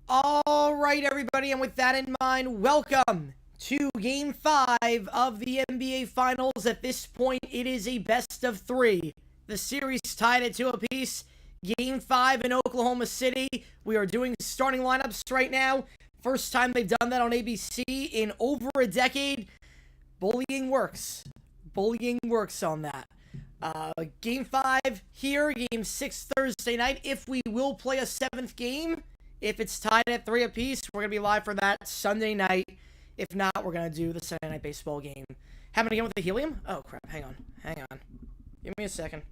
All right, everybody, and with that in mind, welcome to Game 5 of the NBA Finals. At this point, it is a best-of-3. The series tied at 2 apiece. Game 5 in Oklahoma City. We are doing starting lineups right now. First time they've done that on ABC in over a decade. Bullying works. Bullying works on that. Game 5 here, Game 6 Thursday night. If we will play a 7th game, if it's tied at 3 apiece, we're going to be live for that Sunday night. If not, we're going to do the Sunday night baseball game. Having a game with the helium? Oh, crap. Hang on. Give me a second.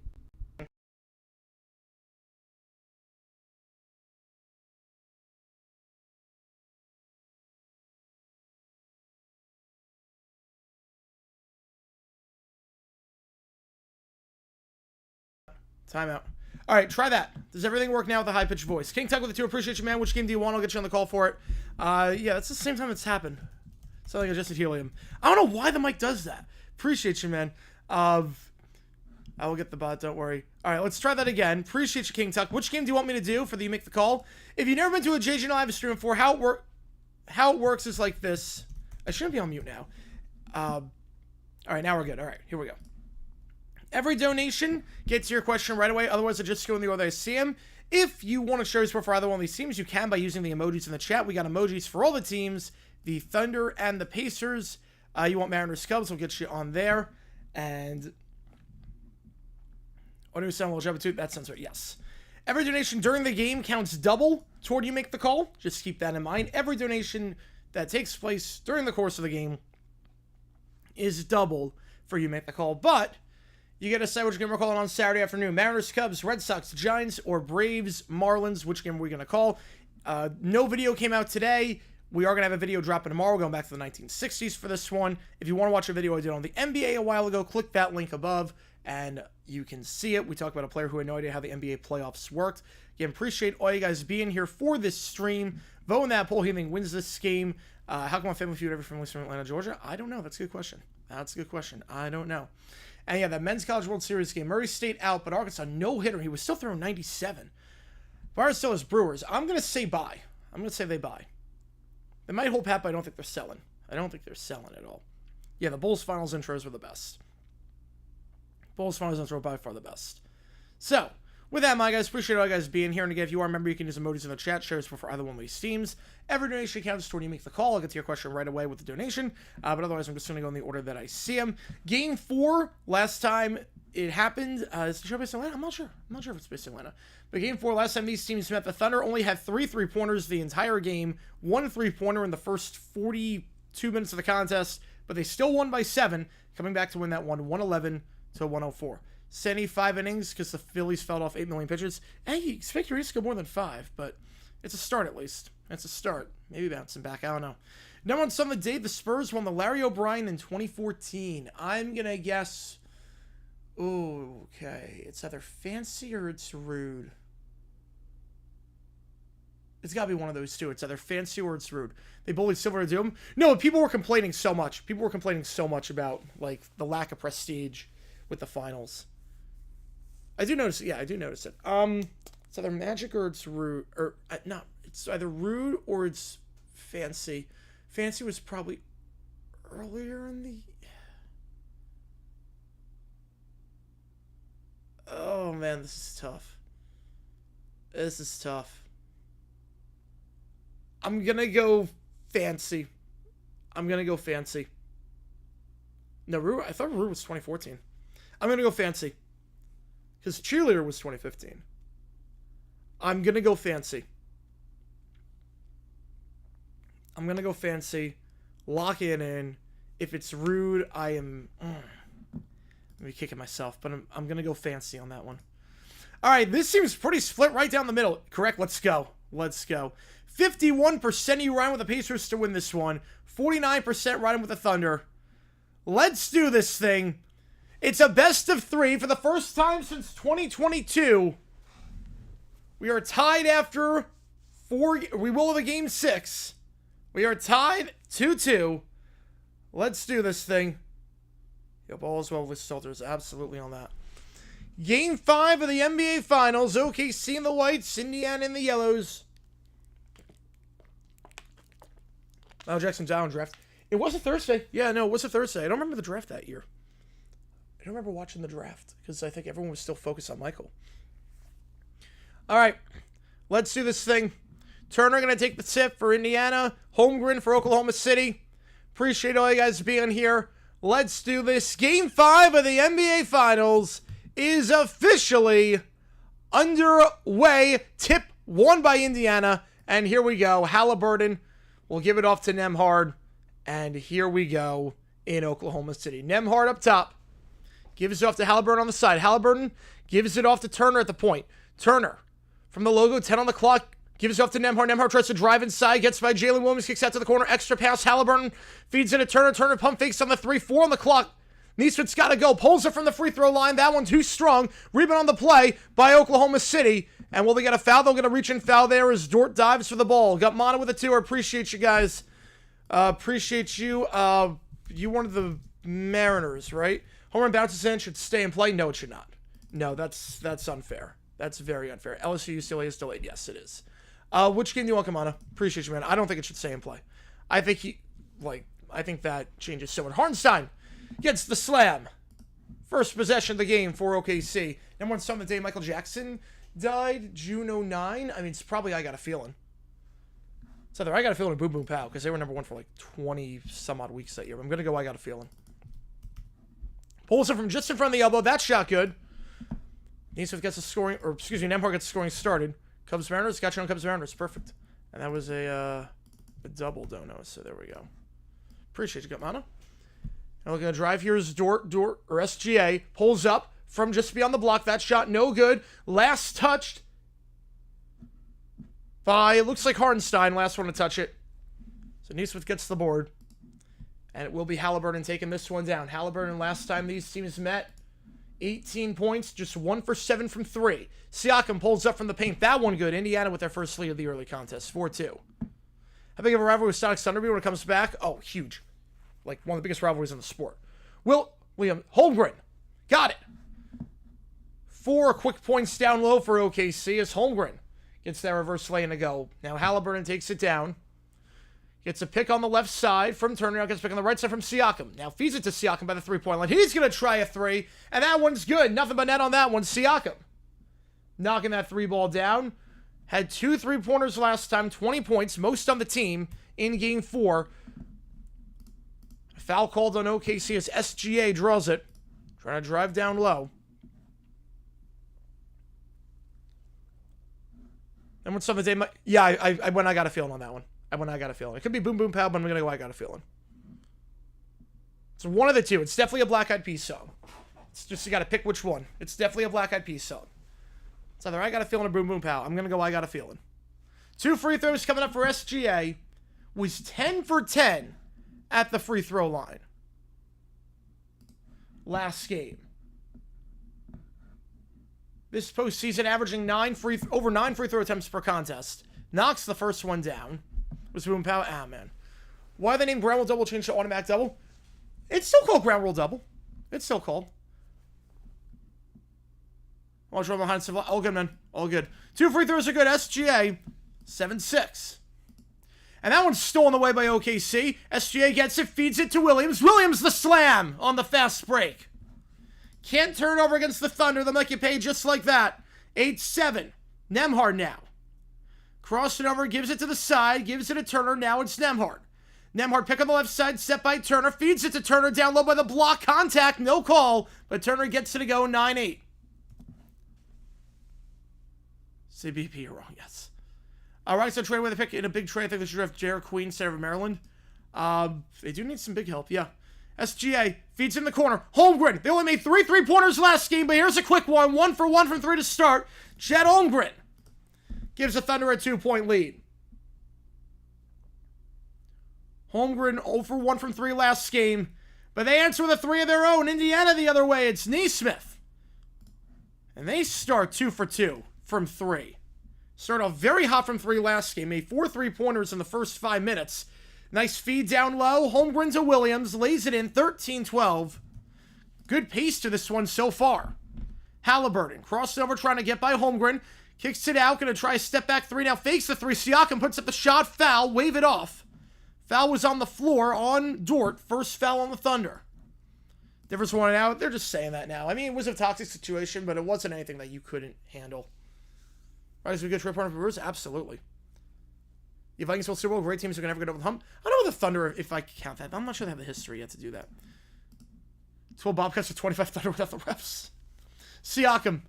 Timeout. All right, try that. Does everything work now with a high-pitched voice? King Tug with the 2, appreciate you, man. Which game do you want? I'll get you on the call for it. Yeah, that's the same time it's happened. It's like adjusted helium. I don't know why the mic does that. Appreciate you, man. I will get the bot, don't worry. All right, let's try that again. Appreciate you, King Tuck. Which game do you want me to do for the You Make the Call? If you've never been to a JJ Live stream before, how it works is like this. I shouldn't be on mute now. All right, now we're good. All right, here we go. Every donation gets your question right away. Otherwise, I just go in the order I see them. If you want to show your support for either one of these teams, you can by using the emojis in the chat. We got emojis for all the teams, the Thunder and the Pacers. You want Mariners Cubs, we'll get you on there. And Audio Sound will jump to that sounds right. Yes. Every donation during the game counts double toward You Make the Call. Just keep that in mind. Every donation that takes place during the course of the game is double for You Make the Call. But you get to decide which game we're calling on Saturday afternoon. Mariners, Cubs, Red Sox, Giants, or Braves, Marlins. Which game are we going to call? No video came out today. We are going to have a video dropping tomorrow. We're going back to the 1960s for this one. If you want to watch a video I did on the NBA a while ago, click that link above, and you can see it. We talked about a player who had no idea how the NBA playoffs worked. Again, appreciate all you guys being here for this stream. Vote in that poll. Who do you think wins this game? How come my family feud every family from Atlanta, Georgia? I don't know. That's a good question. I don't know. And yeah, that Men's College World Series game, Murray State out, but Arkansas no-hitter. He was still throwing 97. Bars still has Brewers. I'm going to say buy. I'm going to say they buy. They might hold pat, but I don't think they're selling. I don't think they're selling at all. Yeah, the Bulls finals intros were the best. Bulls finals intro by far the best. So, with that, my guys, appreciate all you guys being here. And again, if you are a member, you can use emojis in the chat, shares for either one of these teams. Every donation counts toward you make the call. I'll get to your question right away with the donation. But otherwise, I'm just going to go in the order that I see them. Game 4, last time it happened, is the show based in Atlanta? I'm not sure. I'm not sure if it's based in Atlanta. But Game 4, last time these teams met, the Thunder only had 3 3-pointers the entire game. 1 3-pointer in the first 42 minutes of the contest. But they still won by 7, coming back to win that one 111 to 104. 75 innings because the Phillies fell off 8 million pitches. Hey, you expect your to go more than 5, but it's a start at least. It's a start. Maybe bouncing back. I don't know. Number one son of the day, the Spurs won the Larry O'Brien in 2014. I'm going to guess... Ooh, okay. It's either fancy or it's rude. It's got to be one of those two. It's either fancy or it's rude. They bullied Silver to Doom. No, people were complaining so much. People were complaining so much about, like, the lack of prestige with the finals. I do notice it. Yeah, I do notice it. It's either magic or it's rude. Or, no, it's either rude or it's fancy. Fancy was probably earlier in the... Oh, man, this is tough. This is tough. I'm going to go fancy. I'm going to go fancy. No, Rue, I thought Rue was 2014. I'm going to go fancy. Because Cheerleader was 2015. I'm going to go fancy. I'm going to go fancy. Lock it in. If it's rude, I am... Maybe kicking myself, but I'm going to go fancy on that one. All right, this seems pretty split right down the middle. Correct, let's go. Let's go. 51% of you riding with the Pacers to win this one. 49% riding with the Thunder. Let's do this thing. It's a best of 3 for the first time since 2022. We are tied after 4. We will have a game 6. We are tied 2-2. Let's do this thing. Yep, all is well with Celtics. Absolutely on that. Game 5 of the NBA Finals. OKC in the whites, Indiana in the yellows. Oh, Jackson down draft. It was a Thursday. Yeah, no, it was a Thursday. I don't remember the draft that year. I don't remember watching the draft because I think everyone was still focused on Michael. All right, let's do this thing. Turner going to take the tip for Indiana. Holmgren for Oklahoma City. Appreciate all you guys being here. Let's do this. Game 5 of the NBA Finals is officially underway. Tip won by Indiana. And here we go. Halliburton will give it off to Nembhard. And here we go in Oklahoma City. Nembhard up top. Gives it off to Halliburton on the side. Halliburton gives it off to Turner at the point. Turner from the logo, 10 on the clock. Gives it off to Nembhard. Nembhard tries to drive inside. Gets by Jalen Williams. Kicks out to the corner. Extra pass. Halliburton feeds into Turner. Turner pump fakes on the 3. 4 on the clock. Neesmith's got to go. Pulls it from the free throw line. That one too strong. Rebound on the play by Oklahoma City. And will they get a foul? They'll get a reach and foul there as Dort dives for the ball. Got Mana with a 2. I appreciate you guys. Appreciate you. You one of the Mariners, right? Home run bounces in. Should stay and play. No, it should not. No, that's unfair. That's very unfair. LSU UCLA is delayed. Yes, it is. Which game do you want, Kamana? Appreciate you, man. I don't think it should stay and play. I think I think that changes so much. Hartenstein gets the slam. First possession of the game for OKC. And when some of the day Michael Jackson died, June 09. I mean, it's probably I Got a Feeling. It's either I Got a Feeling or Boom Boom Pow, because they were number 1 for like 20 some odd weeks that year. But I'm going to go I Got a Feeling. Pulls it from just in front of the elbow. That shot good. Neesmith gets the scoring, or excuse me, Nembhard gets the scoring started. Cubs Mariners, got you on Cubs Mariners. Perfect. And that was a double dono, so there we go. Appreciate you, Gatmana. And we're going to drive here is Dort, or SGA. Pulls up from just beyond the block. That shot, no good. Last touched by, it looks like Hartenstein, last one to touch it. So Neesmith gets the board. And it will be Halliburton taking this one down. Halliburton, last time these teams met, 18 points, just 1 for 7 from 3. Siakam pulls up from the paint. That one good. Indiana with their first lead of the early contest, 4-2. How big of a rivalry with Sonic Thunderby when it comes back? Oh, huge. Like one of the biggest rivalries in the sport. William Holmgren Got it. 4 quick points down low for OKC as Holmgren gets that reverse lane to go. Now Halliburton takes it down. Gets a pick on the left side from Turner. Now gets a pick on the right side from Siakam. Now feeds it to Siakam by the 3-point line. He's going to try a 3, and that one's good. Nothing but net on that one. Siakam knocking that 3 ball down. Had 2 3-pointers last time, 20 points, most on the team in Game 4. Foul called on OKC as SGA draws it. Trying to drive down low. And what's something they might... Yeah, I went I got a feeling on that one. I got a feeling. It could be boom boom pow, but I'm going to go I got a feeling. It's one of the two. It's definitely a Black Eyed Peas song. It's just you got to pick which one. It's definitely a Black Eyed Peas song. It's either I got a feeling or boom boom pow. I'm going to go I got a feeling. 2 free throws coming up for SGA. Was 10 for 10 at the free throw line last game. This postseason averaging over 9 free throw attempts per contest. Knocks the first one down. Was boom pow. Ah, man. Why they named ground rule double change to automatic double? It's still called ground rule double. It's still called. Watch run behind Civil. All good, man. All good. 2 free throws are good. SGA 7-6. And that one's stolen away by OKC. SGA gets it, feeds it to Williams. Williams the slam on the fast break. Can't turn over against the Thunder. They'll make you pay just like that. 8-7. Nembhard now. Cross it over, gives it to the side, gives it to Turner. Now it's Nembhard. Nembhard pick on the left side, set by Turner. Feeds it to Turner, down low by the block. Contact, no call. But Turner gets it to go 9-8. CBP, you're wrong, yes. All right, so trade away the pick in a big trade. I think they should have Jared Queen instead of Maryland. They do need some big help, yeah. SGA feeds in the corner. Holmgren. They only made 3 3-pointers last game, but here's a quick one. 1 for 1 from 3 to start. Chet Holmgren gives the Thunder a 2-point lead. Holmgren 0 for 1 from 3 last game, but they answer with a 3 of their own. Indiana the other way. It's Nesmith. And they start 2 for 2 from 3. Started off very hot from 3 last game. Made 4 3-pointers in the first 5 minutes. Nice feed down low. Holmgren to Williams. Lays it in 13-12. Good pace to this one so far. Halliburton crossing over trying to get by Holmgren. Kicks it out. Going to try a step back 3 now. Fakes the 3. Siakam puts up the shot. Foul. Wave it off. Foul was on the floor on Dort. First foul on the Thunder. Difference 1 out. They're just saying that now. I mean, it was a toxic situation, but it wasn't anything that you couldn't handle. All right, so we get trade partner for Brewers? Absolutely. The Vikings will Super Bowl. Great teams are going to have a good over the hump. I don't know the Thunder, if I count that. I'm not sure they have the history yet to do that. 12 Bobcats for 25 Thunder without the refs. Siakam.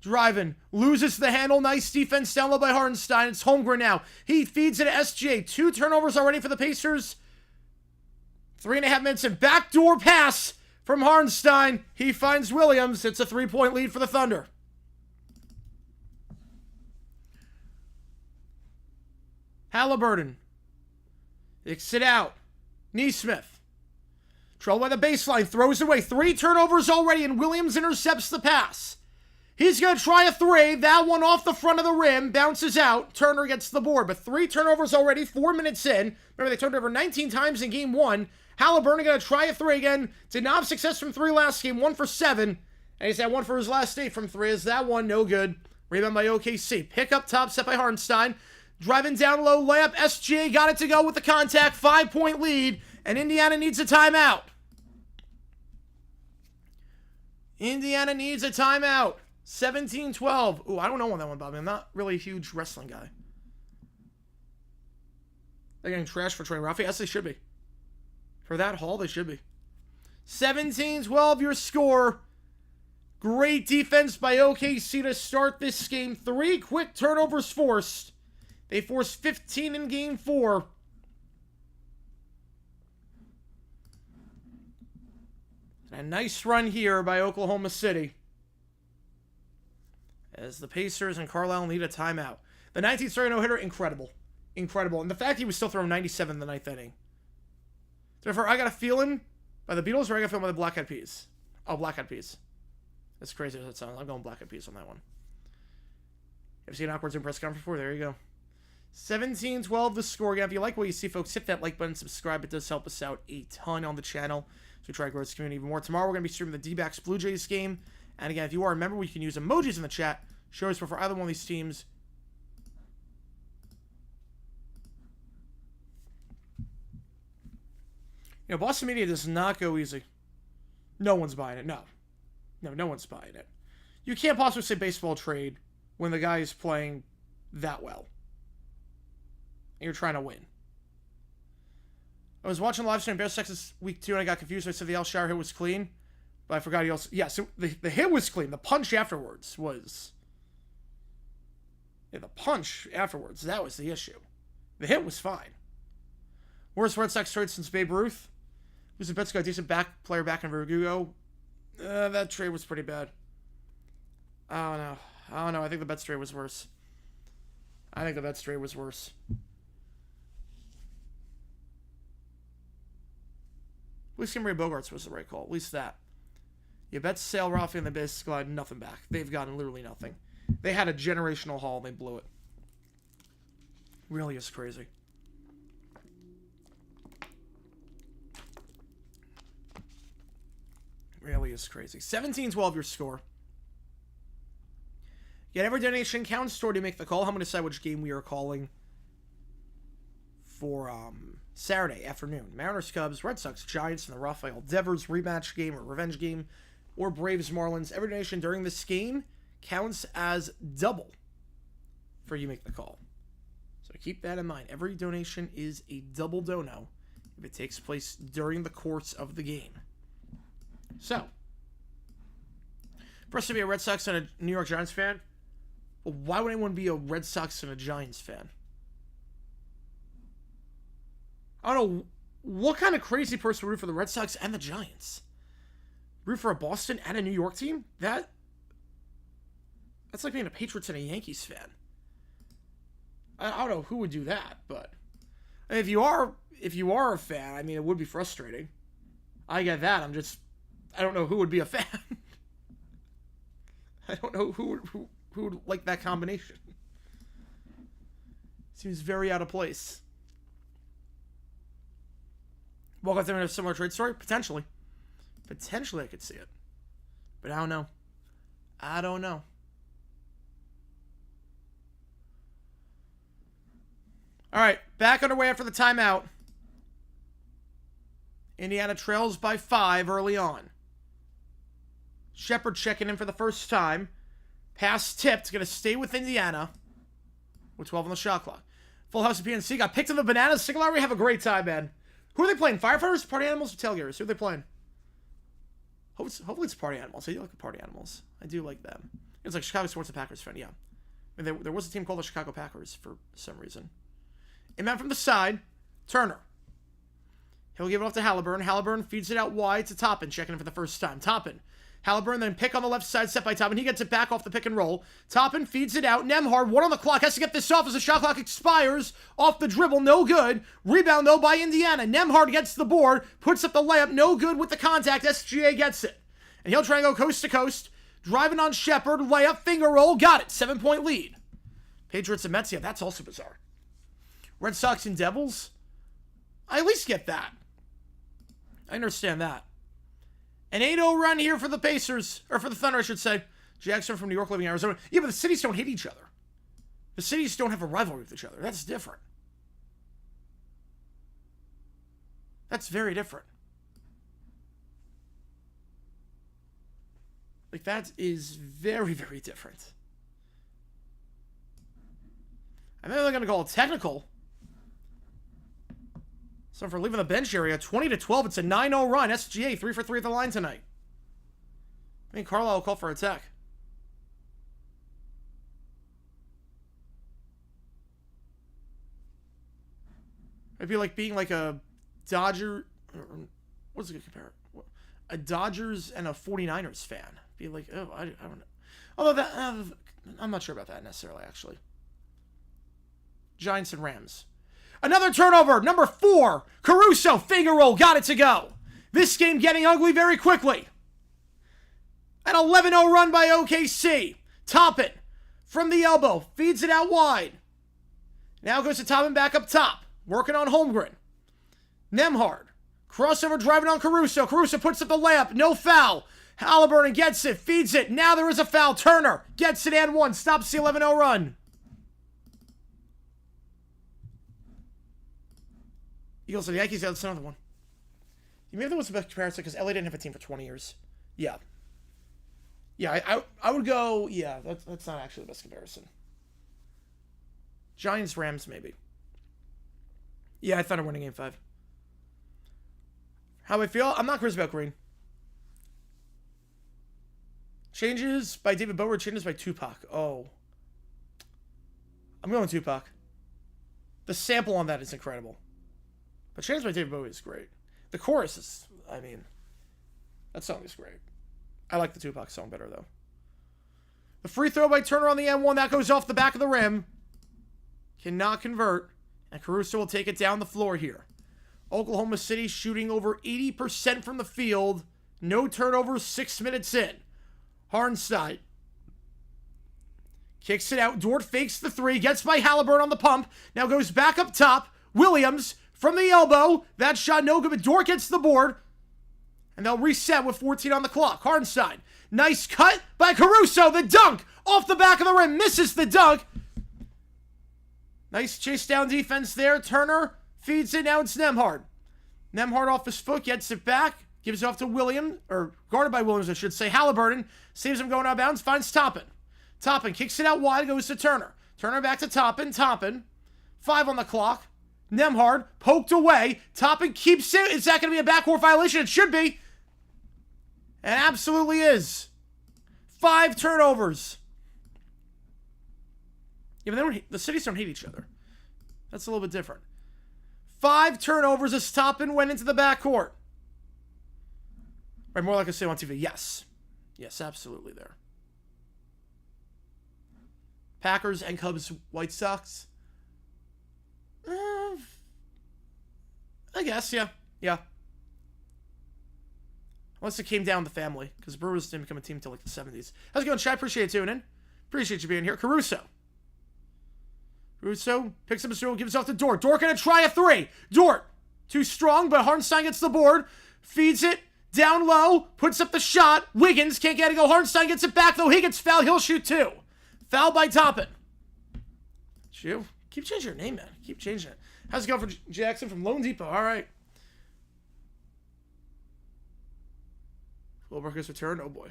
Driving. Loses the handle. Nice defense down low by Hartenstein. It's Holmgren now. He feeds it to SGA. 2 turnovers already for the Pacers. 3.5 minutes in. Backdoor pass from Hartenstein. He finds Williams. It's a 3-point lead for the Thunder. Halliburton. Kicks it out. Nesmith. Trouble by the baseline. Throws away. 3 turnovers already, and Williams intercepts the pass. He's going to try a 3. That one off the front of the rim. Bounces out. Turner gets the board. But 3 turnovers already. 4 minutes in. Remember, they turned over 19 times in Game 1. Halliburton going to try a 3 again. Did not have success from 3 last game. 1 for 7. And he's had 1 for his last 8 from 3. Is that one no good? Rebound by OKC. Pick up top. Set by Hartenstein. Driving down low, layup. SGA got it to go with the contact. 5-point lead, and Indiana needs a timeout. Indiana needs a timeout. 17-12. Ooh, I don't know on that one, Bobby. I'm not really a huge wrestling guy. They're getting trashed for Trey Raffi. Yes, they should be. For that haul, they should be. 17-12, your score. Great defense by OKC to start this game. 3 quick turnovers forced. They forced 15 in Game 4. And a nice run here by Oklahoma City. As the Pacers and Carlisle need a timeout. The 19th straight no-hitter, incredible. Incredible. And the fact he was still throwing 97 in the 9th inning. Therefore, I got a feeling by the Beatles or I got a feeling by the Black Eyed Peas. Oh, Black Eyed Peas. That's crazy as that sounds. I'm going Black Eyed Peas on that one. Have you seen Awkward's in press conference before? There you go. 17-12 the score. Again, if you like what you see, folks, hit that like button, subscribe. It does help us out a ton on the channel. So we try to grow this community even more. Tomorrow, we're going to be streaming the D-backs Blue Jays game. And again, if you are a member, we can use emojis in the chat. Show us for either one of these teams. You know, Boston media does not go easy. No one's buying it. No, no one's buying it. You can't possibly say baseball trade when the guy is playing that well. And you're trying to win. I was watching live stream Bears Texas week 2 and I got confused. I said the Alshire hit was clean. But I forgot he also... Yeah, so the hit was clean. The punch afterwards was... Yeah, the punch afterwards, that was the issue. The hit was fine. Worst Red Sox trade since Babe Ruth. Losing Betts got a decent player back in Verdugo. That trade was pretty bad. I don't know. I think the Betts trade was worse. At least Maria Bogarts was the right call. At least that. You bet Sale, Rafi, and the basically got nothing back. They've gotten literally nothing. They had a generational haul, and they blew it. Really is crazy. Really is crazy. 17-12 your score. Yet every donation counts toward you make the call. I'm going to decide which game we are calling for Saturday afternoon. Mariners, Cubs, Red Sox, Giants, and the Rafael Devers rematch game or revenge game, or Braves, Marlins. Every donation during this game counts as double for you make the call. So keep that in mind. Every donation is a double dono if it takes place during the course of the game. So, for us to be a Red Sox and a New York Giants fan, well, why would anyone be a Red Sox and a Giants fan? I don't know what kind of crazy person would root for the Red Sox and the Giants. Root for a Boston and a New York team? That's like being a Patriots and a Yankees fan. I don't know who would do that, but if you are a fan, I mean, it would be frustrating. I get that. I don't know who would be a fan. I don't know who would like that combination. Seems very out of place. Walk out there in a similar trade story? Potentially. Potentially I could see it. But I don't know. Alright, back underway after the timeout. Indiana trails by 5 early on. Shepard checking in for the first time. Pass tipped. Going to stay with Indiana. With 12 on the shot clock. Full house of PNC. Got picked in the bananas. Singular, we have a great time, man. Who are they playing? Firefighters, party animals, or tailgaters? Who are they playing? Hopefully it's party animals. I do like the party animals. I do like them. It's like Chicago Sports and Packers fan, yeah. I mean, there was a team called the Chicago Packers for some reason. Inbound from the side. Turner. He'll give it off to Halliburton. Halliburton feeds it out wide to Toppin, checking in for the first time. Toppin. Halliburton then pick on the left side, set by Toppin. He gets it back off the pick and roll. Toppin feeds it out. Nemhard, 1 on the clock, has to get this off as the shot clock expires. Off the dribble, no good. Rebound, though, by Indiana. Nemhard gets the board, puts up the layup, no good with the contact. SGA gets it. And he'll try and go coast to coast. Driving on Shepard, layup, finger roll, got it. 7-point lead. Patriots and Mets, yeah, that's also bizarre. Red Sox and Devils, I at least get that. I understand that. An 8-0 run here for the Pacers, or for the Thunder, I should say. Jackson from New York, living in Arizona. Yeah, but the cities don't hate each other. The cities don't have a rivalry with each other. That's different. That's very different. Like, that is very, very different. I think they're going to call it technical. So for leaving the bench area, 20-12, it's a 9-0 run. SGA, 3 for 3 at the line tonight. I think Carlisle will call for a tech. It'd be like being like a Dodger... What's a good comparison? A Dodgers and a 49ers fan. Be like, oh, I don't know. Although that... I'm not sure about that necessarily, actually. Giants and Rams. Another turnover, number 4. Caruso, finger roll, got it to go. This game getting ugly very quickly. An 11-0 run by OKC. Toppin from the elbow, feeds it out wide. Now goes to Toppin back up top. Working on Holmgren. Nembhard. Crossover driving on Caruso. Caruso puts up the layup. No foul. Halliburton gets it. Feeds it. Now there is a foul. Turner gets it and one. Stops the 11-0 run. Eagles and the Yankees. That's another one. Maybe that was the best comparison because LA didn't have a team for 20 years. Yeah. Yeah, I would go, yeah, that's not actually the best comparison. Giants-Rams, maybe. Yeah, I thought I'm winning Game 5. How I feel? I'm not crazy about Green. Changes by David Bowie, changes by Tupac. Oh. I'm going Tupac. The sample on that is incredible. But changes by David Bowie is great. The chorus is, I mean, that song is great. I like the Tupac song better, though. The free throw by Turner on the M1, that goes off the back of the rim. Cannot convert. And Caruso will take it down the floor here. Oklahoma City shooting over 80% from the field. No turnovers, 6 minutes in. Hartenstein kicks it out. Dort fakes the three. Gets by Halliburton on the pump. Now goes back up top. Williams from the elbow. That shot no good, but Dort gets the board. And they'll reset with 14 on the clock. Hartenstein. Nice cut by Caruso. The dunk off the back of the rim. Misses the dunk. Nice chase down defense there. Turner feeds it. Now it's Nembhard. Nembhard off his foot. Gets it back. Gives it off to Williams. Or guarded by Williams, I should say. Halliburton. Saves him going out of bounds. Finds Toppin. Toppin kicks it out wide. Goes to Turner. Turner back to Toppin. Toppin. 5 on the clock. Nembhard poked away. Toppin keeps it. Is that going to be a backcourt violation? It should be. It absolutely is. 5 turnovers. Yeah, but the cities don't hate each other. That's a little bit different. 5 turnovers as Toppin went into the backcourt. Right, more like I say on TV. Yes. Yes, absolutely there. Packers and Cubs, White Sox. I guess, yeah. Yeah. Unless it came down the family, because Brewers didn't become a team until like the 70s. How's it going, Chad? Appreciate you tuning in. Appreciate you being here. Caruso picks up a stool, gives off to Dort. Dort gonna try a 3. Dort, too strong, but Hartenstein gets the board. Feeds it down low, puts up the shot. Wiggins can't get it go. Hartenstein gets it back, though. He gets fouled. He'll shoot 2. Foul by Toppin. You keep changing your name, man. Keep changing it. How's it going for Jackson from Lone Depot? All right. Wilberger's return. Oh, boy.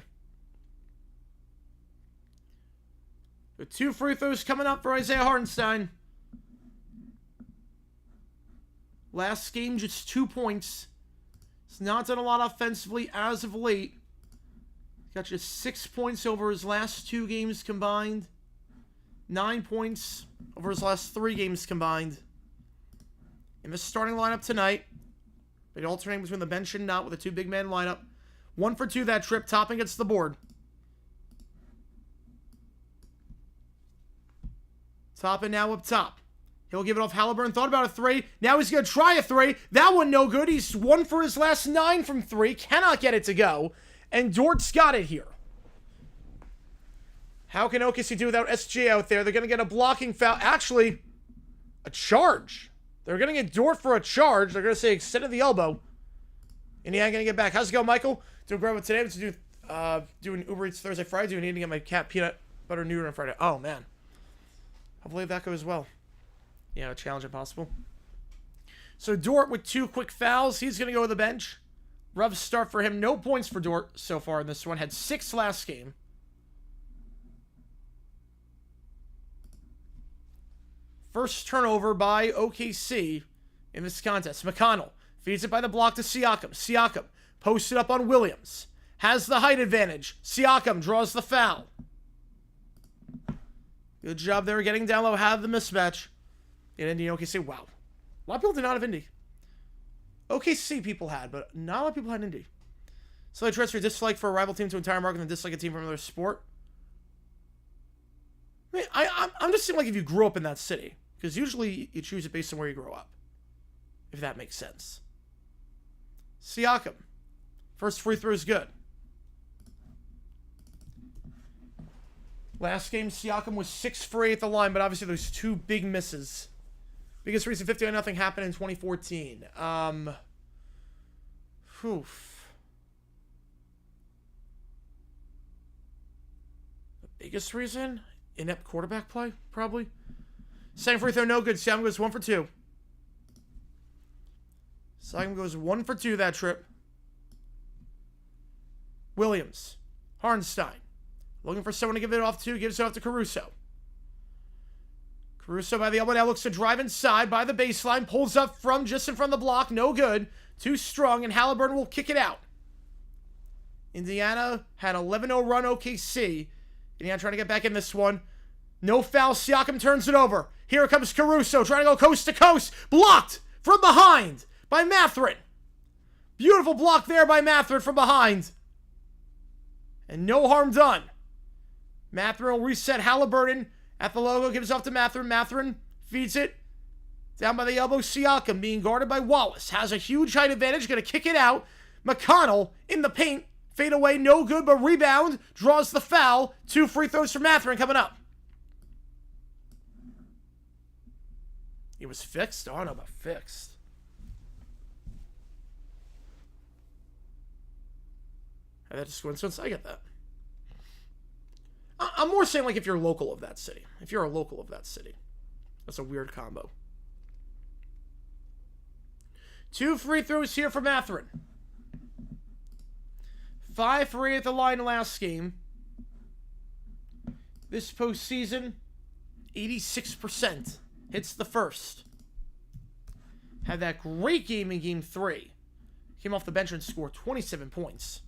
The 2 free throws coming up for Isaiah Hartenstein. Last game, just 2 points. He's not done a lot offensively as of late. Got just 6 points over his last 2 games combined. 9 points over his last 3 games combined. In the starting lineup tonight, they alternate between the bench and not with a 2 big man lineup. 1 for 2 that trip. Toppin gets the board. Toppin now up top. He'll give it off Halliburton. Thought about a 3. Now he's going to try a 3. That one no good. He's 1 for his last 9 from 3. Cannot get it to go. And Dort's got it here. How can OKC do without SG out there? They're going to get a blocking foul. Actually, a charge. They're going to get Dort for a charge. They're going to say extended the elbow. And he ain't going to get back. How's it going, Michael? Doing great with today. To do an Uber Eats Thursday, Friday. Do need to get my cat peanut butter noodle on Friday. Oh, man. Hopefully that goes well. Yeah, challenge impossible. So Dort with 2 quick fouls. He's going to go to the bench. Rough start for him. No points for Dort so far in this one. Had 6 last game. First turnover by OKC in this contest. McConnell feeds it by the block to Siakam. Siakam posted up on Williams. Has the height advantage. Siakam draws the foul. Good job there getting down low. Have the mismatch. In Indy, OKC. Wow. A lot of people did not have Indy. OKC people had, but not a lot of people had Indy. So they transfer dislike for a rival team to entire market and dislike a team from another sport. I mean, I'm just saying, like, if you grew up in that city. Because usually you choose it based on where you grow up. If that makes sense. Siakam. First free throw is good. Last game, Siakam was 6 for 8 at the line, but obviously there's 2 big misses Biggest reason 50-0 happened in 2014. Oof. The biggest reason? Inept quarterback play, probably. Second free throw, no good. Siakam goes 1 for 2. Siakam goes 1 for 2 that trip. Williams. Hartenstein. Looking for someone to give it off to. Gives it off to Caruso. Caruso by the elbow now looks to drive inside by the baseline. Pulls up from just in front of the block. No good. Too strong, and Halliburton will kick it out. Indiana had 11-0 run OKC. Indiana trying to get back in this one. No foul. Siakam turns it over. Here comes Caruso trying to go coast to coast. Blocked from behind by Mathurin. Beautiful block there by Mathurin from behind. And no harm done. Mathurin will reset Halliburton at the logo. Gives off to Mathurin. Mathurin feeds it. Down by the elbow. Siakam being guarded by Wallace. Has a huge height advantage. Going to kick it out. McConnell in the paint. Fade away. No good, but rebound. Draws the foul. 2 free throws for Mathurin coming up. It was fixed? Oh, I don't know about fixed. That's just coincidence. I get that. I'm more saying, like, if you're local of that city. If you're a local of that city. That's a weird combo. 2 free throws here for Mathurin. 5 for 8 at the line last game. This postseason, 86%. Hits the first. Had that great game in Game 3. Came off the bench and scored 27 points.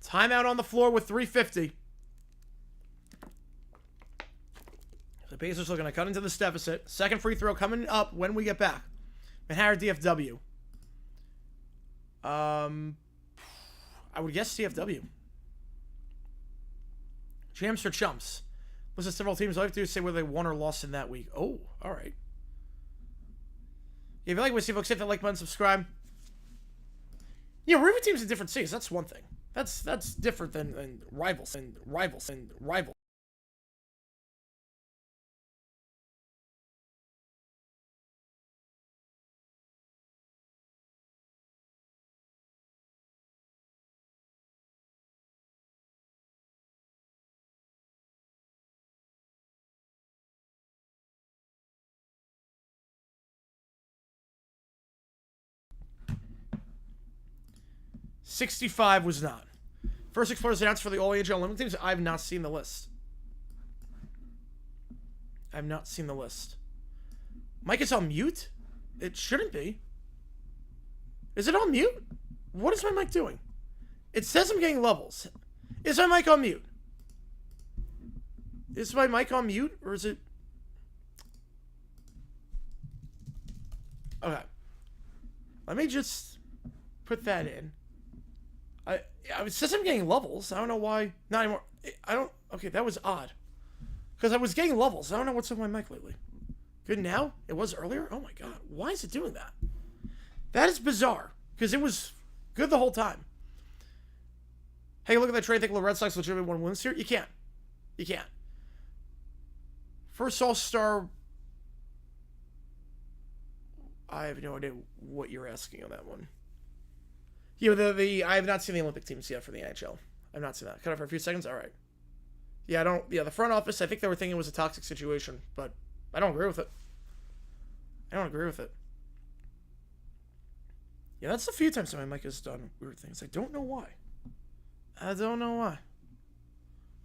Timeout on the floor with 3:50. The Pacers looking to cut into this deficit. Second free throw coming up when we get back. Manhattan DFW. I would guess DFW. Champs or chumps? Listen to several teams. All you have to do is say whether they won or lost in that week. Oh, all right. If you like what you see, folks, hit that like button, subscribe. Yeah, rival teams in different cities. That's one thing. That's different than rivals. 65 was not. First 6 players announced for the All-AHL Olympic teams. I have not seen the list. I have not seen the list. Mike is on mute? It shouldn't be. Is it on mute? What is my mic doing? It says I'm getting levels. Is my mic on mute? Is my mic on mute? Or is it... Okay. Let me just put that in. It says I'm getting levels. I don't know why. Not anymore. I don't... Okay, that was odd. Because I was getting levels. I don't know what's with my mic lately. Good now? It was earlier? Oh my god. Why is it doing that? That is bizarre. Because it was good the whole time. Hey, look at that trade. Think the Red Sox legitimately won wins here? You can't. You can't. First All-Star... I have no idea what you're asking on that one. Yeah, I have not seen the Olympic teams yet for the NHL. I've not seen that. Cut off for a few seconds? All right. Yeah, the front office, I think they were thinking it was a toxic situation, but I don't agree with it. I don't agree with it. Yeah, that's a few times that my mic has done weird things. I don't know why. I don't know why.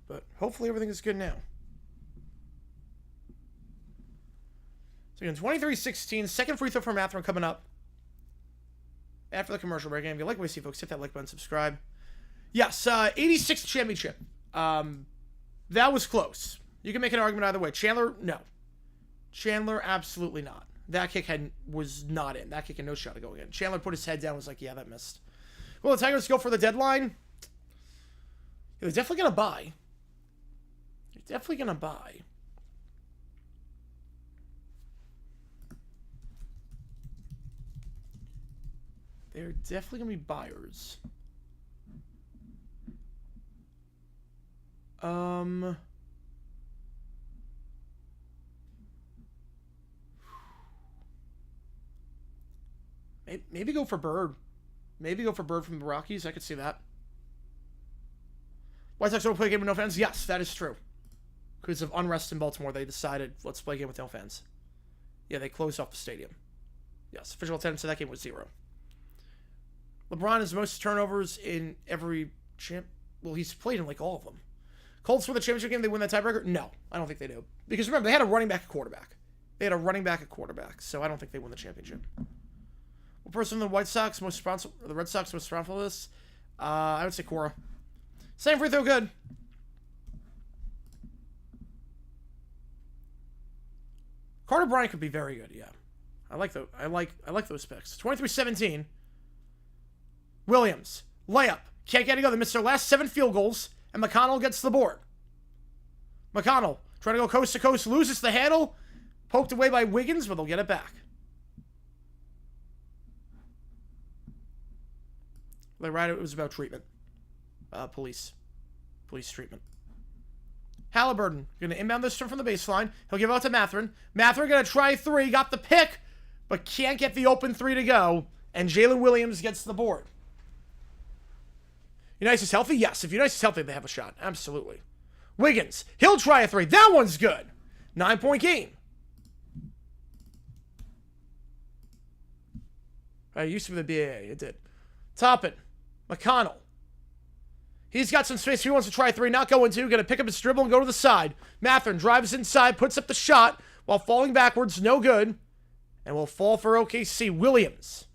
But hopefully everything is good now. So again, 23-16, second free throw for Mathurin coming up. After the commercial break, and if you like what you see, folks, hit that like button, subscribe. Yes, 86th championship. That was close. You can make an argument either way. Chandler, no. Chandler, absolutely not. That kick was not in. That kick had no shot of going in. Chandler put his head down and was like, yeah, that missed. Well, the Tigers go for the deadline. They're definitely going to buy. They're definitely going to buy. They're definitely going to be buyers. Maybe go for Bird. Maybe go for Bird from the Rockies. I could see that. White Sox don't play a game with no fans? Yes, that is true. Because of unrest in Baltimore, they decided, let's play a game with no fans. Yeah, they closed off the stadium. Yes, official attendance of that game was 0. LeBron has most turnovers in every champ. Well, he's played in like all of them. Colts win the championship game, they win that tiebreaker? No, I don't think they do. Because remember, they had a running back at quarterback. So I don't think they win the championship. What person in the White Sox most responsible, or the Red Sox most responsible for this? I would say Cora. Same free throw, good. Carter Bryant could be very good, yeah. I like those picks. 23-17. Williams, layup. Can't get it go. They missed their last 7 field goals, and McConnell gets the board. McConnell, trying to go coast to coast, loses the handle. Poked away by Wiggins, but they'll get it back. They right, it was about treatment. Police treatment. Halliburton going to inbound this from the baseline. He'll give it out to Mathurin. Mathurin going to try 3. Got the pick, but can't get the open 3 to go. And Jalen Williams gets the board. Unitas is healthy? Yes. If Unitas is healthy, they have a shot. Absolutely. Wiggins. He'll try a 3. That one's good. 9-point game. It used to be the BAA. It did. Toppin. McConnell. He's got some space. He wants to try 3. Not going to. Going to pick up his dribble and go to the side. Mathurin drives inside. Puts up the shot while falling backwards. No good. And will fall for OKC. Williams.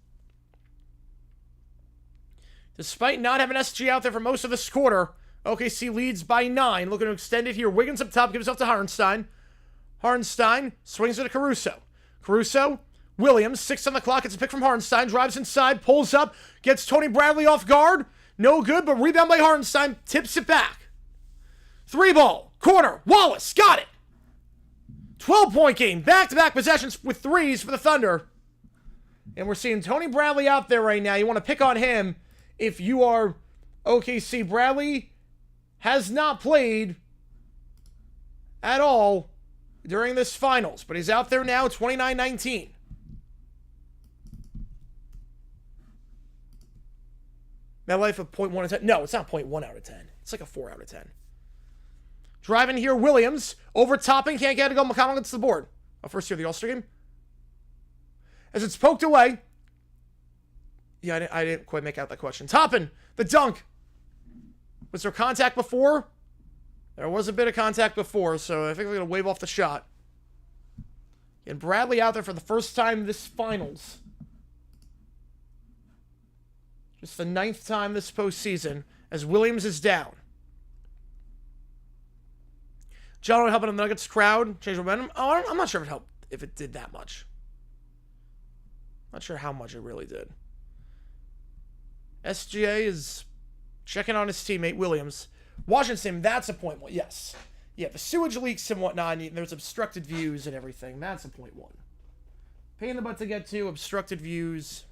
Despite not having SG out there for most of this quarter, OKC leads by 9. Looking to extend it here. Wiggins up top. Gives it up to Hartenstein. Hartenstein swings it to Caruso. Caruso. Williams. 6 on the clock. It's a pick from Hartenstein. Drives inside. Pulls up. Gets Tony Bradley off guard. No good, but rebound by Hartenstein. Tips it back. 3 ball. Corner. Wallace. Got it. 12-point game. Back-to-back possessions with 3s for the Thunder. And we're seeing Tony Bradley out there right now. You want to pick on him if you are OKC. Bradley has not played at all during this finals, but he's out there now, 29-19. MetLife of 0.1 out of 10. No, it's not 0.1 out of 10. It's like a 4 out of 10. Driving here, Williams. Over topping, can't get it to go. McConnell gets the board. First year of the All-Star game. As it's poked away. Yeah, I didn't quite make out that question. Toppin, the dunk. Was there contact before? There was a bit of contact before, so I think we're going to wave off the shot. And Bradley out there for the first time this finals. Just the 9th time this postseason, as Williams is down. John would help in the Nuggets crowd change momentum. Oh, I'm not sure if it helped, if it did that much. Not sure how much it really did. SGA is checking on his teammate Williams. Washington, that's a point 1. Yes. Yeah, the sewage leaks and whatnot, and there's obstructed views and everything. That's a point 1. Pain in the butt to get to, obstructed views.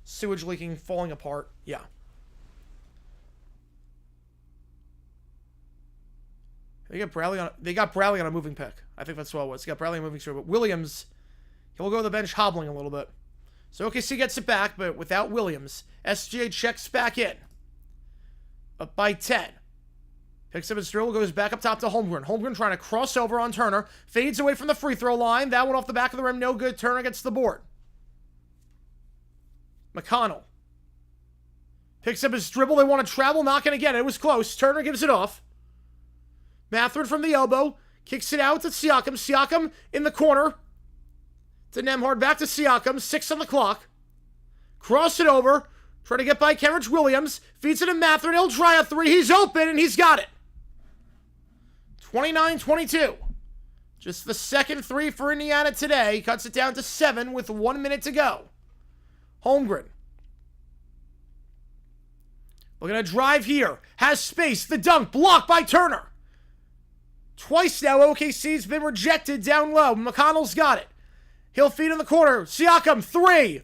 Sewage leaking, falling apart. Yeah. They got Bradley on a moving pick. I think that's what it was. They got Bradley on a moving pick. But Williams, he'll go to the bench hobbling a little bit. So OKC gets it back, but without Williams. SGA checks back in. Up by 10. Picks up his dribble, goes back up top to Holmgren. Holmgren trying to cross over on Turner. Fades away from the free throw line. That one off the back of the rim, no good. Turner gets the board. McConnell picks up his dribble. They want to travel, not going to get it. It was close. Turner gives it off. Mathurin from the elbow. Kicks it out to Siakam. Siakam in the corner. To Nembhard. Back to Siakam. 6 on the clock. Cross it over. Try to get by Kenrich Williams. Feeds it to Mathurin. He'll try a 3. He's open, and he's got it. 29-22. Just the second 3 for Indiana today. Cuts it down to 7 with 1 minute to go. Holmgren. We're going to drive here. Has space. The dunk. Blocked by Turner. Twice now OKC's been rejected down low. McConnell's got it. He'll feed in the corner. Siakam, 3.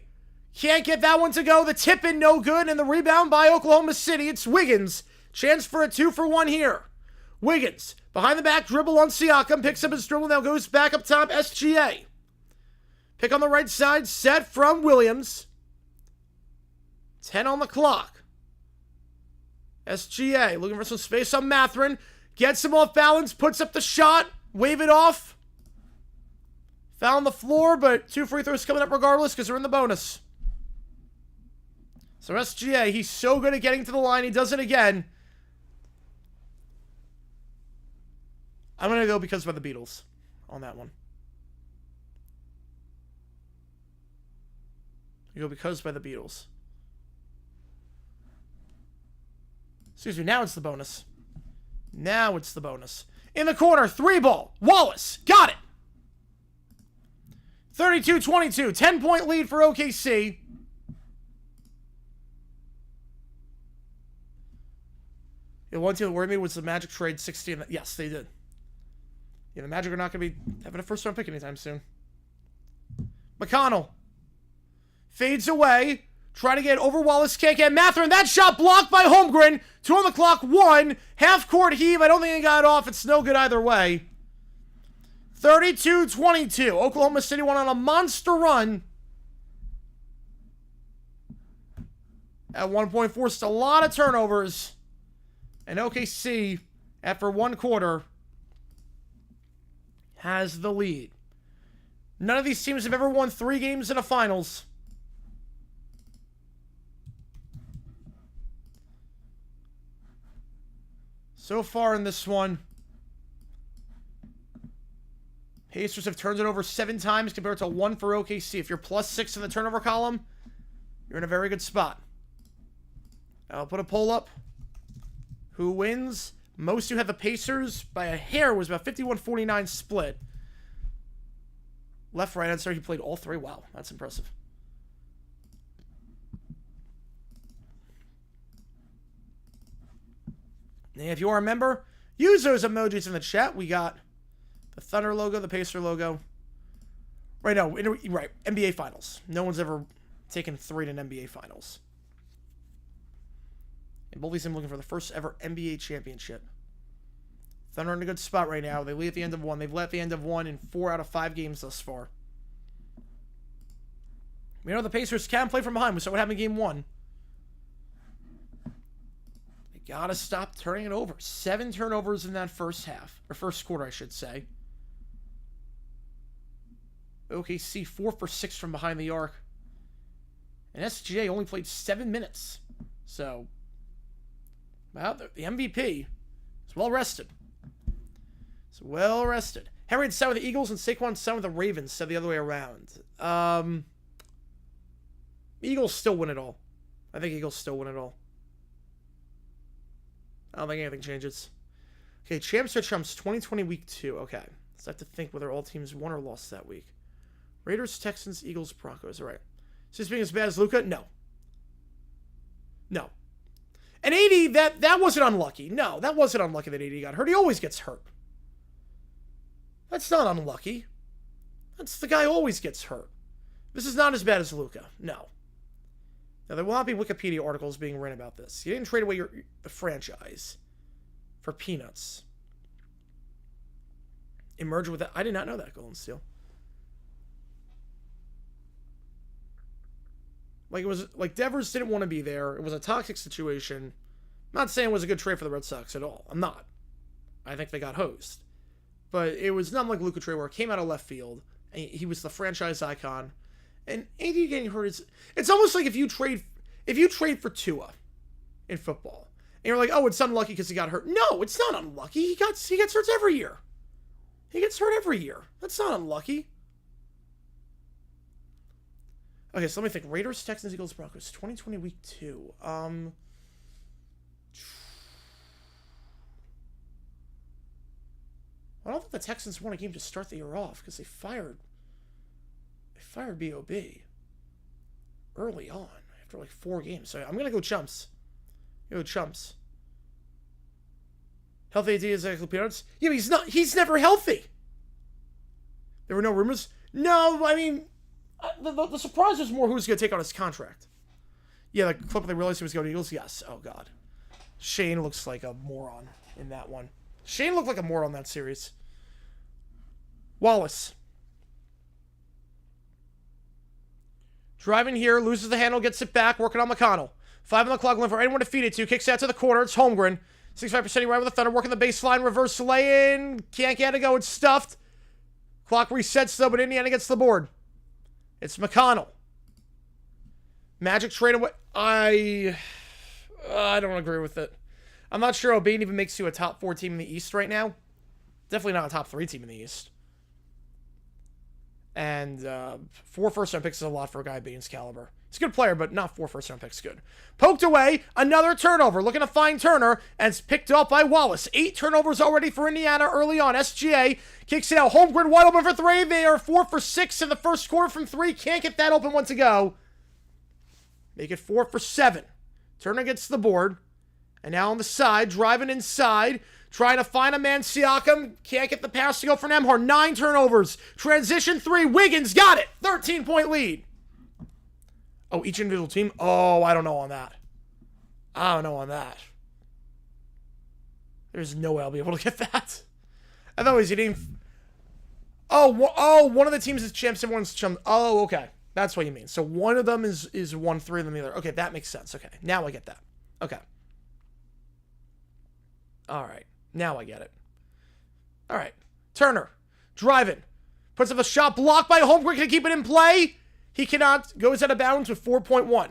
Can't get that one to go. The tip in, no good. And the rebound by Oklahoma City. It's Wiggins. Chance for a 2-for-1 here. Wiggins. Behind the back. Dribble on Siakam. Picks up his dribble. Now goes back up top. SGA. Pick on the right side. Set from Williams. 10 on the clock. SGA looking for some space on Matherin. Gets him off balance, puts up the shot, wave it off. Foul on the floor, but 2 free throws coming up regardless because they're in the bonus. So SGA, he's so good at getting to the line. He does it again. I'm going to go because by the Beatles on that one. You go because by the Beatles. Excuse me, now it's the bonus. Now it's the bonus. In the corner, 3-ball. Wallace, got it. 32-22, 10-point lead for OKC. The one team that worried me was the Magic trade 16. Yes, they did. Yeah, the Magic are not going to be having a first-round pick anytime soon. McConnell fades away. Trying to get over Wallace, can't get Matherin. That shot blocked by Holmgren. 2 on the clock, 1. Half-court heave. I don't think he got off. It's no good either way. 32-22. Oklahoma City went on a monster run. At one point, forced a lot of turnovers. And OKC, after 1 quarter, has the lead. None of these teams have ever won 3 games in a finals. So far in this one, Pacers have turned it over 7 times compared to 1 for OKC. If you're +6 in the turnover column, you're in a very good spot. I'll put a poll up. Who wins? Most who have the Pacers by a hair was about 51-49 split. Left, right answer, he played all 3. Wow, that's impressive. And if you are a member, use those emojis in the chat. We got the Thunder logo, the Pacer logo. Right now, right, NBA Finals. No one's ever taken 3 in an NBA Finals. And both these teams looking for the first ever NBA championship. Thunder in a good spot right now. They lead at the end of 1. They've led at the end of 1 in 4 out of 5 games thus far. We know the Pacers can play from behind. We saw what happened in Game 1. They gotta stop turning it over. 7 turnovers in that first half. Or first quarter, I should say. OKC 4 for 6 from behind the arc. And SGA only played 7 minutes. So, well, the MVP is well rested. It's well rested. Henry side with the Eagles and Saquon side with the Ravens. Said the other way around. Eagles still win it all. I think Eagles still win it all. I don't think anything changes. Okay, champs or chumps 2020 week 2. Okay, so I have to think whether all teams won or lost that week. Raiders, Texans, Eagles, Broncos. All right. Is this being as bad as Luka? No. No. And AD, that wasn't unlucky. No, that wasn't unlucky that AD got hurt. He always gets hurt. That's not unlucky. That's the guy who always gets hurt. This is not as bad as Luka. No. Now, there will not be Wikipedia articles being written about this. You didn't trade away the franchise for peanuts. Emerge with that. I did not know that, Golden Steel. Like, it was like Devers didn't want to be there. It was a toxic situation. I'm not saying it was a good trade for the Red Sox at all. I'm not. I think they got hosed. But it was not like Luka trade where it came out of left field. And he was the franchise icon. And AD getting hurt is... It's almost like if you trade for Tua in football. And you're like, oh, it's unlucky because he got hurt. No, it's not unlucky. He gets hurt every year. He gets hurt every year. That's not unlucky. Okay, so let me think. Raiders, Texans, Eagles, Broncos. 2020 week 2. I don't think the Texans won a game to start the year off because they fired B.O.B. early on after like 4 games. So I'm going to go chumps. Healthy AD is actually peanuts. Yeah, but he's never healthy. There were no rumors. No, I mean... The surprise was more who's going to take on his contract. Yeah, the clip they realized he was going to Eagles. Yes. Oh, God. Shane looks like a moron in that one. Shane looked like a moron in that series. Wallace. Driving here, loses the handle, gets it back, working on McConnell. 5 on the clock, looking for anyone to feed it to. Kicks out to the corner. It's Holmgren. 65% right with the Thunder, working the baseline. Reverse lay-in. Can't get it go. It's stuffed. Clock resets, though, but Indiana gets the board. It's McConnell. Magic trade away. I don't agree with it. I'm not sure O'Bain even makes you a top 4 team in the East right now. Definitely not a top 3 team in the East. And 4 first-round picks is a lot for a guy of Bain's caliber. He's a good player, but not 4 first-round picks good. Poked away, another turnover. Looking to find Turner, and it's picked up by Wallace. 8 turnovers already for Indiana early on. SGA kicks it out. Holmgren wide open for 3. They are 4 for 6 in the first quarter from 3. Can't get that open one to go. Make it 4 for 7. Turner gets the board. And now on the side, driving inside. Trying to find a man, Siakam. Can't get the pass to go for Nembhard. 9 turnovers. Transition 3. Wiggins got it. 13-point lead. Oh, each individual team? Oh, I don't know on that. I don't know on that. There's no way I'll be able to get that. I thought it was getting... Oh, one of the teams is champs, everyone's chump. Oh, okay. That's what you mean. So one of them is 1-3 and the other. Okay, that makes sense. Okay, now I get that. Okay. All right. Now I get it. All right. Turner. Driving. Puts up a shot blocked by Holmgren. Can he keep it in play? He cannot. Goes out of bounds with 4.1.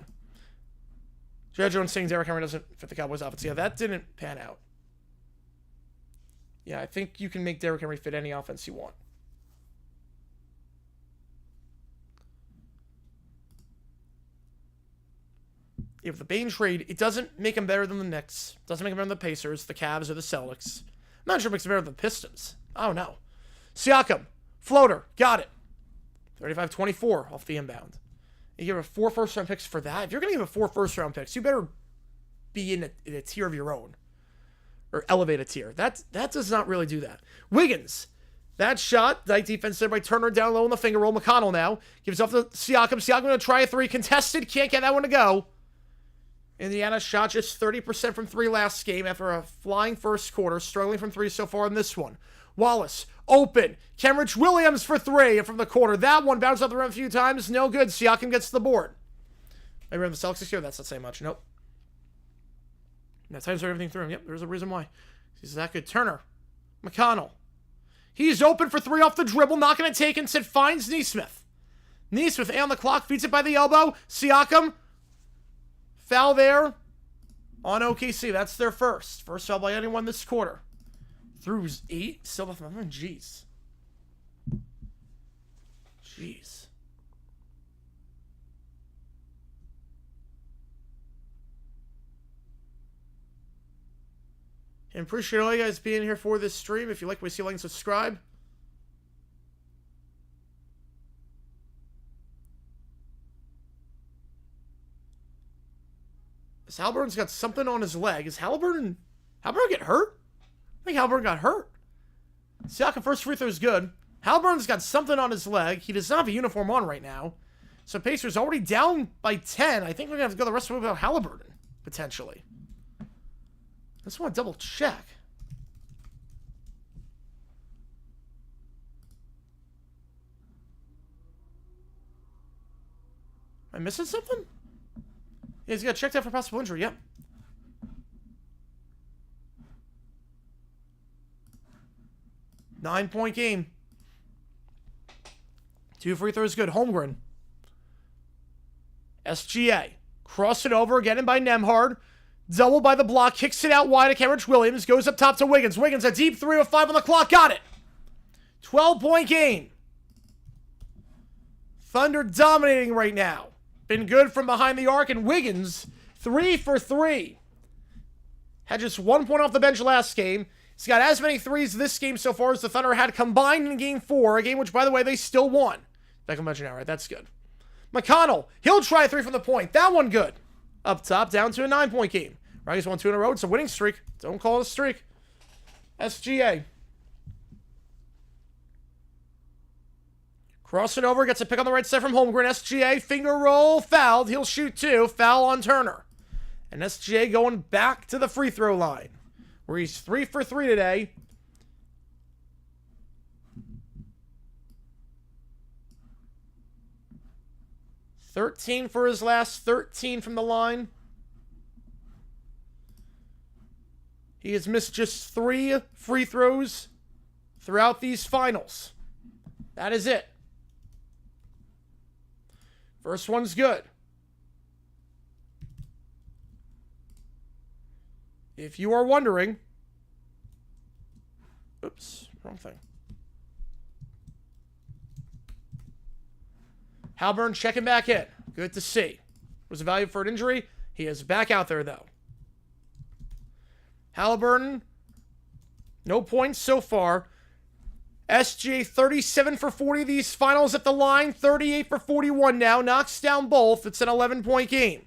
J.J. Jones saying Derrick Henry doesn't fit the Cowboys offense. Yeah, that didn't pan out. Yeah, I think you can make Derrick Henry fit any offense you want. If the Bain trade, it doesn't make him better than the Knicks. Doesn't make him better than the Pacers, the Cavs, or the Celtics. I'm not sure it makes him better than the Pistons. I don't know. Siakam. Floater. Got it. 35-24 off the inbound. You give 4 first-round picks for that? If you're going to give 4 first-round picks, you better be in a tier of your own. Or elevate a tier. That does not really do that. Wiggins. That shot. Dyke defense there by Turner down low in the finger roll. McConnell now. Gives off to Siakam. Siakam going to try a 3. Contested. Can't get that one to go. Indiana shot just 30% from 3 last game after a flying first quarter. Struggling from 3 so far in this one. Wallace. Open. Kenrich Williams for 3 from the corner. That one bounced off the rim a few times. No good. Siakam gets the board. Maybe on the Celtics this year. That's not saying much. Nope. That times everything through him. Yep, there's a reason why. He's that good. Turner. McConnell. He's open for 3 off the dribble. Not going to take it. Instead finds Nesmith. Nesmith on the clock. Feeds it by the elbow. Siakam. Foul there on OKC. That's their first. First foul by anyone this quarter. Through 8. Still nothing. Jeez. Jeez. And appreciate all you guys being here for this stream. If you like what you see, like and subscribe. Halliburton's got something on his leg. Is Halliburton get hurt? I think Halliburton got hurt. Siakam first free throw is good. Halliburton's got something on his leg. He does not have a uniform on right now. So Pacers already down by 10. I think we're going to have to go the rest of the way without Halliburton, potentially. I just want to double check. Am I missing something? Yeah, he's got checked out for possible injury. Yep. Nine-point game. 2 free throws good. Holmgren. SGA. Cross it over. Getting by Nembhard. Double by the block. Kicks it out wide to Kenrich Williams. Goes up top to Wiggins. Wiggins a deep 3 with 5 on the clock. Got it. 12-point game. Thunder dominating right now. Been good from behind the arc, and Wiggins, 3 for 3. Had just 1 point off the bench last game. He's got as many threes this game so far as the Thunder had combined in Game 4, a game which, by the way, they still won. Back on bench now, right? That's good. McConnell, he'll try a 3 from the point. That one good. Up top, down to a 9-point game. Rockets won 2 in a row. It's a winning streak. Don't call it a streak. SGA. Cross it over, gets a pick on the right side from Holmgren. SGA, finger roll, fouled. He'll shoot 2. Foul on Turner. And SGA going back to the free throw line, where he's 3 for 3 today. $13 for his last 13 from the line. He has missed just 3 free throws throughout these finals. That is it. First one's good. If you are wondering... Oops, wrong thing. Halburn checking back in. Good to see. Was evaluated for an injury. He is back out there, though. Halliburton, no points so far. SGA 37 for 40 these finals at the line. 38 for 41 now. Knocks down both. It's an 11-point game.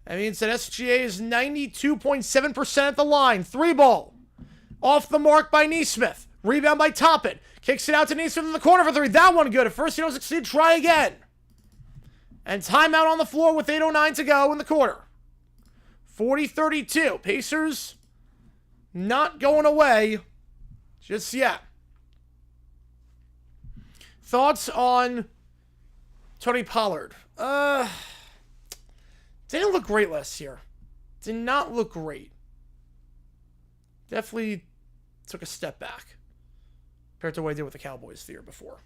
That means that SGA is 92.7% at the line. 3-ball. Off the mark by Neesmith. Rebound by Toppin. Kicks it out to Neesmith in the corner for 3. That one good. At first he don't succeed. Try again. And timeout on the floor with 8:09 to go in the quarter. 40-32. Pacers not going away just yet. Thoughts on Tony Pollard? Didn't look great last year. Did not look great. Definitely took a step back compared to what he did with the Cowboys the year before.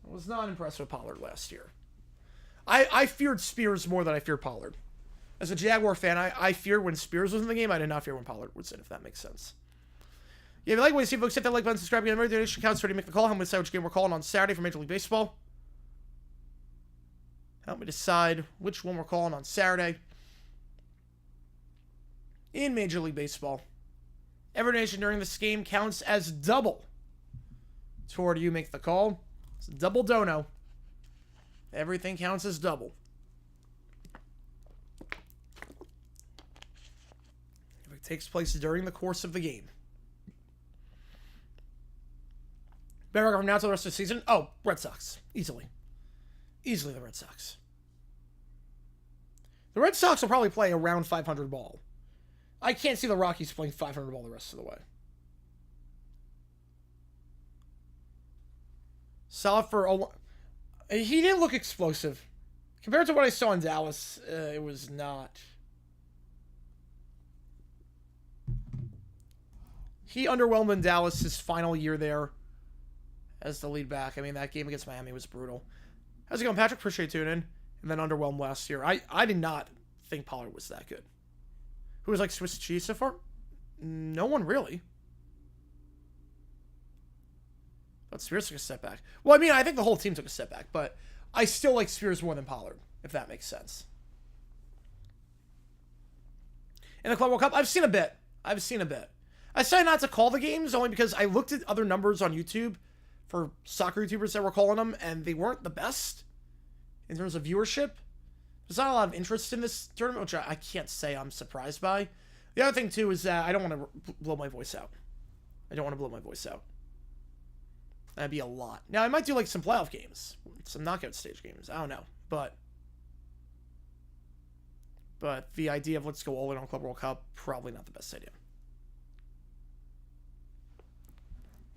I was not impressed with Pollard last year. I feared Spears more than I feared Pollard. As a Jaguar fan, I feared when Spears was in the game. I did not fear when Pollard was in, if that makes sense. Yeah, if you like what you see, folks, hit that like button, subscribe, get a donation account, ready to make the call. Help me decide which game we're calling on Saturday for Major League Baseball. Help me decide which one we're calling on Saturday in Major League Baseball. Every donation during this game counts as double toward you make the call. It's a double dono. Everything counts as double. If it takes place during the course of the game. Better record from now till the rest of the season? Oh, Red Sox. Easily. Easily the Red Sox. The Red Sox will probably play around 500 ball. I can't see the Rockies playing 500 ball the rest of the way. Solid for... He didn't look explosive. Compared to what I saw in Dallas, it was not. He underwhelmed in Dallas his final year there as the lead back. I mean, that game against Miami was brutal. How's it going, Patrick? Appreciate tuning in. And then underwhelmed last year. I did not think Pollard was that good. Who was like Swiss cheese so far? No one really. But Spears took a step back. Well, I mean, I think the whole team took a step back, but I still like Spears more than Pollard, if that makes sense. In the Club World Cup, I've seen a bit. I decided not to call the games only because I looked at other numbers on YouTube for soccer YouTubers that were calling them, and they weren't the best in terms of viewership. There's not a lot of interest in this tournament, which I can't say I'm surprised by. The other thing, too, is that I don't want to blow my voice out. That'd be a lot. Now, I might do, like, some playoff games. Some knockout stage games. I don't know. But the idea of let's go all in on Club World Cup, probably not the best idea.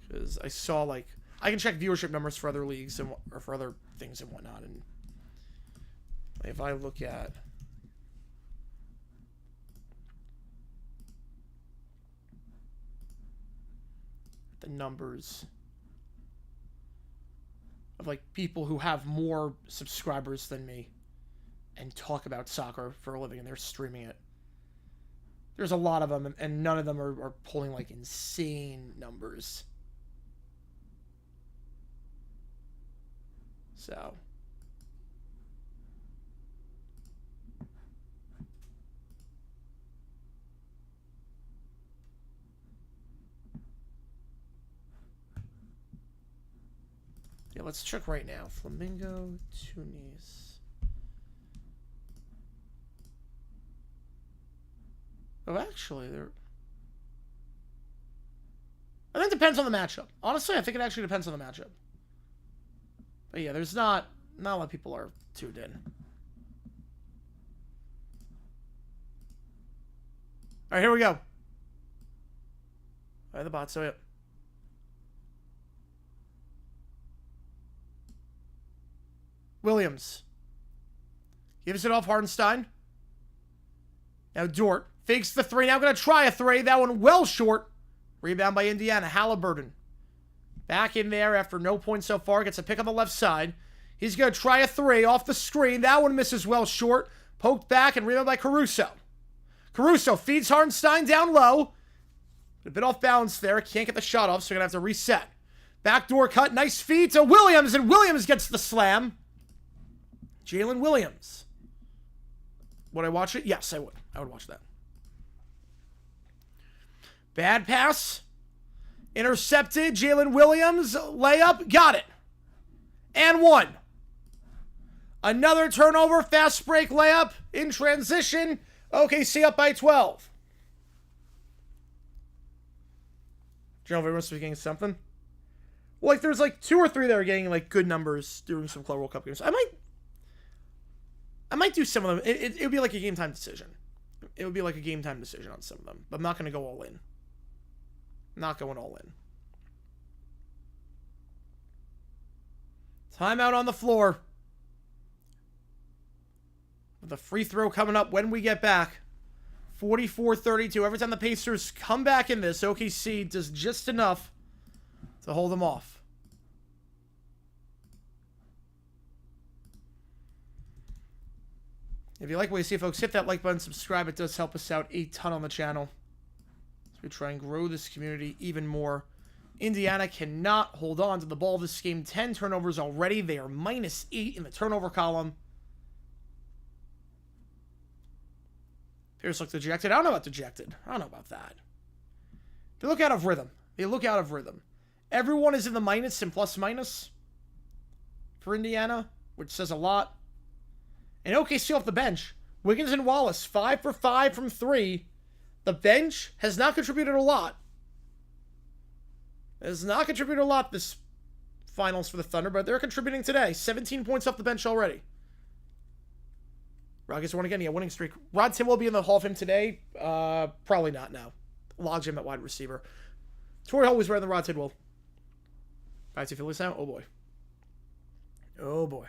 Because I saw, like... I can check viewership numbers for other leagues or for other things and whatnot. And if I look at... the numbers... of like people who have more subscribers than me and talk about soccer for a living and they're streaming it. There's a lot of them and none of them are pulling like insane numbers. So yeah, let's check right now. Flamingo, Tunis. Oh, actually, I think it depends on the matchup. Honestly, I think it actually depends on the matchup. But yeah, there's not a lot of people are tuned in. All right, here we go. All right, the bot, so yep. Williams. Gives it off Hartenstein. Now Dort fakes the three. Now going to try a three. That one well short. Rebound by Indiana. Halliburton. Back in there after no points so far. Gets a pick on the left side. He's going to try a three off the screen. That one misses well short. Poked back and rebound by Caruso. Caruso feeds Hartenstein down low. A bit off balance there. Can't get the shot off, so we're going to have to reset. Backdoor cut. Nice feed to Williams, and Williams gets the slam. Jalen Williams. Would I watch it? Yes, I would. I would watch that. Bad pass. Intercepted. Jalen Williams. Layup. Got it. And one. Another turnover. Fast break layup. In transition. OKC up by 12. Do you know if everyone's getting something? Well, like, there's like 2 or 3 that are getting like good numbers during some Club World Cup games. I might do some of them. It would be like a game time decision. It would be like a game time decision on some of them. But I'm not going to go all in. Not going all in. Timeout on the floor. With a free throw coming up when we get back. 44-32. Every time the Pacers come back in this, OKC does just enough to hold them off. If you like what you see, folks, hit that like button, subscribe. It does help us out a ton on the channel as we try and grow this community even more. Indiana cannot hold on to the ball this game. 10 turnovers already. They are -8 in the turnover column. Pierce looks dejected. I don't know about dejected. I don't know about that. They look out of rhythm. Everyone is in the minus and plus minus for Indiana, which says a lot. And OKC off the bench. Wiggins and Wallace, 5 for 5 from 3. The bench has not contributed a lot. It has not contributed a lot this finals for the Thunder, but they're contributing today. 17 points off the bench already. Rockets won again. Yeah, winning streak. Rod Tim will be in the Hall of Fame today. Probably not now. Logs him at wide receiver. Torrey Holt was better than Rod Tidwell. 5-2 Phillies now. Oh boy. Oh boy.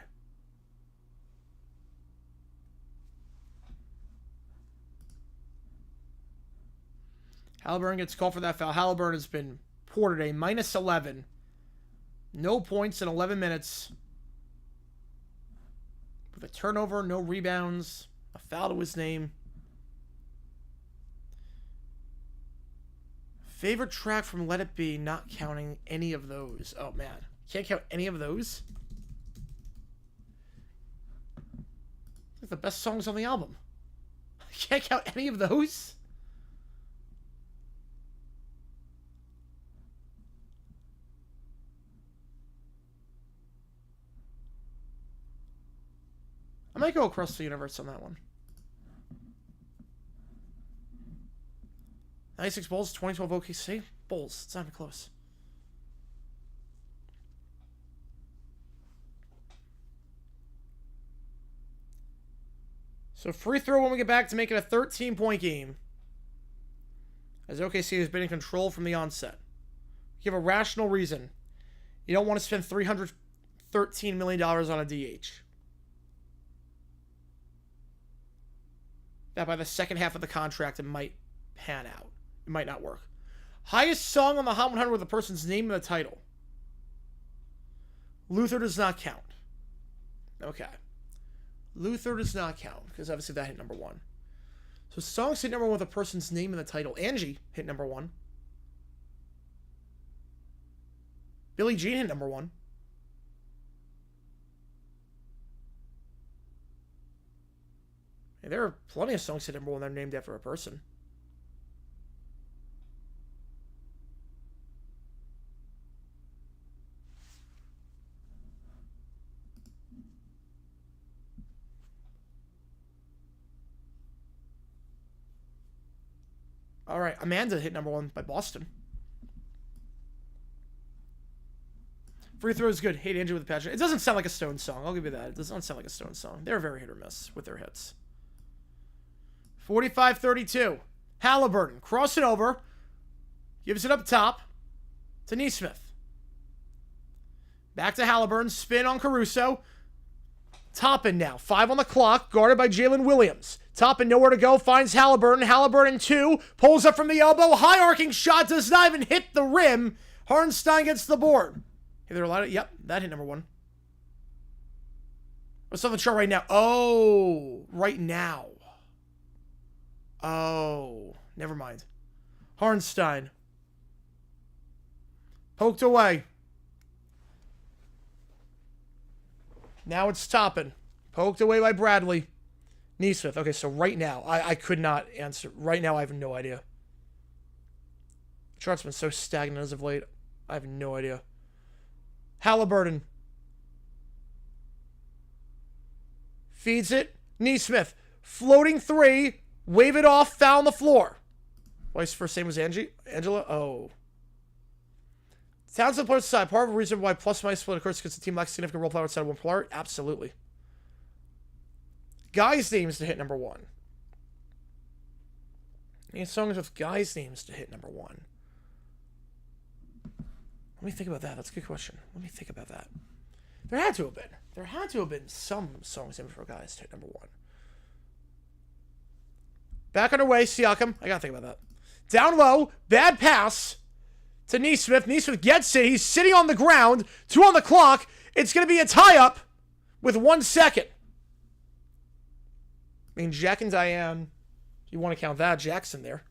Halliburton gets called for that foul. Halliburton has been poor today. -11. No points in 11 minutes. With a turnover, no rebounds, a foul to his name. Favorite track from Let It Be, not counting any of those. Oh, man. Can't count any of those? It's like the best songs on the album. Can't count any of those? I might go across the universe on that one. 96 Bulls, 2012 OKC. Bulls, it's not even close. So free throw when we get back to make it a 13-point game. As OKC has been in control from the onset. Give a rational reason. You don't want to spend $313 million on a DH. That by the second half of the contract, it might pan out. It might not work. Highest song on the Hot 100 with a person's name in the title. Luther does not count. Okay. Luther does not count, because obviously that hit number 1. So songs hit number 1 with a person's name in the title. Angie hit number 1. Billie Jean hit number 1. And there are plenty of songs hit number 1 that are named after a person. All right, Amanda hit number 1 by Boston. Free throw is good. Hate Angie with a passion. It doesn't sound like a Stone song. I'll give you that. It doesn't sound like a Stone song. They're very hit or miss with their hits. 45-32. Halliburton crossing over. Gives it up top to Nesmith. Back to Halliburton. Spin on Caruso. Toppin now. 5 on the clock, guarded by Jalen Williams. Toppin nowhere to go, finds Halliburton. Halliburton 2, pulls up from the elbow. High arcing shot, does not even hit the rim. Hartenstein gets the board. Hey, they're allowed it. Yep, that hit number 1. What's on the chart right now? Oh, right now. Oh, never mind. Hartenstein. Poked away. Now it's Toppin. Poked away by Bradley. Neesmith. Okay, so right now, I could not answer. Right now, I have no idea. The chart's been so stagnant as of late. I have no idea. Halliburton. Feeds it. Neesmith. Floating 3. Wave it off. Foul on the floor. Wife's first name was Angela? Oh. Townsend plays aside. Part of the reason why plus-minus split occurs because the team lacks significant role player outside of one player? Absolutely. Guys' names to hit number 1. Need songs with guys' names to hit number 1. Let me think about that. That's a good question. Let me think about that. There had to have been. There had to have been some songs named for guys to hit number 1. Back underway, Siakam. I gotta think about that. Down low, bad pass to Neesmith. Neesmith gets it. He's sitting on the ground. 2 on the clock. It's going to be a tie-up with 1 second. I mean, Jack and Diane, if you want to count that, Jackson there.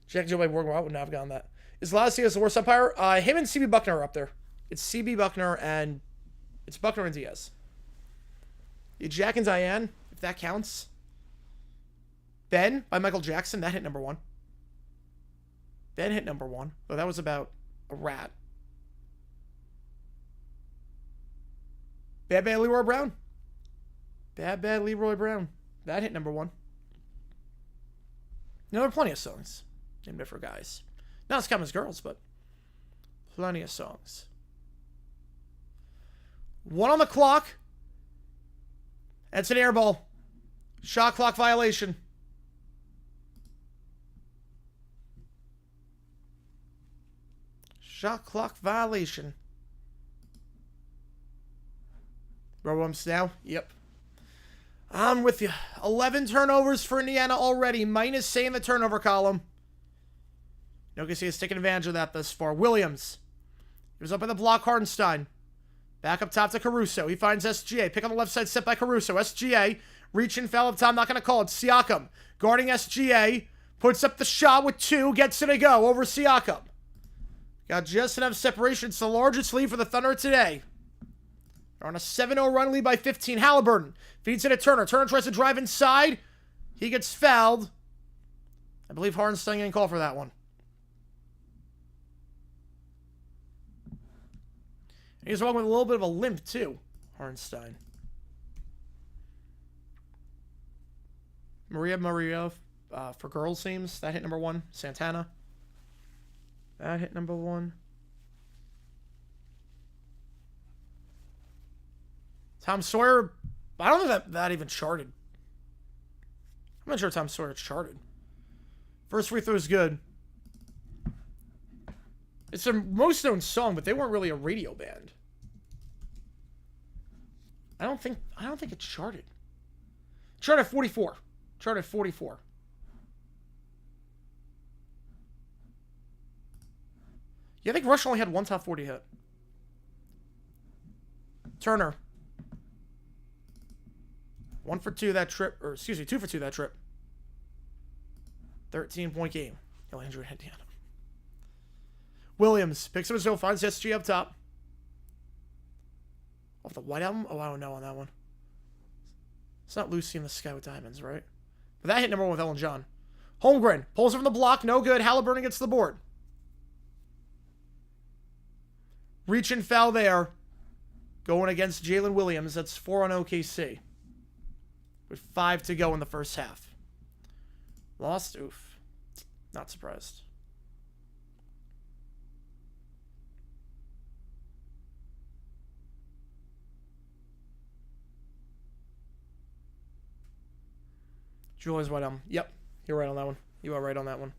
Jack and Joe Borgwell, I would not have gotten that. Is Lazio the worst umpire? Him and CB Buckner are up there. It's CB Buckner and... It's Buckner and Diaz. Jack and Diane, if that counts. Ben by Michael Jackson, that hit number 1. Ben hit number 1. But that was about a rat. Bad Leroy Brown. Bad Leroy Brown. That hit number 1. There are plenty of songs named for guys. Not as common as girls, but plenty of songs. 1 on the clock. That's an air ball. Shot clock violation. Shot clock violation. Robumps now? Yep. I'm with you. 11 turnovers for Indiana already. Minus say in the turnover column. Nokasi is taking advantage of that thus far. Williams. He was up in the block. Hartenstein. Back up top to Caruso. He finds SGA. Pick on the left side. Set by Caruso. SGA. Reaching foul up top. Not going to call it. Siakam. Guarding SGA. Puts up the shot with 2. Gets it to go over Siakam. Got just enough separation. It's the largest lead for the Thunder today. They're on a 7-0 run, lead by 15. Halliburton feeds it to Turner. Turner tries to drive inside. He gets fouled. I believe Hartenstein getting called for that one. He's walking with a little bit of a limp, too. Hartenstein. Maria, for girls' teams. That hit number 1. Santana. That hit number 1. Tom Sawyer. I don't think that even charted. I'm not sure Tom Sawyer charted. First free throw is good. It's their most known song, but they weren't really a radio band. I don't think it charted. Charted 44. Charted 44. Yeah, I think Rush only had 1 top 40 hit. Turner. 1 for 2 that trip, or excuse me, 2 for 2 that trip. 13-point game. He'll injure Indiana. Williams picks up his own, finds SG up top. Off the White Album? Oh, I don't know on that one. It's not Lucy in the Sky with Diamonds, right? But that hit number 1 with Ellen John. Holmgren pulls it from the block, no good. Halliburton gets the board. Reach and foul there. Going against Jalen Williams. That's 4 on OKC. With 5 to go in the first half. Lost? Oof. Not surprised. Julius White. Yep. You're right on that one. You are right on that one.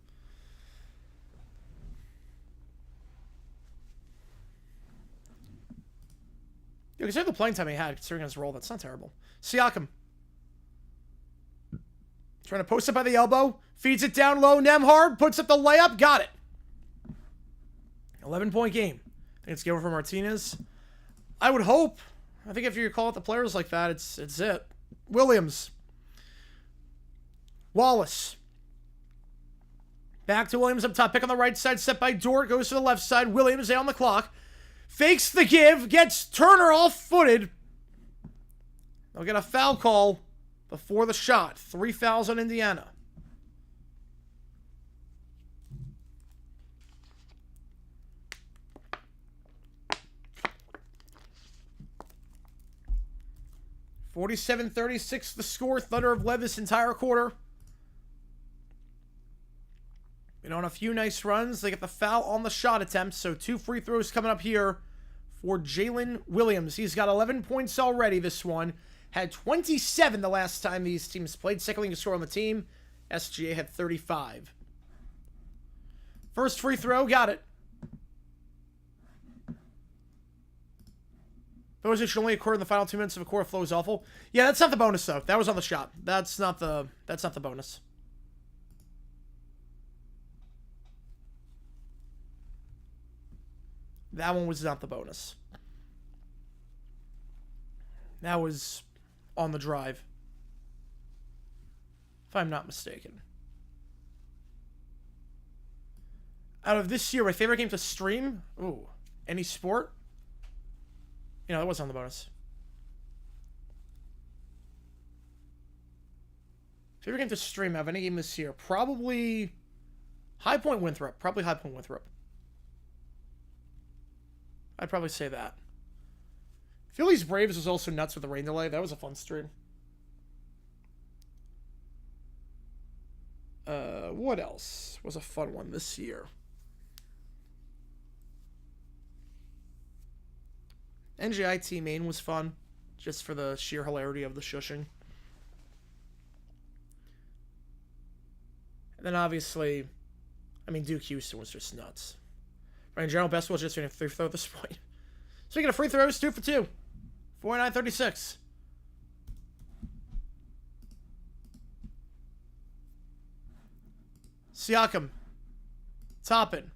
Yeah, consider the playing time he had, considering his role. That's not terrible. Siakam. Trying to post it by the elbow. Feeds it down low. Nembhard puts up the layup. Got it. 11-point game. I think it's game over for Martinez. I would hope. I think if you call it the players like that, it's it. Williams. Wallace. Back to Williams up top. Pick on the right side. Set by Dort. Goes to the left side. Williams on the clock. Fakes the give. Gets Turner off-footed. They'll get a foul call before the shot. 3 fouls on Indiana. (47-36) the score. Thunder have led this entire quarter. Been on a few nice runs. They get the foul on the shot attempt. So 2 free throws coming up here for Jalen Williams. He's got 11 points already this one. Had 27 the last time these teams played. Second leading scorer on the team. SGA had 35. First free throw. Got it. Those should only occur in the final 2 minutes of a quarter. Flow is awful. Yeah, that's not the bonus though. That was on the shot. That's not the bonus. That one was not the bonus. That was on the drive, if I'm not mistaken. Out of this year, my favorite game to stream? Ooh, any sport? You know, that was on the bonus. Favorite game to stream out of any game this year? Probably High Point Winthrop. Probably High Point Winthrop. I'd probably say that. Phillies Braves was also nuts with the rain delay. That was a fun stream. What else was a fun one this year? NJIT Maine was fun, just for the sheer hilarity of the shushing. And then obviously, I mean, Duke Houston was just nuts. Right, in general, basketball just doing a free throw at this point. Speaking of free throws, 2 for 2. 49-36. Siakam. Toppin.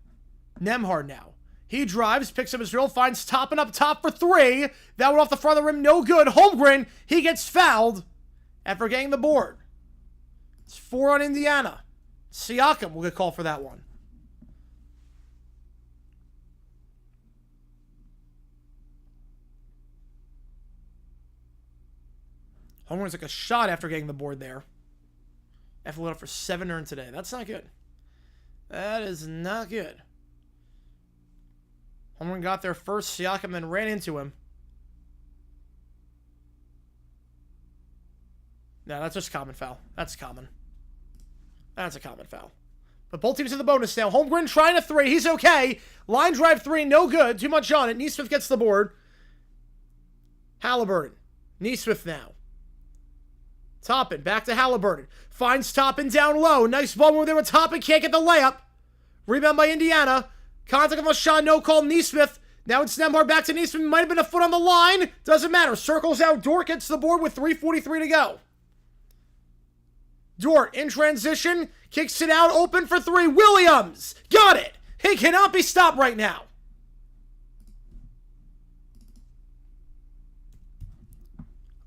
Nembhard now. He drives, picks up his drill, finds Toppin up top for 3. That one off the front of the rim, no good. Holmgren, he gets fouled after getting the board. It's 4 on Indiana. Siakam will get called for that one. Holmgren took a shot after getting the board there. After lit up for 7 earned today. That's not good. That is not good. Holmgren got there first. Siakam then ran into him. No, that's just a common foul. That's common. That's a common foul. But both teams in the bonus now. Holmgren trying a 3. He's okay. Line drive 3. No good. Too much on it. Nesmith gets the board. Halliburton. Nesmith now. Toppin, back to Halliburton. Finds Toppin down low. Nice ball move there with Toppin. Can't get the layup. Rebound by Indiana. Contact on the shot. No call. Nesmith. Now it's Nembhard back to Nesmith. Might have been a foot on the line. Doesn't matter. Circles out. Dort gets the board with 3:43 to go. Dort in transition. Kicks it out. Open for 3. Williams. Got it. He cannot be stopped right now.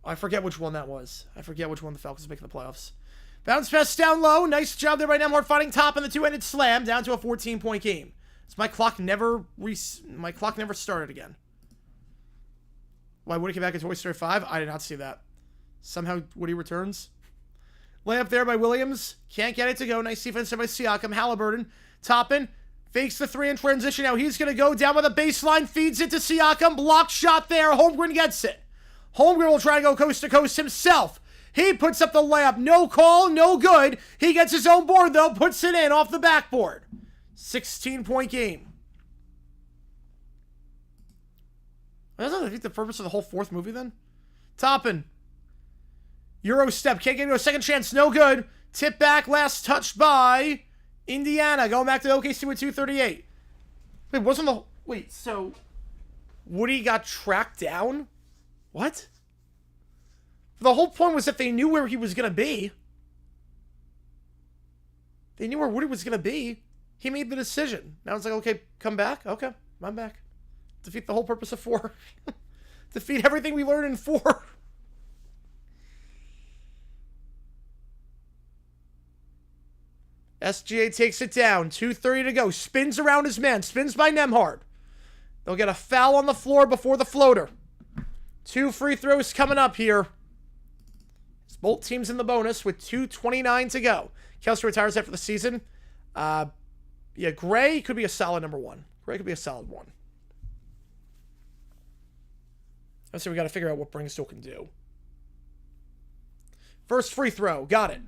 I forget which one that was. I forget which one the Falcons make in the playoffs. Bounce pass down low. Nice job there by Nembhard finding top in the 2-handed slam. Down to a 14-point game. So my clock never started again. Why Woody came back in Toy Story 5? I did not see that. Somehow Woody returns. Layup there by Williams. Can't get it to go. Nice defense there by Siakam. Halliburton. Toppin. Fakes the 3 in transition. Now he's going to go down by the baseline. Feeds it to Siakam. Blocked shot there. Holmgren gets it. Holmgren will try to go coast to coast himself. He puts up the layup. No call, no good. He gets his own board, though. Puts it in off the backboard. 16-point game. Doesn't that defeat the purpose of the whole 4th movie, then? Toppin. Euro step. Can't get into a second chance. No good. Tip back. Last touch by Indiana. Going back to OKC with 2:38. Wait, so Woody got tracked down What? The whole point was that they knew where he was going to be. They knew where Woody was going to be. He made the decision. Now it's like, okay, come back? Okay, I'm back. Defeat the whole purpose of 4. Defeat everything we learned in 4. SGA takes it down. 2:30 to go. Spins around his man. Spins by Nembhard. They'll get a foul on the floor before the floater. 2 free throws coming up here. It's both teams in the bonus with 2:29 to go. Kelsey retires after the season. Yeah, Gray could be a solid number 1. Gray could be a solid 1. So we got to figure out what Brinkstool can do. First free throw. Got it.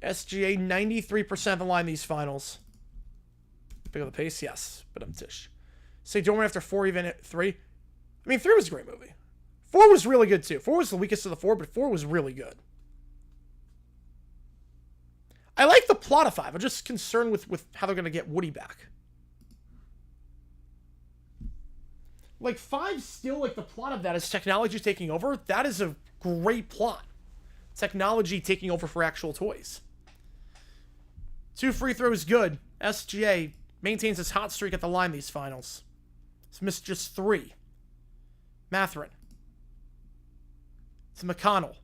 SGA 93% of the line these finals. Pick up the pace? Yes. But I'm tish. Say don't run after 4 even at 3. I mean, 3 was a great movie. 4 was really good too. 4 was the weakest of the 4, but 4 was really good. I like the plot of 5. I'm just concerned with how they're going to get Woody back. Like, 5 still, like, the plot of that is technology taking over. That is a great plot. Technology taking over for actual toys. 2 free throws good. SGA maintains his hot streak at the line these finals. He's missed just 3. Mathurin. It's McConnell.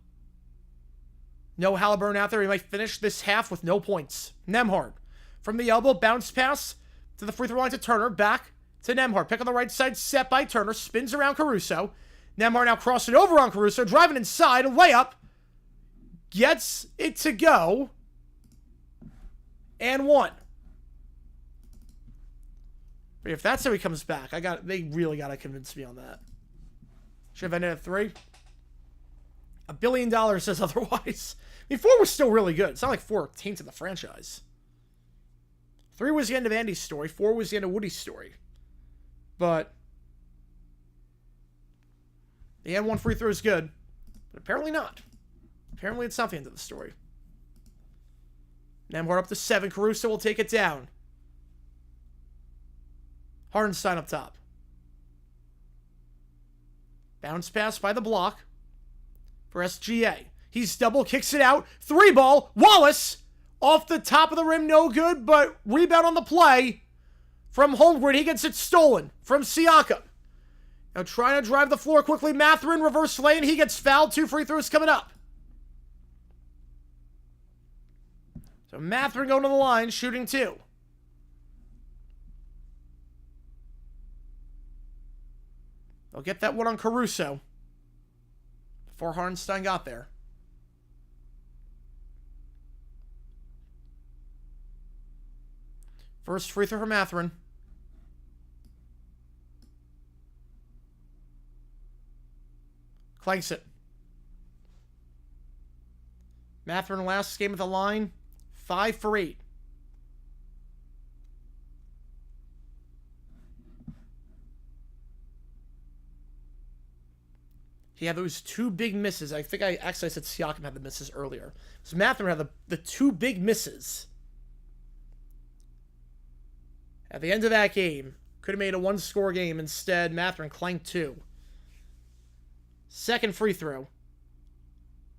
No Halliburton out there. He might finish this half with no points. Nembhard. From the elbow, bounce pass to the free throw line to Turner. Back to Nembhard. Pick on the right side, set by Turner. Spins around Caruso. Nembhard now crossing over on Caruso. Driving inside. A layup. Gets it to go. And 1. But if that's how he comes back, they really got to convince me on that. Should have ended at 3. $1 billion says otherwise. I mean, 4 was still really good. It's not like 4 tainted the franchise. 3 was the end of Andy's story. 4 was the end of Woody's story. But the end 1 free throw is good. But apparently not. Apparently it's not the end of the story. Nembhard up to 7. Caruso will take it down. Hardenstein up top. Bounce pass by the block for SGA. He's double, kicks it out. 3 ball. Wallace off the top of the rim. No good, but rebound on the play from Holmgren. He gets it stolen from Siakam. Now trying to drive the floor quickly. Mathurin, reverse lane. He gets fouled. 2 free throws coming up. So Mathurin going to the line, shooting 2. They'll get that one on Caruso before Hardenstein got there. First free throw for Mathurin. Clanks it. Mathurin last game at the line, 5 for 8. He had those 2 big misses. I think I said Siakam had the misses earlier. So Mathurin had the 2 big misses. At the end of that game, could have made a 1-score game. Instead, Mathurin clanked 2. Second free throw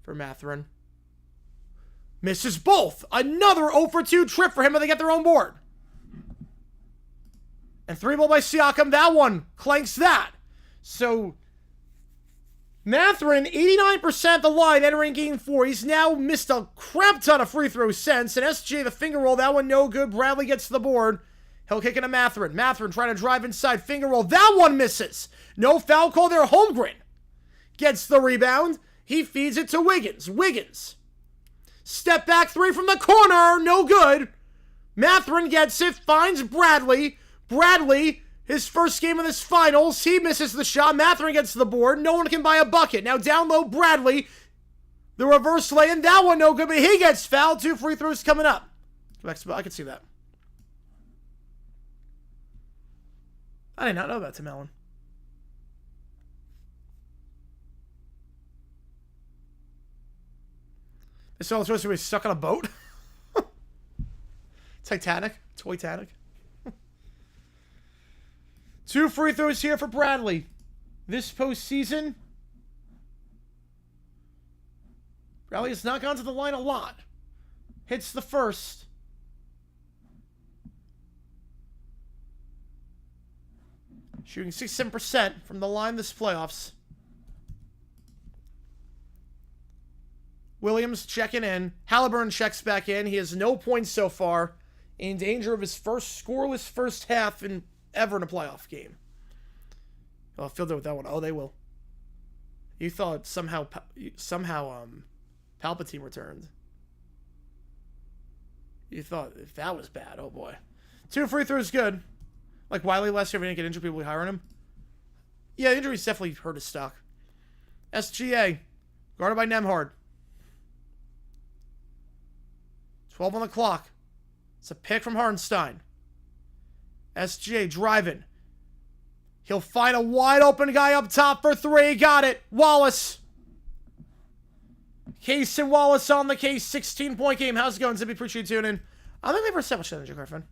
for Mathurin. Misses both. Another 0 for 2 trip for him, but they get their own board. And 3 ball by Siakam. That one clanks that. So Mathurin, 89% the line entering game 4. He's now missed a crap ton of free throws since. And SJ, the finger roll, that one no good. Bradley gets to the board. He'll kick into Mathurin. Mathurin trying to drive inside. Finger roll. That one misses. No foul call there. Holmgren gets the rebound. He feeds it to Wiggins. Wiggins. Step back 3 from the corner. No good. Mathurin gets it. Finds Bradley. Bradley, his first game of this finals. He misses the shot. Mathurin gets to the board. No one can buy a bucket. Now down low, Bradley. The reverse lay-in. That one no good, but he gets fouled. 2 free throws coming up. I can see that. I did not know that, Tim Allen. This all supposed to be stuck on a boat? Titanic? Toy-tanic? 2 free throws here for Bradley. This postseason, Bradley has not gone to the line a lot. Hits the first. Shooting 67% from the line this playoffs. Williams checking in. Halliburton checks back in. He has no points so far. In danger of his first scoreless first half ever in a playoff game. I'll field it with that one. Oh, they will. You thought somehow Palpatine returned. You thought if that was bad, oh boy. 2 free throws good. Like Wiley last year, we didn't get injured, people hiring him. Yeah, injuries definitely hurt his stock. SGA, guarded by Nemhard. 12 on the clock. It's a pick from Hartenstein. SGA driving. He'll find a wide open guy up top for 3. Got it. Wallace. Case and Wallace on the case. 16-point game. How's it going, Zippy? Appreciate you tuning in. I don't think they've ever said much energy, Griffin.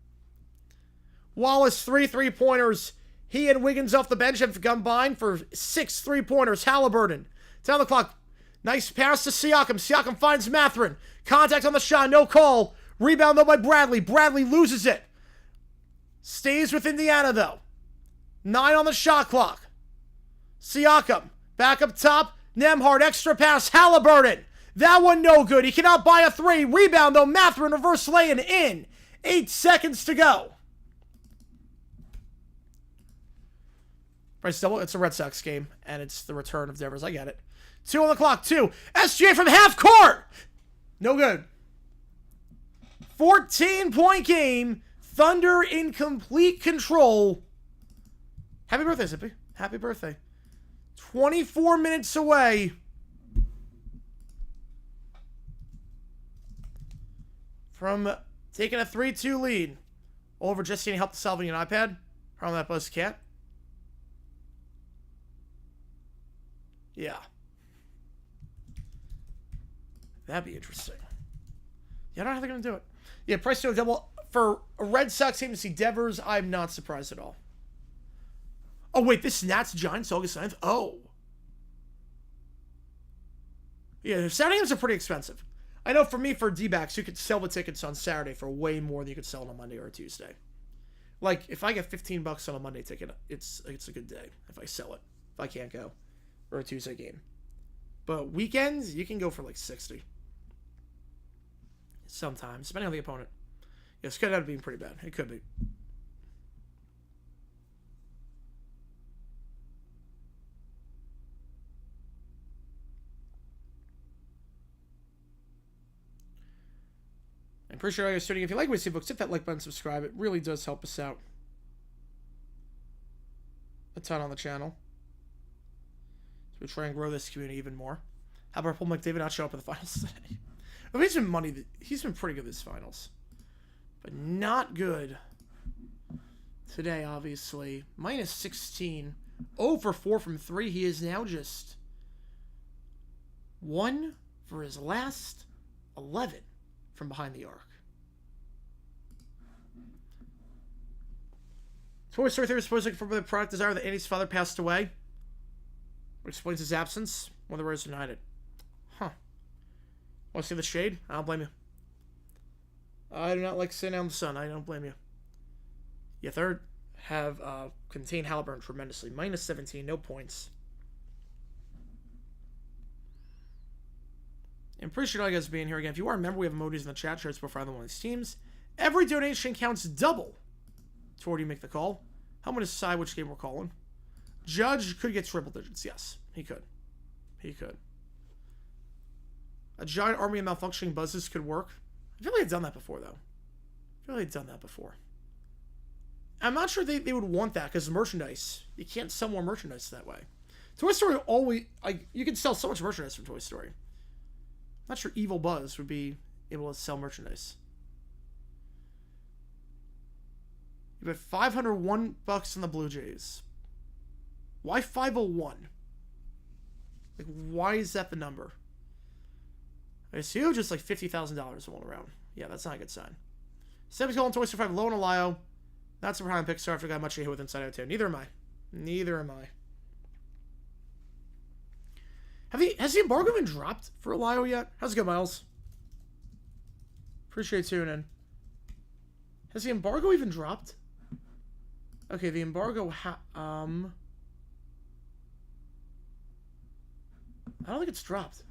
Wallace, 3 3-pointers. He and Wiggins off the bench have combined for 6 3-pointers. Halliburton. 10 on the clock. Nice pass to Siakam. Siakam finds Mathurin. Contact on the shot. No call. Rebound, though, by Bradley. Bradley loses it. Stays with Indiana, though. 9 on the shot clock. Siakam. Back up top. Nemhard. Extra pass. Halliburton. That one no good. He cannot buy a 3. Rebound, though. Mathurin reverse laying in. 8 seconds to go. Bryce double. It's a Red Sox game, and it's the return of Devers. I get it. 2 on the clock. 2. SGA from half court. No good. 14-point game. Thunder in complete control. Happy birthday, Zippy. Happy birthday. 24 minutes away. From taking a 3-2 lead. Over just getting help to solving an iPad. Probably that buzz cat. Yeah. That'd be interesting. Yeah, I don't know how they're going to do it. Yeah, price to a double. For a Red Sox team to see Devers, I'm not surprised at all. Oh, wait, this is Nats Giants August 9th? Oh. Yeah, Saturday games are pretty expensive. I know for me, for D-backs, you could sell the tickets on Saturday for way more than you could sell on a Monday or a Tuesday. Like, if I get $15 on a Monday ticket, it's a good day if I sell it. If I can't go. Or a Tuesday game. But weekends, you can go for like 60. Sometimes, depending on the opponent. Yes, could end up being pretty bad. It could be. I'm pretty sure I was tuning. If you like what you see, folks, hit that like button, subscribe. It really does help us out a ton on the channel. So we try and grow this community even more. How about Paul McDavid not show up in the finals today? Well, he's been pretty good this finals. But not good today, obviously. Minus 16. 0 for 4 from 3. He is now just 1 for his last 11 from behind the arc. Toy Story 3 is supposed for the product designer that Andy's father passed away. Which explains his absence. One of the Raiders United. Huh. Want to see the shade? I don't blame you. I do not like sitting down the sun. I don't blame you. Yeah, third have contained Halliburton tremendously. Minus 17, no points. I'm pretty sure all you guys being here again. If you are a member, we have emojis in the chat. Shirts before either one of these teams. Every donation counts double toward you make the call. I'm going to decide which game we're calling. Judge could get triple digits. Yes, he could. He could. A giant army of malfunctioning buzzes could work. I feel like I've done that before, though. I feel like I've done that before. I'm not sure they would want that, because merchandise. You can't sell more merchandise that way. Toy Story always... you can sell so much merchandise from Toy Story. I'm not sure Evil Buzz would be able to sell merchandise. You have $501 on the Blue Jays. Why 501? Like, why is that the number? It's huge. Just like $50,000 rolling around. Yeah, that's not a good sign. Seb's calling Toy Story 5 low and Alio. Not super high on Pixar after I got much to hit with Inside Out 2. Neither am I. Neither am I. Has the embargo been dropped for Elio yet? How's it go, Miles? Appreciate tuning in. Has the embargo even dropped? Okay, the embargo I don't think it's dropped.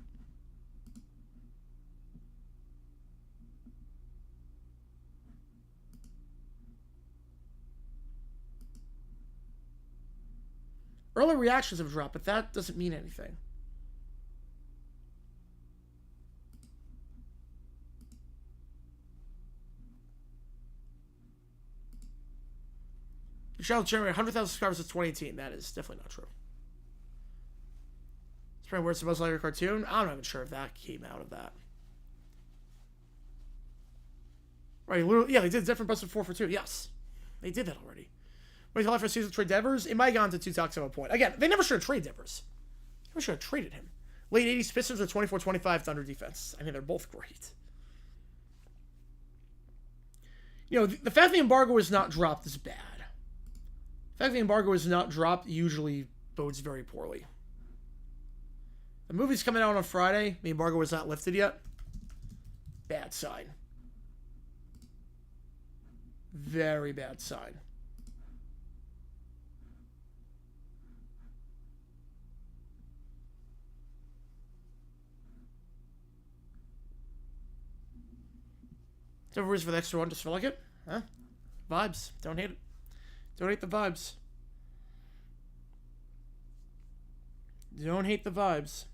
Early reactions have dropped, but that doesn't mean anything. Michelle Jeremy, 100,000 subscribers since 2018. That is definitely not true. It's probably Where's the Buzz Lightyear cartoon? I'm not even sure if that came out of that. Right, yeah, they did different Busted 4 for 2. Yes, they did that already. Wait till after season of trade Devers? It might have gone to 2 talks at one point. Again, they never should have traded Devers. They never should have traded him. Late 80s Pistons or 24-25 Thunder defense. I mean, they're both great. You know, the fact the embargo is not dropped is bad. The fact the embargo is not dropped usually bodes very poorly. The movie's coming out on Friday. The embargo is not lifted yet. Bad sign. Very bad sign. No reason for the extra one, just feel like it. Huh? Vibes. Don't hate it. Don't hate the vibes. Don't hate the vibes.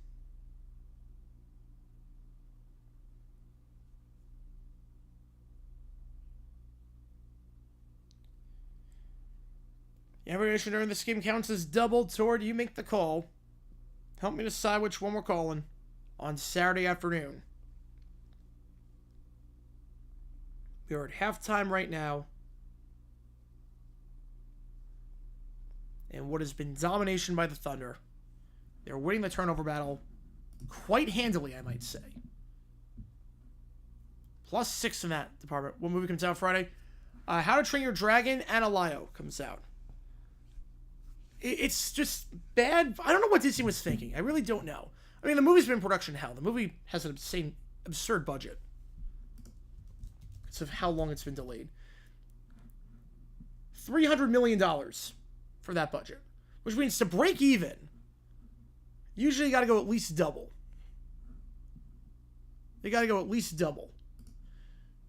Every issue during the scheme counts as double toward you make the call. Help me decide which one we're calling on Saturday afternoon. We are at halftime right now. And what has been domination by the Thunder. They're winning the turnover battle quite handily, I might say. +6 in that department. What movie comes out Friday? How to Train Your Dragon and Elio comes out. It's just bad. I don't know what Disney was thinking. I really don't know. I mean, the movie's been in production hell. The movie has an insane, absurd budget. Because of how long it's been delayed. $300 million for that budget. Which means to break even, usually you got to go at least double. You got to go at least double.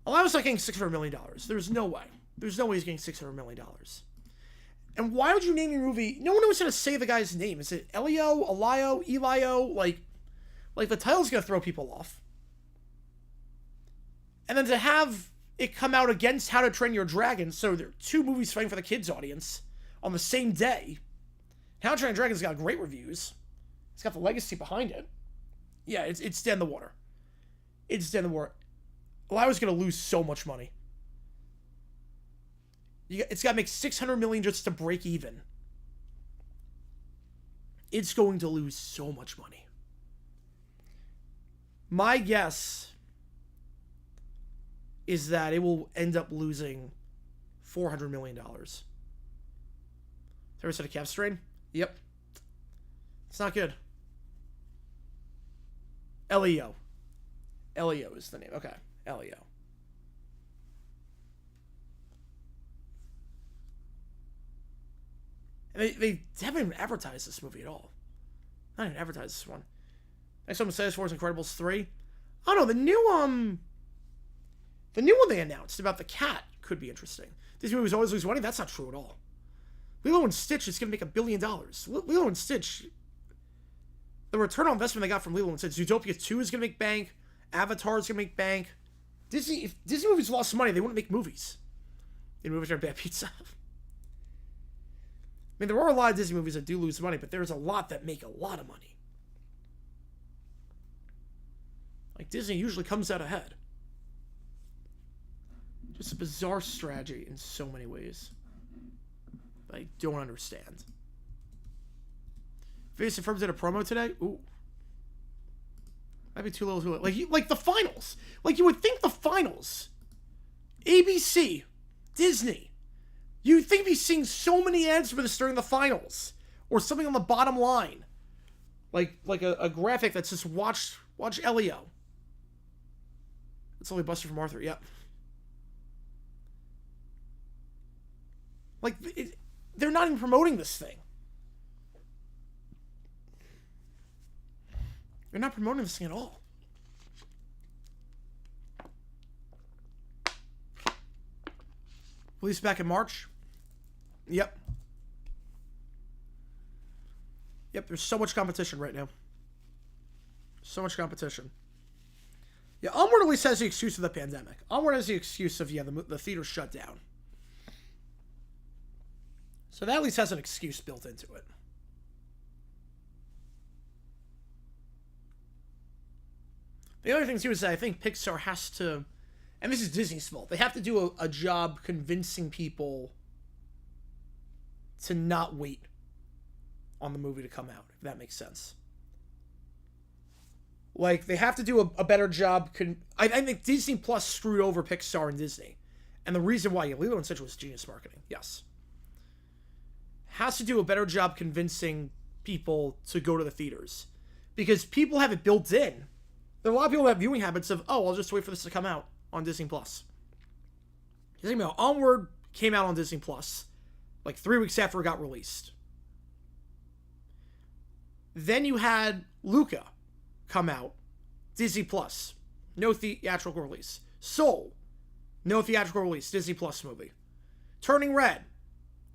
Elio's not getting $600 million. There's no way. There's no way he's getting $600 million. And why would you name your movie? No one knows how to say the guy's name. Is it Elio, Elio? Like the title's going to throw people off. And then to have it come out against How to Train Your Dragon, so there are 2 movies fighting for the kids' audience on the same day. How to Train Your Dragon's got great reviews. It's got the legacy behind it. Yeah, it's dead in the water. It's dead in the water. Elio's going to lose so much money. It's got to make $600 million just to break even. It's going to lose so much money. My guess is that it will end up losing $400 million. Ever said a calf strain? Yep. It's not good. Elio. Elio is the name. Okay. Elio. And they haven't even advertised this movie at all. Not even advertised this one. Next one was Star Wars Incredibles 3. I don't know, the new one they announced about the cat could be interesting. These movies always lose money. That's not true at all. Lilo and Stitch is going to make $1 billion. Lilo and Stitch, the return on investment they got from Lilo and Stitch, Zootopia 2 is going to make bank. Avatar is going to make bank. If Disney movies lost money, they wouldn't make movies. They'd move it to bad pizza. I mean, there are a lot of Disney movies that do lose money, but there's a lot that make a lot of money. Like, Disney usually comes out ahead. Just a bizarre strategy in so many ways. I don't understand. Phineas and Ferb did a promo today? Ooh. Might be too little too late. Like the finals. Like, you would think the finals. ABC. Disney. You'd think you'd be seeing so many ads for this during the finals. Or something on the bottom line. Like a graphic that's just watch Leo. It's only Buster from Arthur. Yep. Like they're not even promoting this thing. They're not promoting this thing at all. Released back in March. Yep. Yep, there's so much competition right now. So much competition. Yeah, Onward at least has the excuse of the pandemic. Onward has the excuse of, yeah, the theater shut down. So that at least has an excuse built into it. The other thing, too, is that I think Pixar has to, and this is Disney's fault, they have to do a job convincing people to not wait on the movie to come out, if that makes sense. Like, they have to do a better job. I think Disney Plus screwed over Pixar and Disney. And the reason why, Lilo and Stitch was genius marketing, yes. Has to do a better job convincing people to go to the theaters. Because people have it built in. There are a lot of people that have viewing habits of, oh, I'll just wait for this to come out on Disney Plus. Onward came out on Disney Plus like 3 weeks after it got released. Then you had Luca come out, Disney Plus, no theatrical release. Soul, no theatrical release, Disney Plus movie. Turning Red,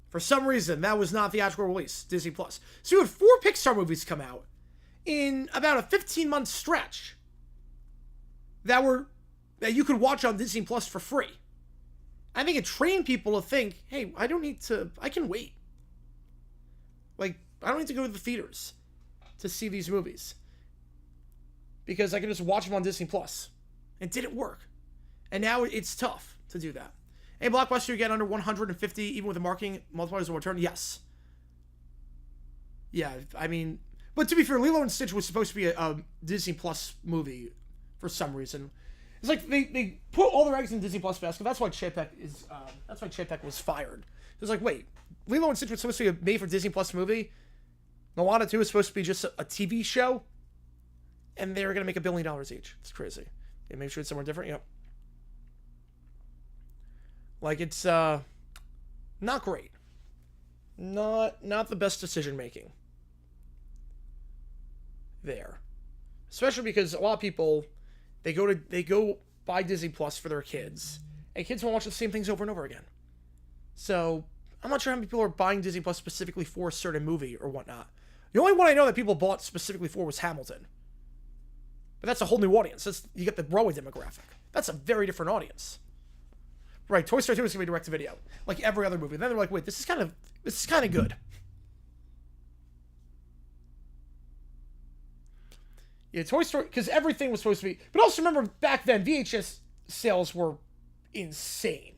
for some reason, that was not theatrical release, Disney Plus. So you had 4 Pixar movies come out in about a 15-month stretch that you could watch on Disney Plus for free. I think it trained people to think, hey, I can wait. Like, I don't need to go to the theaters to see these movies. Because I can just watch them on Disney Plus. It didn't work. And now it's tough to do that. A blockbuster you get under 150, even with the marketing multipliers will return? Yes. Yeah, I mean, but to be fair, Lilo and Stitch was supposed to be a Disney Plus movie for some reason. It's like they put all their eggs in Disney Plus basket. That's why Chapek was fired. It was like, wait, Lilo and Stitch was supposed to be a made for Disney Plus movie. Moana 2 is supposed to be just a TV show, and they were gonna make $1 billion each. It's crazy. They make sure it's somewhere different. Yep. Like, it's not great. Not the best decision making there. Especially because a lot of people, they go buy Disney Plus for their kids, and kids want to watch the same things over and over again. So I'm not sure how many people are buying Disney Plus specifically for a certain movie or whatnot. The only one I know that people bought specifically for was Hamilton. But that's a whole new audience. You get the Broadway demographic. That's a very different audience. Right, Toy Story 2 is going to be direct to video, like every other movie. And then they're like, wait, this is kind of good. Yeah, Toy Story, because everything was supposed to be. But also remember, back then, VHS sales were insane.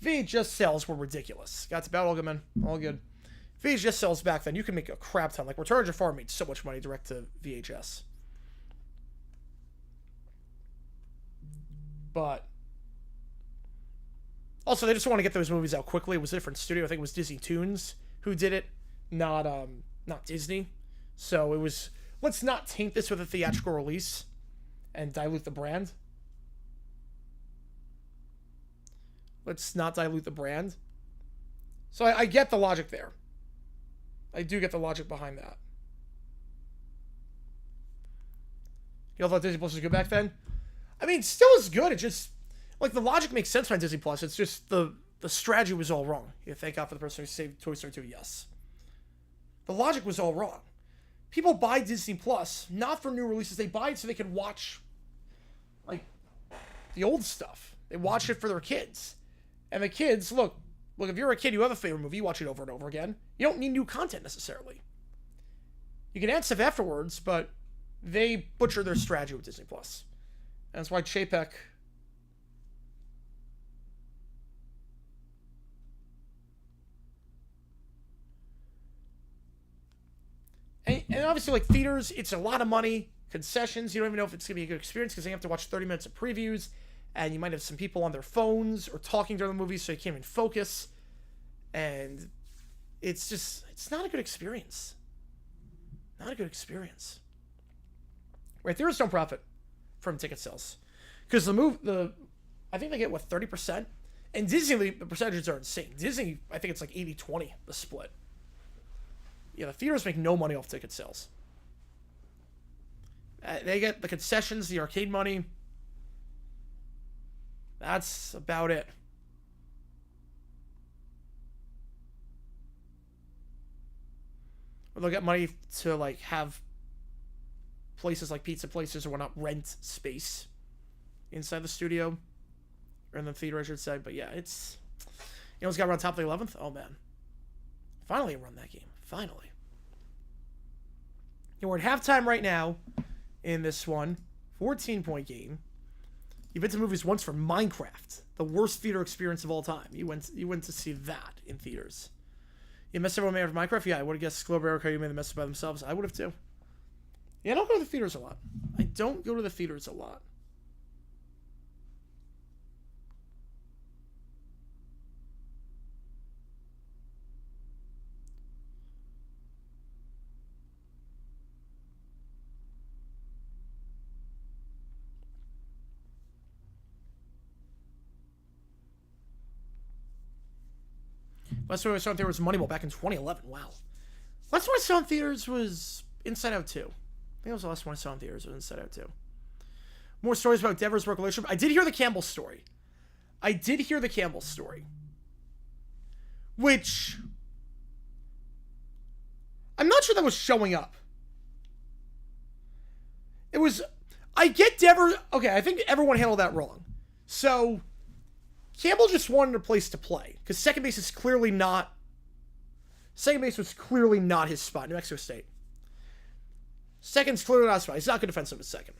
VHS sales were ridiculous. Got to battle, all good, man. All good. VHS sales back then, you could make a crap ton. Like, Return of Jafar made so much money direct to VHS. But also, they just want to get those movies out quickly. It was a different studio. I think it was Disney Toons who did it, not Disney. So it was, let's not taint this with a theatrical release and dilute the brand. Let's not dilute the brand. So I get the logic there. I do get the logic behind that. You all thought Disney Plus was good back then? I mean, still is good. It just, like, the logic makes sense behind Disney Plus. It's just the strategy was all wrong. Yeah, thank God for the person who saved Toy Story 2, yes. The logic was all wrong. People buy Disney Plus, not for new releases. They buy it so they can watch, like, the old stuff. They watch it for their kids. And the kids, look, if you're a kid, you have a favorite movie, you watch it over and over again. You don't need new content, necessarily. You can add stuff afterwards, but they butcher their strategy with Disney Plus. And that's why Chapek... And obviously, like, theaters, it's a lot of money. Concessions, you don't even know if it's going to be a good experience because they have to watch 30 minutes of previews. And you might have some people on their phones or talking during the movie, so you can't even focus. And it's not a good experience. Not a good experience. Right, theaters don't profit from ticket sales. Because I think they get, 30%? And Disney, the percentages are insane. Disney, I think it's like 80-20, the split. Yeah, the theaters make no money off ticket sales. They get the concessions, the arcade money. That's about it. Or they'll get money to, like, have places like pizza places or whatnot rent space inside the studio. Or in the theater, I should say. But yeah, it's... You know who's got around top of the 11th? Oh, man. Finally run that game. Finally. You know, we're at halftime right now in this one. 14-point game. You've been to movies once for Minecraft. The worst theater experience of all time. You went to see that in theaters. You messed everyone made of Minecraft? Yeah, I would have guessed Globe Arrow you made the mess by themselves. I would have too. Yeah, I don't go to the theaters a lot. I don't go to the theaters a lot. Last time I saw in theaters was Moneyball back in 2011. Wow. Last time I saw in theaters was Inside Out 2. I think that was the last one I saw in theaters was Inside Out 2. More stories about Devers' work relationship. I did hear the Campbell story. Which... I'm not sure that was showing up. It was... I get Devers... Okay, I think everyone handled that wrong. So... Campbell just wanted a place to play. Because second base was clearly not his spot. New Mexico State. Second's clearly not his spot. He's not good defensive at second.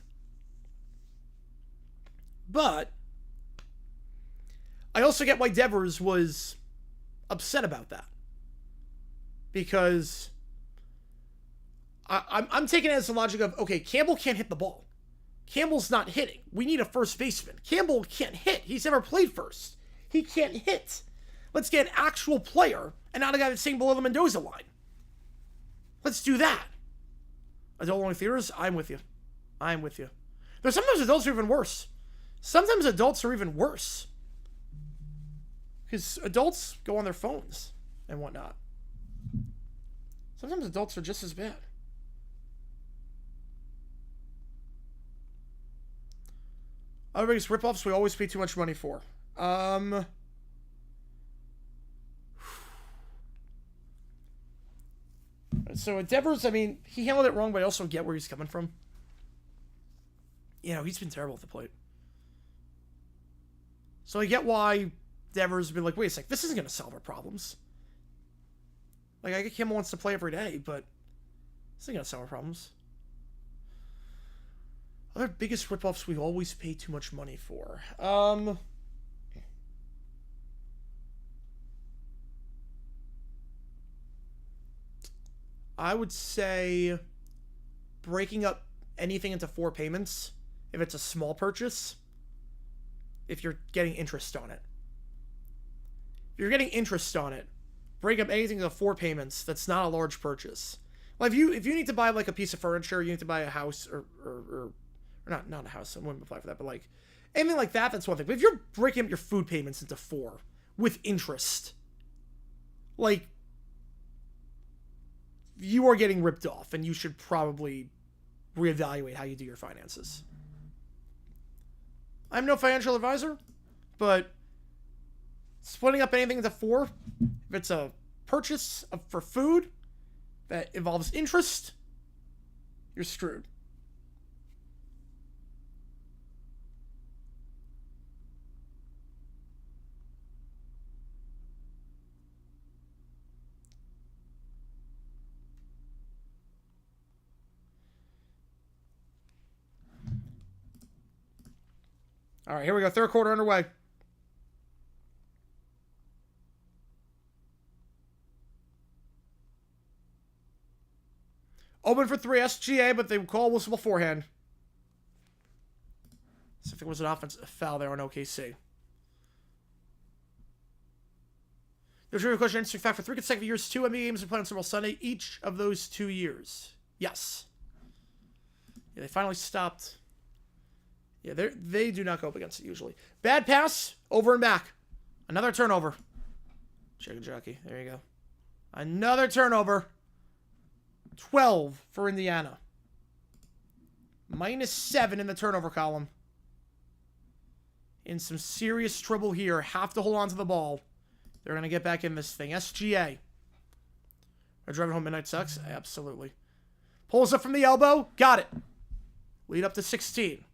But I also get why Devers was upset about that. Because I'm taking it as the logic of, okay, Campbell can't hit the ball. Campbell's not hitting. We need a first baseman. Campbell can't hit. He's never played first. He can't hit. Let's get an actual player and not a guy that's staying below the Mendoza line. Let's do that. Adult-only theaters? I'm with you. There's sometimes adults are even worse. Because adults go on their phones and whatnot. Sometimes adults are just as bad. Other biggest ripoffs we always pay too much money for. So Devers, I mean, he handled it wrong, but I also get where he's coming from. You know, he's been terrible at the plate. So I get why Devers has been like, wait a sec, this isn't going to solve our problems. Like, I get Campbell wants to play every day, but this isn't going to solve our problems. Other biggest ripoffs we always pay too much money for. I would say breaking up anything into 4 payments if it's a small purchase, if you're getting interest on it. If you're getting interest on it, break up anything into 4 payments that's not a large purchase. Well, if you need to buy like a piece of furniture, you need to buy a house or not a house, I wouldn't apply for that, but like anything like that, that's one thing. But if you're breaking up your food payments into 4 with interest, like, you are getting ripped off, and you should probably reevaluate how you do your finances. I'm no financial advisor, but splitting up anything into 4, if it's a purchase for food that involves interest, you're screwed. All right, here we go. Third quarter underway. Open for 3 SGA, but they call whistle beforehand. So if it was an offensive foul there on OKC. There's a question. Interesting fact: for 3 consecutive years, 2 NBA games have played on Super Bowl Sunday. Each of those 2 years. Yes. Yeah, they finally stopped. Yeah, they do not go up against it usually. Bad pass, over and back. Another turnover. Chicken jockey. There you go. Another turnover. 12 for Indiana. -7 in the turnover column. In some serious trouble here. Have to hold on to the ball. They're going to get back in this thing. SGA. Are driving home midnight sucks? Absolutely. Pulls up from the elbow. Got it. Lead up to 16.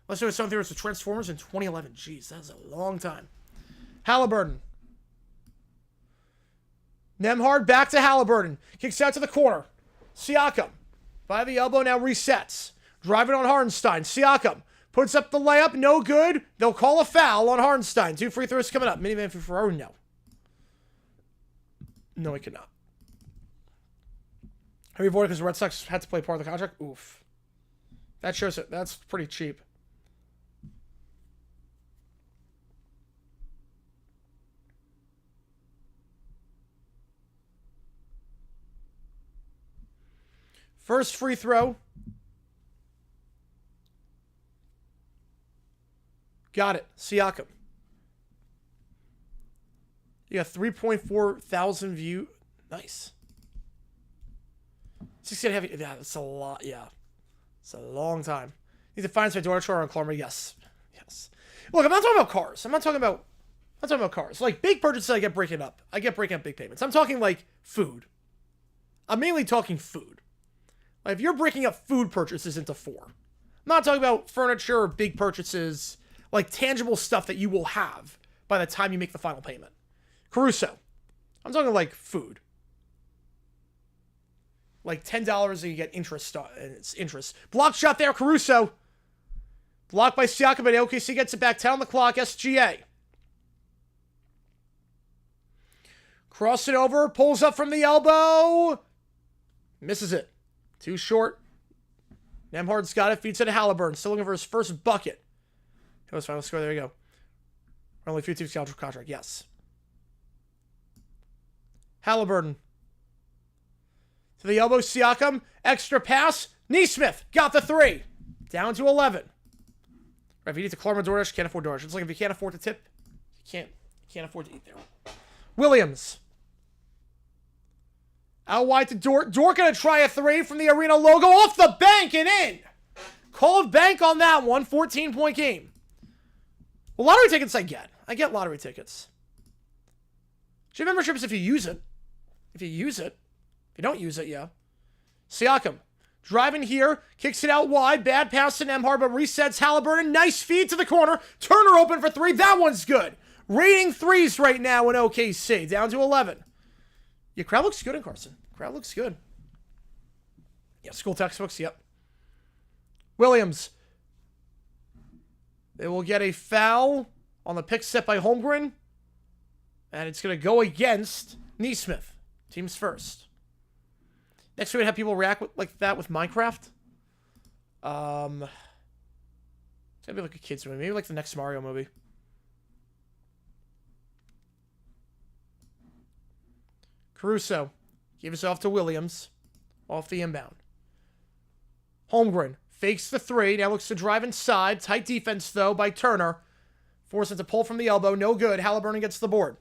Let's do something with the Transformers in 2011. Jeez, that's a long time. Halliburton. Nembhard back to Halliburton. Kicks out to the corner. Siakam. By the elbow, now resets. Driving on Hartenstein. Siakam puts up the layup. No good. They'll call a foul on Hartenstein. 2 free throws coming up. Minivan for Ferraro? No. No, he could not. Have you avoided because the Red Sox had to play part of the contract? Oof. That shows it. That's pretty cheap. First free throw. Got it. Siakam. You got 3.4 thousand view. Nice. 16 heavy. Yeah, that's a lot. Yeah. It's a long time. Need to find some door chore on Clarma. Yes. Yes. Look, I'm not talking about cars. I'm not talking about cars. Like big purchases, I get breaking up. I get breaking up big payments. I'm talking like food. I'm mainly talking food. Like if you're breaking up food purchases into 4. I'm not talking about furniture or big purchases, like tangible stuff that you will have by the time you make the final payment. Caruso. I'm talking like food. Like $10 and you get interest on and it's interest. Block shot there, Caruso. Blocked by Siakam, but OKC gets it back. 10 on the clock, SGA. Cross it over, pulls up from the elbow. Misses it. Too short. Nembhard's got it, feeds it to Halliburton. Still looking for his first bucket. That was final score, there you go. Only few teams contract, yes. Halliburton. To the elbow, Siakam. Extra pass. Neesmith got the 3. Down to 11. Right, if you need to Clarma DoorDash, can't afford DoorDash. It's like if you can't afford to tip, you can't afford to eat there. Williams. Out wide to Dort. Dort gonna try a 3 from the arena logo. Off the bank and in. Called bank on that one. 14-point game. Well, lottery tickets I get. I get lottery tickets. Gym memberships if you use it. If you use it. If you don't use it, yeah. Siakam. Driving here. Kicks it out wide. Bad pass to Nembhard, but resets Halliburton. Nice feed to the corner. Turner open for 3. That one's good. Rating 3s right now in OKC. Down to 11. Yeah, crowd looks good in Carson. Crowd looks good. Yeah, school textbooks, yep. Williams. They will get a foul on the pick set by Holmgren. And it's going to go against Neesmith. Team's first. Next, we're going to have people react like that with Minecraft. It's going to be like a kid's movie. Maybe like the next Mario movie. Caruso. Gives it off to Williams. Off the inbound. Holmgren. Fakes the 3. Now looks to drive inside. Tight defense, though, by Turner. Forced it to pull from the elbow. No good. Halliburton gets the board.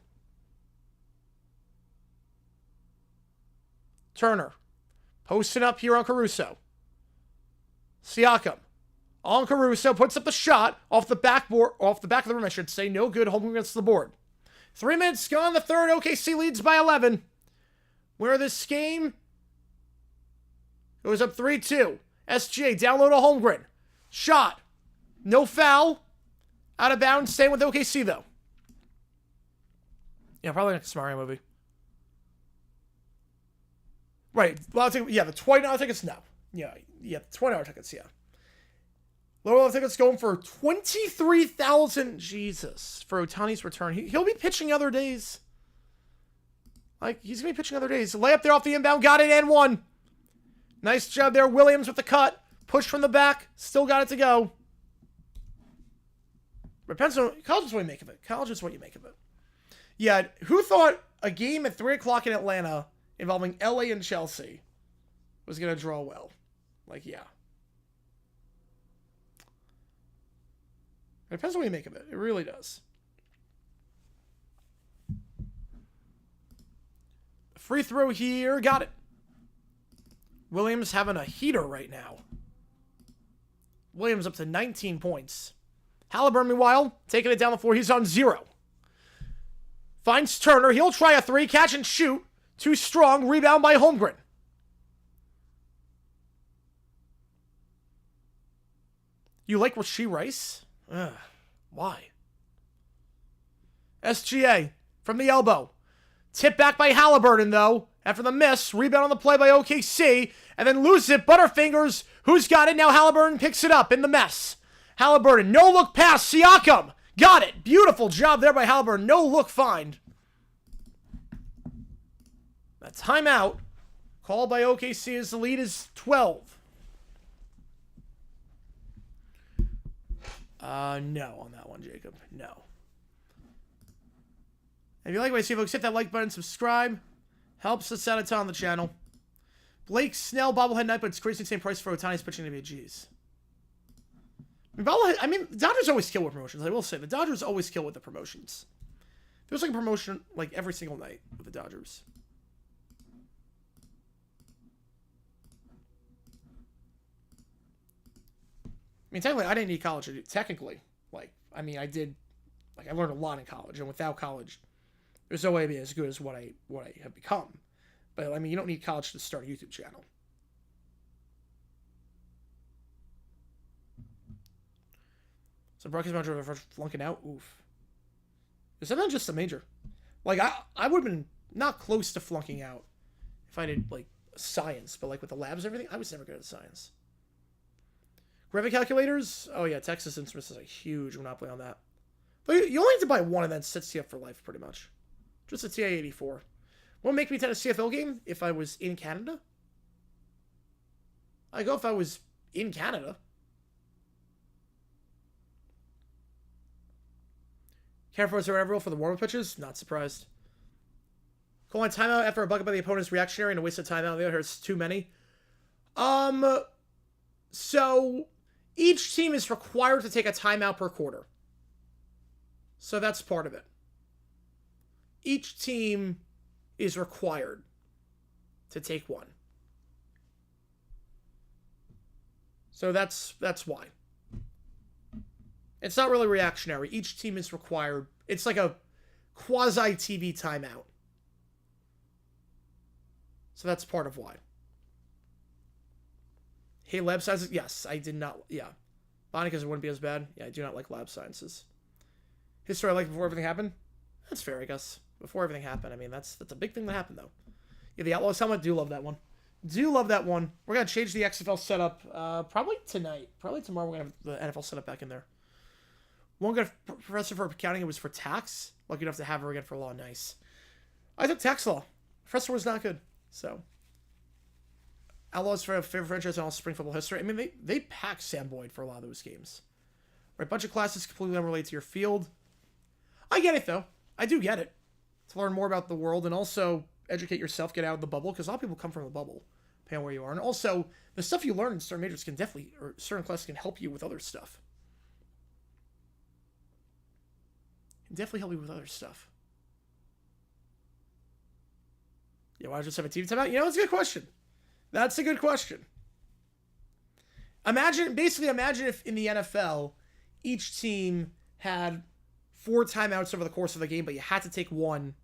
Turner. Posting up here on Caruso. Siakam. On Caruso. Puts up the shot. Off the backboard. Off the back of the rim, I should say. No good. Holmgren gets the board. 3 minutes gone. The third. OKC leads by 11. Where this game goes up 3-2. SGA down low to Holmgren. Shot. No foul. Out of bounds. Staying with OKC, though. Yeah, probably next Mario movie. Right. Well, the $20 tickets, no. Yeah, the $20 tickets, yeah. Lower tickets going for $23,000. Jesus. For Ohtani's return. He'll be pitching other days. Like, he's going to be pitching other days. Layup there off the inbound. Got it, and 1. Nice job there. Williams with the cut. Push from the back. Still got it to go. Depends on... College is what you make of it. College is what you make of it. Yeah, who thought a game at 3 o'clock in Atlanta involving LA and Chelsea was going to draw well. Like, yeah. It depends on what you make of it. It really does. Free throw here. Got it. Williams having a heater right now. Williams up to 19 points. Halliburton, meanwhile, taking it down the floor. He's on 0. Finds Turner. He'll try a 3. Catch and shoot. Too strong. Rebound by Holmgren. You like Rashee Rice? Why? SGA from the elbow. Tip back by Halliburton, though. After the miss, rebound on the play by OKC, and then lose it. Butterfingers, who's got it? Now Halliburton picks it up in the mess. Halliburton, no look pass. Siakam, got it. Beautiful job there by Halliburton. No look find. A timeout called by OKC as the lead is 12. No on that one, Jacob. No. If you like what you see, folks, hit that like button, subscribe. Helps us out a ton on the channel. Blake Snell, bobblehead night, but it's crazy same price for Otani's pitching to be a G's. I mean, the Dodgers always kill with promotions. I will say, the Dodgers always kill with the promotions. There's like a promotion like every single night with the Dodgers. I mean, technically, I didn't need college to do. Technically, like, I mean, I did. Like, I learned a lot in college, and without college, there's no way to be as good as what I have become. But I mean, you don't need college to start a YouTube channel. So Brock's Mountain for flunking out. Oof. Is that not just a major? Like, I would have been not close to flunking out if I did, like, science. But, like, with the labs and everything, I was never good at science. Gravity calculators? Oh, yeah, Texas Instruments is a huge monopoly on that. But you only have to buy one and then set CF for life, pretty much. Just a TI-84. Won't make me attend a CFL game if I was in Canada? I go if I was in Canada. Careful is rule for the warm-up pitches? Not surprised. Calling timeout after a bucket by the opponent's reactionary and a waste of timeout. The other hurts too many. So each team is required to take a timeout per quarter. So that's part of it. Each team is required to take one. So that's why. It's not really reactionary. Each team is required. It's like a quasi-TV timeout. So that's part of why. Hey, lab sciences? Yes, I did not. Yeah. Bonica's wouldn't be as bad. Yeah, I do not like lab sciences. History I liked before everything happened? That's fair, I guess. Before everything happened. I mean, that's a big thing that happened, though. Yeah, the Outlaws helmet, do love that one. Do love that one. We're going to change the XFL setup probably tonight. Probably tomorrow we're going to have the NFL setup back in there. Won't get a professor for accounting. It was for tax. Lucky enough to have her again for law. Nice. I took tax law. Professor was not good. So. Outlaws for a favorite franchise in all spring football history. I mean, they packed Sam Boyd for a lot of those games. Right, bunch of classes completely unrelated to your field. I get it, though. I do get it. To learn more about the world and also educate yourself, get out of the bubble, because a lot of people come from the bubble, depending on where you are. And also, the stuff you learn in certain majors can definitely, or certain classes can help you with other stuff. Can definitely help you with other stuff. Yeah, why just have a TV timeout? You know, it's a good question. That's a good question. Imagine if in the NFL, each team had 4 timeouts over the course of the game, but you had to take one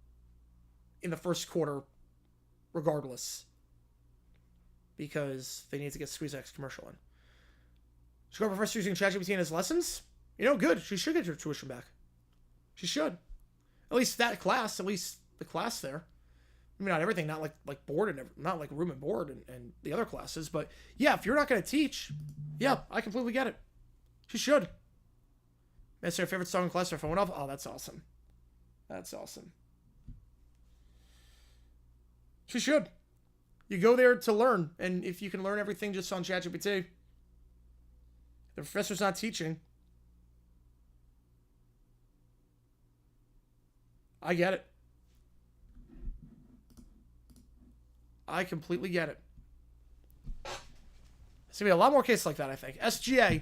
in the first quarter regardless. Because they need to get SqueezeX commercial in. Should our professor using ChatGPT in his lessons? You know, good. She should get her tuition back. She should. At least that class. At least the class there. I mean, not everything. Not like board and not like room and board and the other classes. But yeah, if you're not going to teach, yeah, I completely get it. She should. That's her favorite song in class. Her phone off. Oh, that's awesome. That's awesome. She should. You go there to learn, and if you can learn everything just on ChatGPT, the professor's not teaching. I get it. I completely get it. It's going to be a lot more cases like that, I think. SGA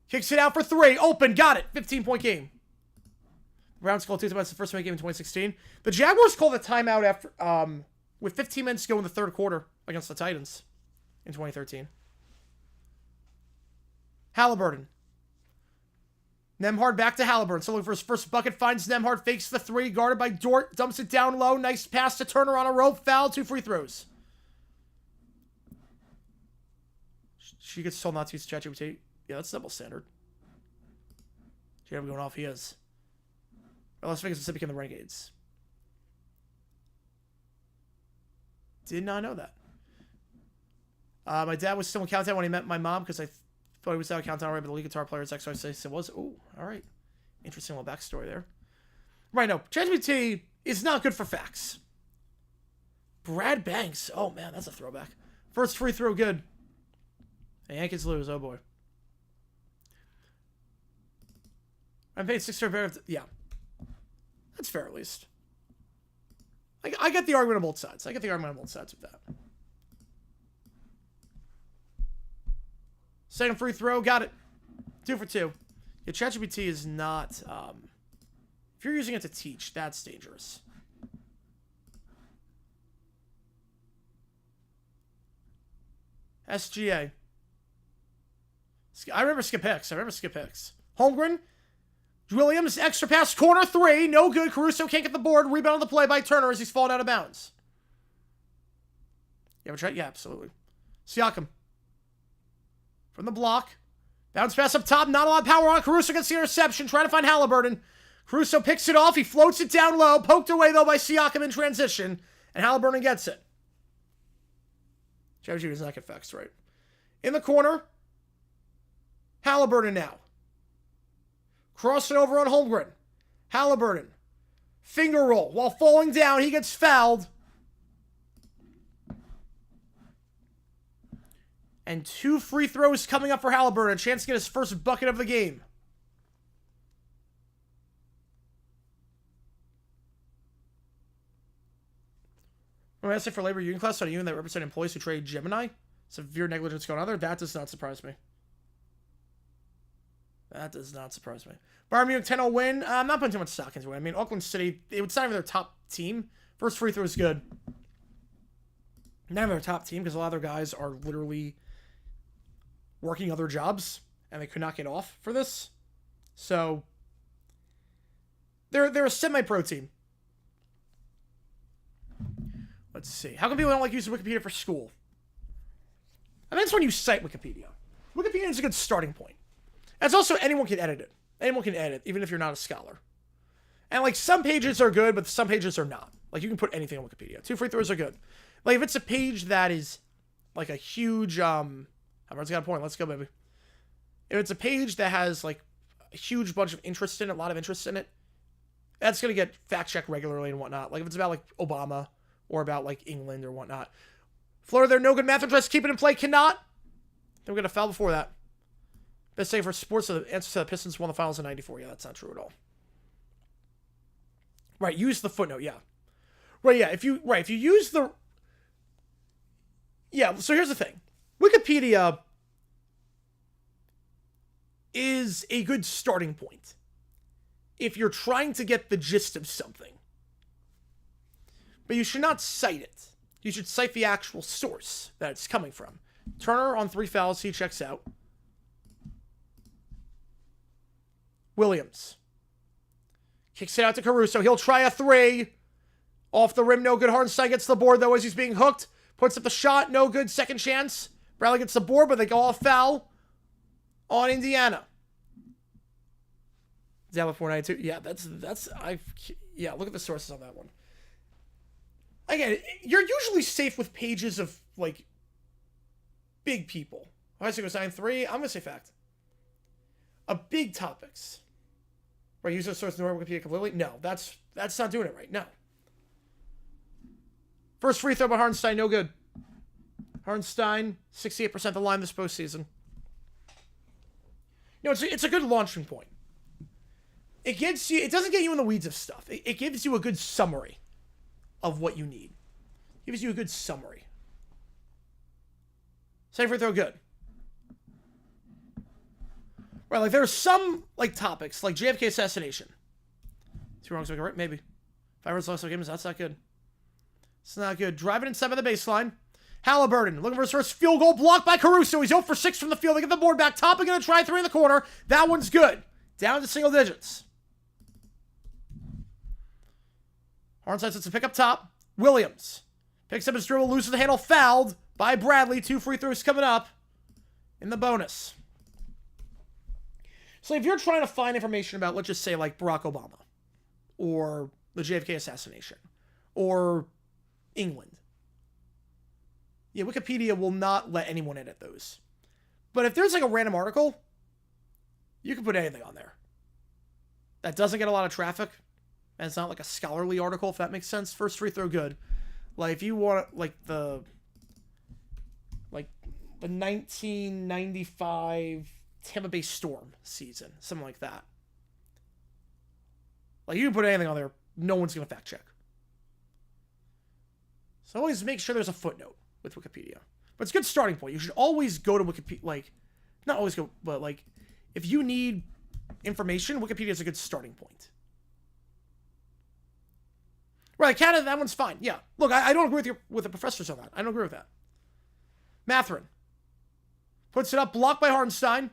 kicks it out for 3. Open. Got it. 15-point game. Browns called 2 timeouts the first game in 2016. The Jaguars called a timeout after with 15 minutes to go in the third quarter against the Titans in 2013. Halliburton. Nembhard back to Halliburton. So looking for his first bucket. Finds Nembhard. Fakes the 3. Guarded by Dort. Dumps it down low. Nice pass to Turner on a rope. Foul. 2 free throws. She gets told not to use ChatGPT. Yeah, that's double standard. JW going off. He is. Las Vegas Pacific and the Renegades. Did not know that. My dad was still in Countdown when he met my mom because I thought he was out of Countdown already, but the lead guitar player is XYZ was. Oh, all right. Interesting little backstory there. Right, no. ChatGPT is not good for facts. Brad Banks. Oh, man, that's a throwback. First free throw, good. The Yankees lose. Oh, boy. I'm paid $6. Yeah. That's fair, at least. I get the argument on both sides. I get the argument on both sides with that. Second free throw. Got it. 2 for 2. Yeah, ChatGPT is not... if you're using it to teach, that's dangerous. SGA. I remember Skip Hicks. Holmgren. Williams, extra pass, corner 3. No good. Caruso can't get the board. Rebound on the play by Turner as he's fallen out of bounds. You ever try? Yeah, absolutely. Siakam. From the block. Bounce pass up top. Not a lot of power on. Caruso gets the interception. Trying to find Halliburton. Caruso picks it off. He floats it down low. Poked away, though, by Siakam in transition. And Halliburton gets it. JG does not get facts right. In the corner. Halliburton now. Cross it over on Holmgren. Halliburton. Finger roll. While falling down, he gets fouled. And 2 free throws coming up for Halliburton. A chance to get his first bucket of the game. When I say for labor union class on a union that represent employees who trade Gemini, severe negligence going on there, that does not surprise me. That does not surprise me. Bayern Munich 10-0 win. I'm not putting too much stock into it. I mean, Auckland City, it's not even their top team. First free throw is good. Not even their top team because a lot of their guys are literally working other jobs and they could not get off for this. So, they're a semi-pro team. Let's see. How come people don't like using Wikipedia for school? I mean, it's when you cite Wikipedia. Wikipedia is a good starting point. It's also, anyone can edit it. Anyone can edit, even if you're not a scholar. And, like, some pages are good, but some pages are not. Like, you can put anything on Wikipedia. 2 free throws are good. Like, if it's a page that is, like, a huge, everyone's got a point. Let's go, baby. If it's a page that has, like, a huge bunch of interest in it, a lot of interest in it, that's going to get fact-checked regularly and whatnot. Like, if it's about, like, Obama or about, like, England or whatnot. Florida, they're no good. Math address, keep it in play, cannot. Then we're going to foul before that. Best say for sports, the answer to the Pistons won the finals in 94. Yeah, that's not true at all. Right, use the footnote, yeah. Right, yeah, if you use the... Yeah, so here's the thing. Wikipedia is a good starting point if you're trying to get the gist of something. But you should not cite it. You should cite the actual source that it's coming from. Turner on 3 fouls, he checks out. Williams. Kicks it out to Caruso. He'll try a 3. Off the rim, no good. Hartenstein gets the board, though, as he's being hooked. Puts up the shot, no good. Second chance. Bradley gets the board, but they go off foul on Indiana. Down with 492. Yeah, yeah, look at the sources on that one. Again, you're usually safe with pages of, like, big people. High school sign 3. I'm going to say fact. Big topics. Right, use the source in Wikipedia completely? No, that's not doing it right. No. First free throw by Hartenstein, no good. Hartenstein, 68% of the line this postseason. No, it's a good launching point. It doesn't get you in the weeds of stuff. It gives you a good summary of what you need. It gives you a good summary. Second free throw, good. Right, like there are some like topics, like JFK assassination. 2 wrongs make a right, maybe. 5 runs lost games, that's not good. It's not good. Driving inside by the baseline. Halliburton looking for his first field goal, blocked by Caruso. He's 0 for 6 from the field. They get the board back. Toppin going to try 3 in the corner. That one's good. Down to single digits. Harnside sets a pick up top. Williams picks up his dribble, loses the handle, fouled by Bradley. 2 free throws coming up in the bonus. So if you're trying to find information about, let's just say, like Barack Obama or the JFK assassination or England, yeah, Wikipedia will not let anyone edit those. But if there's like a random article, you can put anything on there. That doesn't get a lot of traffic. And it's not like a scholarly article, if that makes sense. First free throw, good. Like, if you want, like, the 1995 Tampa Bay Storm season, something like that. Like, you can put anything on there, no one's going to fact check. So always make sure there's a footnote with Wikipedia. But it's a good starting point. You should always go to Wikipedia, like, not always go, but, like, if you need information, Wikipedia is a good starting point. Right, Canada, that one's fine. Yeah. Look, I don't agree with the professors on that. I don't agree with that. Matherin puts it up, blocked by Hartenstein.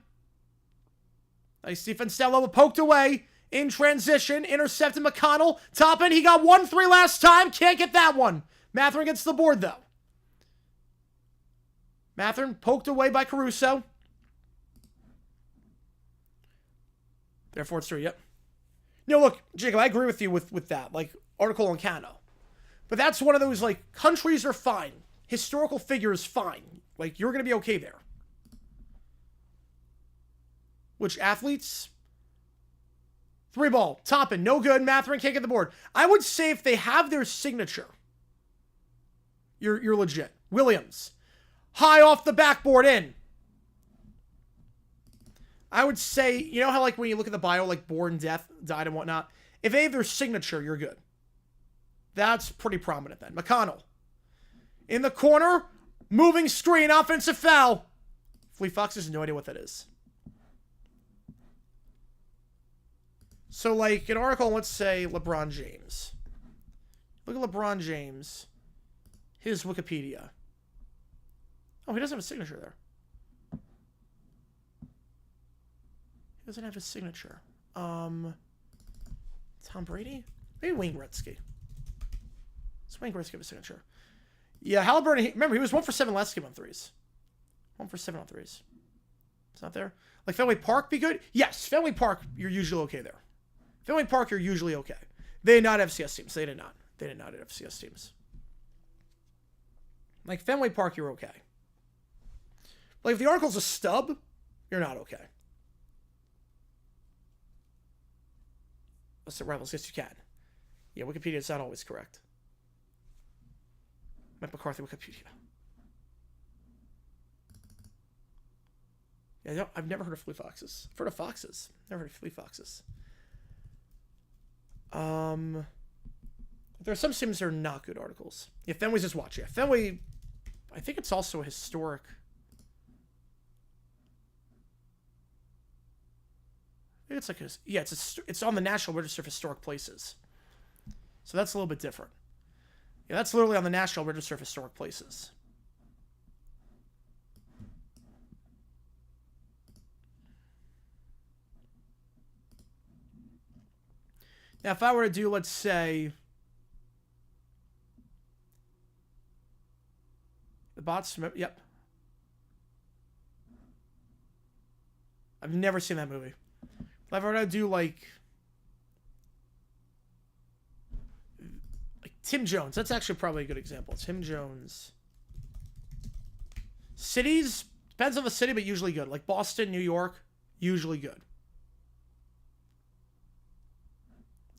Nice defense down low, poked away. In transition, intercepted McConnell. Toppin, he got 1-3 last time. Can't get that one. Matherin gets the board, though. Matherin poked away by Caruso. Therefore, it's 3, yep. No, look, Jacob, I agree with you with that. Like, article on Canada. But that's one of those, like, countries are fine. Historical figures, fine. Like, you're going to be okay there. Which athletes? 3 ball. Toppin, no good. Matherin can't get the board. I would say if they have their signature, you're legit. Williams. High off the backboard, in. I would say, you know how, like, when you look at the bio, like, born, death, died, and whatnot? If they have their signature, you're good. That's pretty prominent then. McConnell. In the corner. Moving screen. Offensive foul. Fleet Fox has no idea what that is. So, like, an article, let's say LeBron James. Look at LeBron James. His Wikipedia. Oh, he doesn't have a signature there. He doesn't have his signature. Tom Brady? Maybe Wayne Gretzky. Does Wayne Gretzky have a signature? Yeah, Halliburton, remember, he was 1 for 7 last game on threes. 1 for 7 on threes. It's not there. Like, Fenway Park be good? Yes, Fenway Park, you're usually okay there. Fenway Park, you're usually okay. They did not have CS teams. They did not. They did not have CS teams. Like, Fenway Park, you're okay. Like, if the article's a stub, you're not okay. Let's say rivals. Yes, you can. Yeah, Wikipedia is not always correct. Mike McCarthy, Wikipedia. Yeah, I've never heard of Fleet Foxes. I've heard of Foxes. Never heard of Fleet Foxes. There are some sims that are not good articles. Yeah, Fenway's just watch. Yeah, Fenway, I think it's also a historic. I think it's like it's on the National Register of Historic Places. So that's a little bit different. Yeah, that's literally on the National Register of Historic Places. Now, if I were to do, let's say, the bots, yep. I've never seen that movie. If I were to do, like Tim Jones, that's actually probably a good example. Tim Jones. Cities, depends on the city, but usually good. Like Boston, New York, usually good.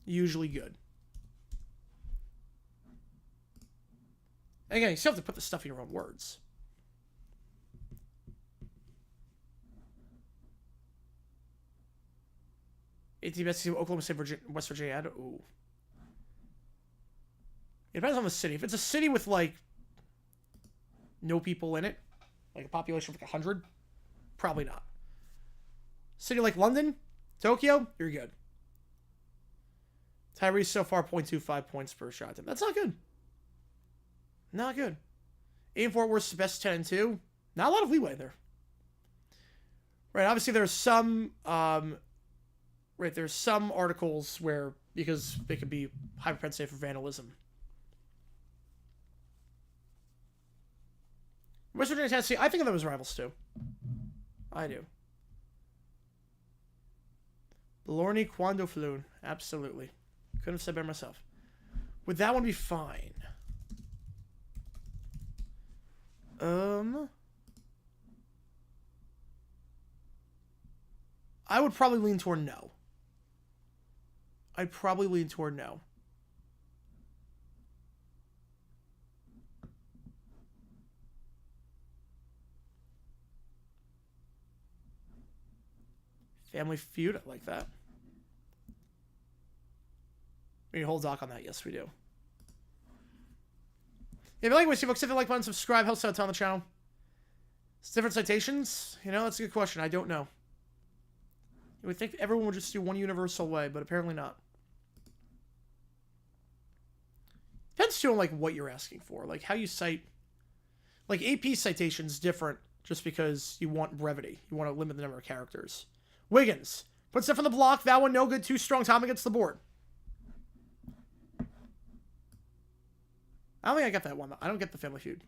Usually good. Again, you still have to put the stuff in your own words. ATBS, Oklahoma State, West Virginia. Ooh. It depends on the city. If it's a city with, like, no people in it, like a population of like 100, probably not. City like London, Tokyo, you're good. Tyrese so far 0.25 points per shot. That's not good. Not good. Aim Fort Worth's best 10 and 2. Not a lot of leeway there. Right, obviously there's some there's some articles where because they could be high propensity for vandalism. West Virginia, Tennessee, I think of them as rivals too. I do. Blarney Quando Floon. Absolutely. Couldn't have said better myself. Would that one be fine? I would probably lean toward no. I'd probably lean toward no. Family Feud, I like that. We need a whole doc on that. Yes, we do. If you like what you see, folks, hit the like button, subscribe, helps out on the channel. It's different citations. You know, that's a good question. I don't know. You would think everyone would just do one universal way, but apparently not. Depends too on like what you're asking for, like how you cite. Like AP citation's different just because you want brevity. You want to limit the number of characters. Wiggins puts it from the block. That one no good. Too strong. Tom against the board. I don't think I got that one. I don't get the Family Feud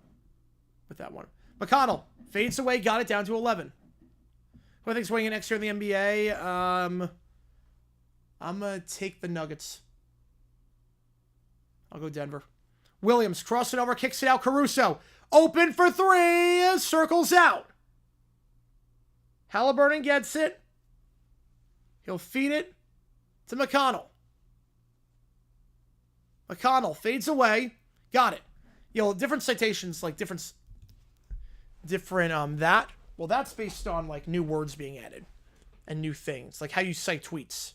with that one. McConnell fades away. Got it down to 11. Who I think's weighing in next year in the NBA? I'm going to take the Nuggets. I'll go Denver. Williams crosses it over, kicks it out. Caruso open for three. Circles out. Halliburton gets it. He'll feed it to McConnell. McConnell fades away. Got it. You know, different citations, like different that. Well, that's based on like new words being added and new things, like how you cite tweets.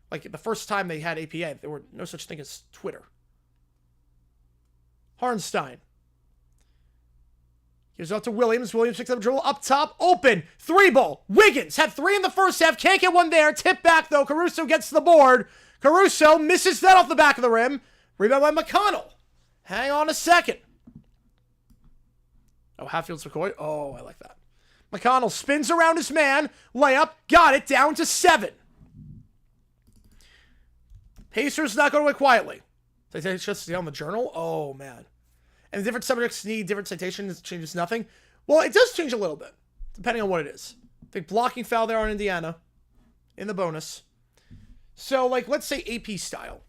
Like the first time they had APA, there were no such thing as Twitter. Harnstein gives out to Williams. Williams picks up a dribble up top, open, three ball. Wiggins had three in the first half, can't get one there. Tip back though. Caruso gets to the board. Caruso misses that off the back of the rim. Rebound by McConnell. Hang on a second. Oh, Hatfield's McCoy. Oh, I like that. McConnell spins around his man. Layup. Got it. Down to 7. Pacers not going away quietly. They just on the journal. Oh, man. And the different subjects need different citations. It changes nothing. Well, it does change a little bit, depending on what it is. Big blocking foul there on Indiana in the bonus. So, like, let's say AP style.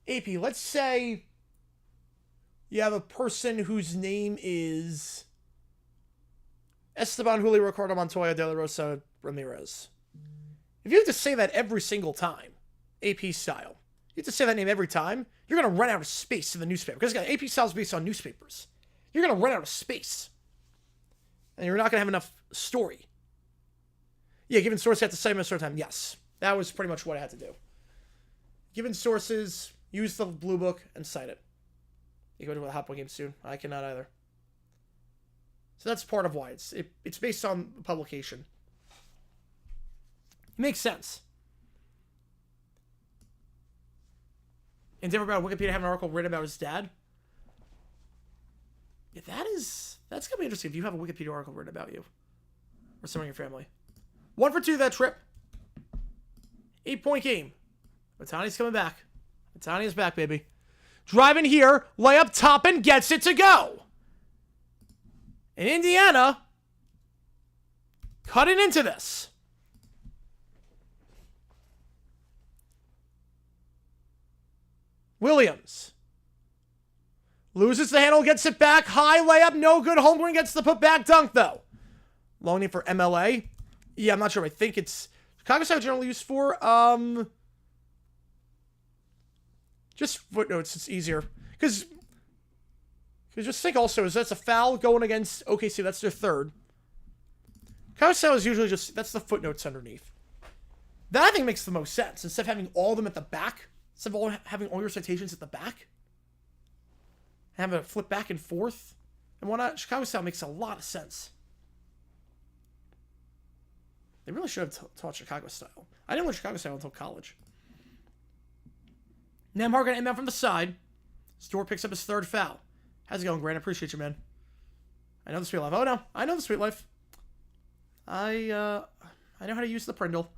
AP, let's say you have a person whose name is Esteban Julio Ricardo Montoya de la Rosa Ramirez. If you have to say that every single time, AP style, you have to say that name every time, you're going to run out of space in the newspaper. Because AP style is based on newspapers. You're going to run out of space. And you're not going to have enough story. Yeah, given source, you have to cite them a certain time. Yes. That was pretty much what I had to do. Given sources, use the blue book, and cite it. You go to a Hot Boy game soon. I cannot either. So that's part of why. It's based on publication. It makes sense. And different about Wikipedia having an article written about his dad. Yeah, that's gonna be interesting if you have a Wikipedia article written about you. Or someone in your family. 1 for 2 that trip. 8-point game. Matani's coming back. Matani is back, baby. Driving here, layup top and gets it to go. And Indiana cutting into this. Williams loses the handle, gets it back. High layup, no good. Holmgren gets the putback dunk, though. Loaning for MLA. Yeah, I'm not sure. I think it's Chicago Side generally used for just footnotes. It's easier because just think also is that's a foul going against OKC. That's their third. Chicago Side is usually just that's the footnotes underneath. That I think makes the most sense instead of having all of them at the back. Instead of having all your citations at the back, having to flip back and forth and whatnot, Chicago style makes a lot of sense. They really should have taught Chicago style. I didn't learn Chicago style until college. Nemhard gonna inbound from the side. Stewart picks up his 3rd foul. How's it going, Grant? I appreciate you, man. I know the sweet life. Oh, no. I know the sweet life. I know how to use the Prindle.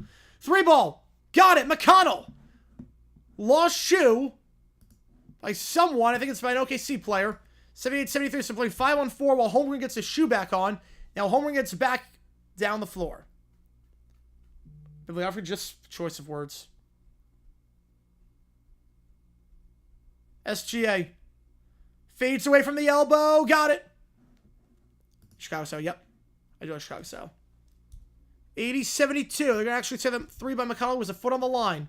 3 ball. Got it. McConnell. Lost shoe by someone. I think it's by an OKC player. 78-73. So playing 5-on-4 while Holmgren gets his shoe back on. Now Holmgren gets back down the floor. Bibliography, just choice of words. SGA. Fades away from the elbow. Got it. Chicago style. Yep. I do like Chicago style. 80-72. They're going to actually say that 3 by McConnell was a foot on the line.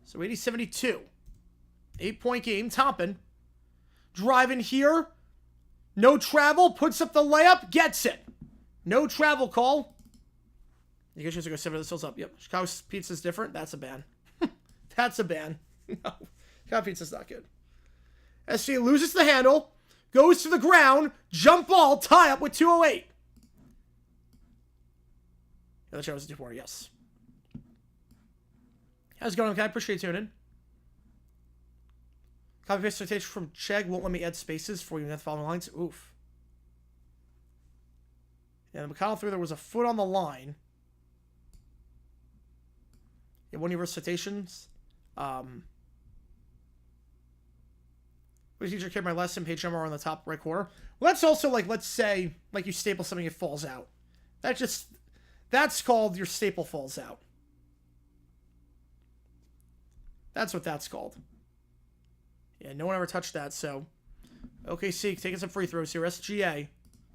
So 80-72. 8-point game. Toppin. Driving here. No travel. Puts up the layup. Gets it. No travel call. You guys just go 7 of the sills up. Yep. Chicago pizza's different. That's a ban. That's a ban. No. Chicago pizza's not good. SGA loses the handle. Goes to the ground. Jump ball. Tie up with 2:08. Yeah, the show was a 2-4. Yes. How's it going? I appreciate you tuning in. Copy paste citation from Chegg won't let me add spaces for you in the following lines. Oof. Yeah, the McConnell threw there was a foot on the line. Yeah, one of your citations. What teacher carried my lesson? Page number on the top right corner. Well, that's also like, let's say, like you staple something, it falls out. That's called your staple falls out. That's what that's called. Yeah, no one ever touched that, so. OKC taking some free throws here. SGA.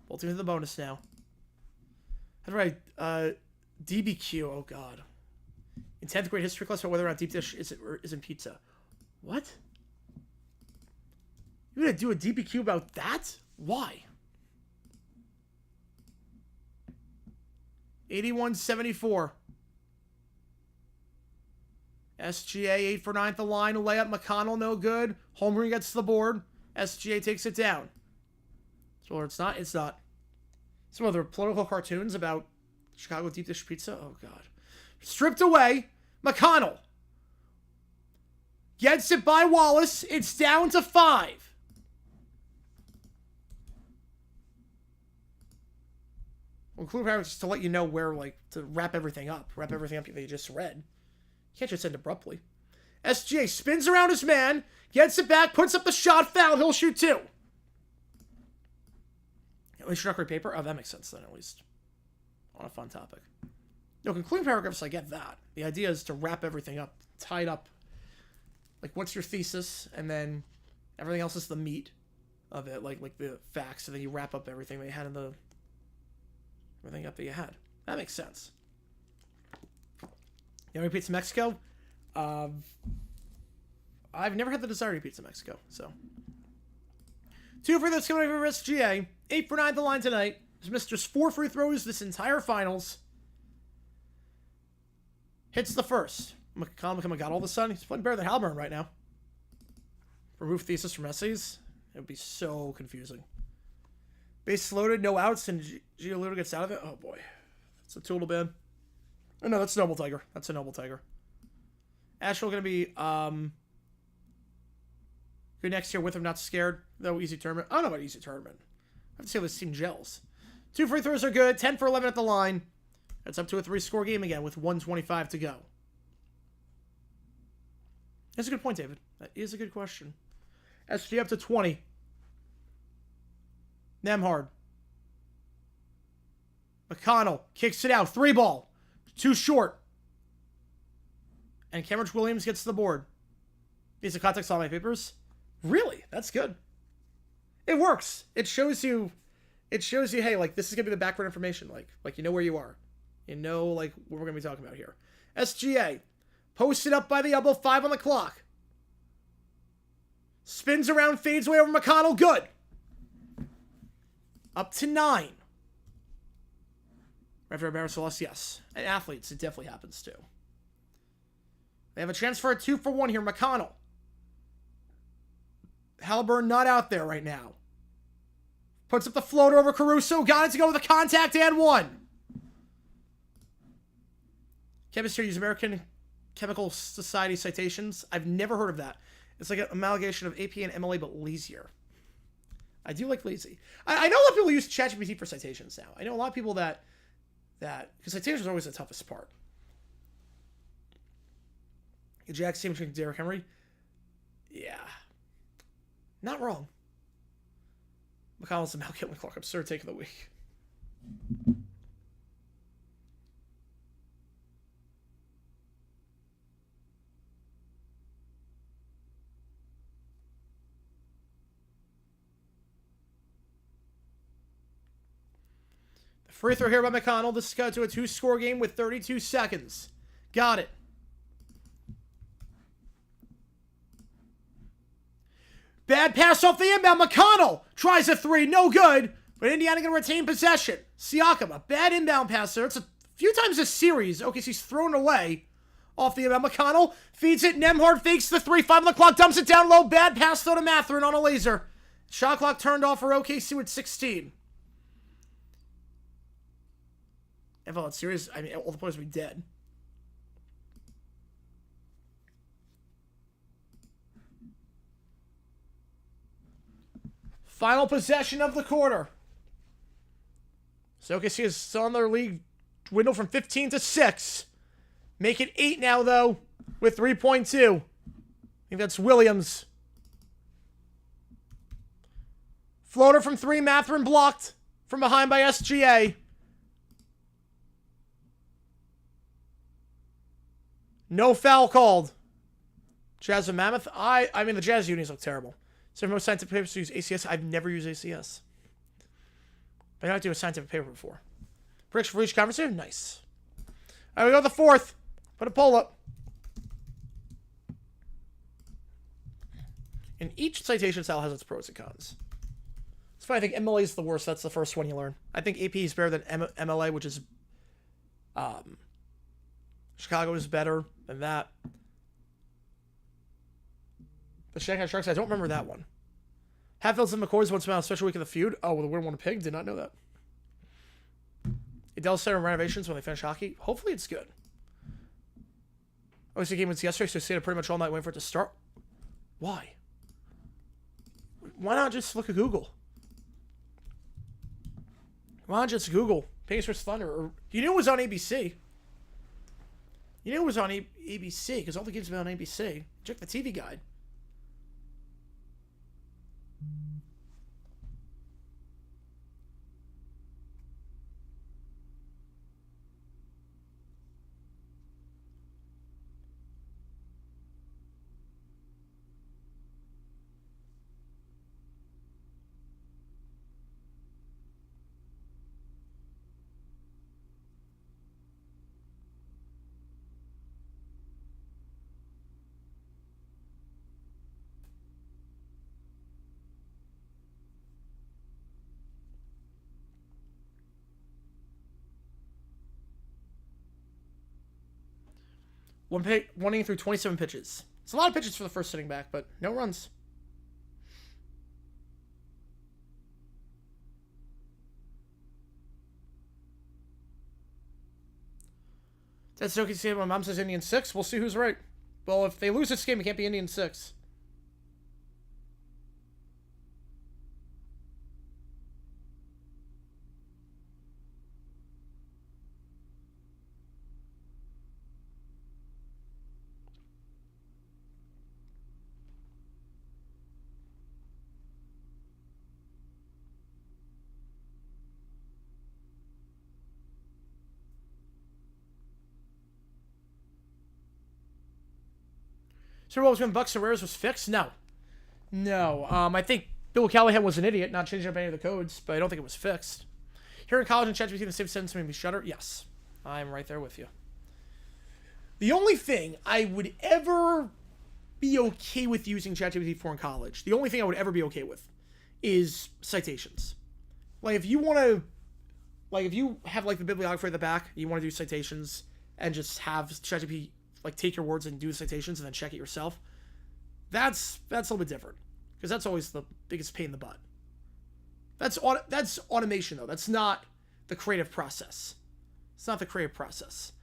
Bolting to the bonus now. How do I, DBQ, oh god. In 10th grade history class about whether or not deep dish isn't pizza. What? You're gonna do a DBQ about that? Why? 81-74. SGA 8 for 9 at the line. Layup. McConnell no good. Holmgren gets the board. SGA takes it down. So it's not. It's not. Some other political cartoons about Chicago deep dish pizza. Oh god. Stripped away. McConnell gets it by Wallace. It's down to 5. Well, include just to let you know where, like, to wrap everything up. Wrap everything up that you just read. You can't just end abruptly. SGA spins around his man, gets it back, puts up the shot, foul. He'll shoot 2. At least introductory paper? Oh, that makes sense then, at least. On a fun topic. No, concluding paragraphs, I get that. The idea is to wrap everything up, tie it up. Like, what's your thesis? And then everything else is the meat of it, like the facts. And then you wrap up everything that you had in the... everything up that you had. That makes sense. You know, Pizza Mexico? I've never had the desire to eat Pizza Mexico, so. 2 free throws coming over SGA. 8 for 9 at the line tonight. He's missed just 4 free throws this entire finals. Hits the first. McConnell got all of a sudden. He's playing better than Halburn right now. Remove thesis from essays. It would be so confusing. Base loaded, no outs, and Gio gets out of it. Oh boy. That's a total ban. Oh no, that's a Noble Tiger. That's a Noble Tiger. Asheville gonna be good next year with him, not scared. Though easy tournament. I don't know about easy tournament. I have to see how this team gels. 2 free throws are good. 10 for 11 at the line. That's up to a 3-score game again with 1:25 to go. That's a good point, David. That is a good question. SG up to 20. Nemhard. McConnell kicks it out. 3 ball. Too short. And Cameron Williams gets the board. These are context on my papers. Really? That's good. It works. It shows you, hey, like, this is going to be the background information. Like you know where you are. You know, like, what we're going to be talking about here. SGA. Posted up by the elbow. 5 on the clock. Spins around, fades away over McConnell. Good. Up to 9. After Marisol, yes. And athletes, it definitely happens too. They have a chance for a 2-for-1 here. McConnell. Halliburton not out there right now. Puts up the floater over Caruso. Got it to go with a contact and 1. Chemists here use American Chemical Society citations. I've never heard of that. It's like an amalgamation of AP and MLA, but lazier. I do like lazy. I know a lot of people use ChatGPT for citations now. I know a lot of people that because citations are always the toughest part. Jack same between Derrick Henry. Yeah. Not wrong. McConnell's and Malcolm Clark. Absurd take of the week. The free throw here by McConnell. This is cut to a 2-score game with 32 seconds. Got it. Bad pass off the inbound. McConnell tries a 3. No good. But Indiana going to retain possession. Siakam, a bad inbound pass there. It's a few times this series. OKC's thrown away off the inbound. McConnell feeds it. Nembhard fakes the 3. 5 on the clock. Dumps it down low. Bad pass though to Mathurin on a laser. Shot clock turned off for OKC with 16. If all that series, I mean, all the players would be dead. Final possession of the quarter. So OKC is still on their league window from 15 to 6. Make it 8 now, though, with 3.2. I think that's Williams. Floater from 3. Mathurin blocked from behind by SGA. No foul called. Jazz and Mammoth. I mean, the Jazz unis look terrible. So most scientific papers use ACS. I've never used ACS. But I have to do a scientific paper before. Prediction for each conference here? Nice. All right, we go to the 4th. Put a poll up. And each citation style has its pros and cons. It's funny, I think MLA is the worst. That's the first one you learn. I think AP is better than MLA, which is... Chicago is better than that. The Shanghai Sharks, I don't remember that one. Hatfields and McCoys once found a special week of the feud. Oh, well, the winner won a pig? Did not know that. Adele started renovations when they finish hockey. Hopefully it's good. Oh, the game was yesterday, so I stayed up pretty much all night waiting for it to start. Why? Why not just look at Google? Why not just Google Pacers vs. Thunder? Or, you knew it was on ABC. You knew it was on ABC because all the games have been on ABC. Check the TV guide. One inning through 27 pitches. It's a lot of pitches for the first sitting back, but no runs. That's okay. See, my mom says Indian 6. We'll see who's right. Well, if they lose this game, it can't be Indian 6. Super Bowl between Bucks and Raiders was fixed? No. I think Bill Callahan was an idiot, not changing up any of the codes, but I don't think it was fixed. Here in college and ChatGPT, the same sentence made me shudder? Yes. I'm right there with you. The only thing I would ever be okay with using ChatGPT for in college, the only thing I would ever be okay with is citations. Like, if you want to, like, if you have, like, the bibliography at the back, you want to do citations and just have ChatGPT like take your words and do the citations and then check it yourself. That's a little bit different because that's always the biggest pain in the butt. That's automation though. That's not the creative process. It's not the creative process.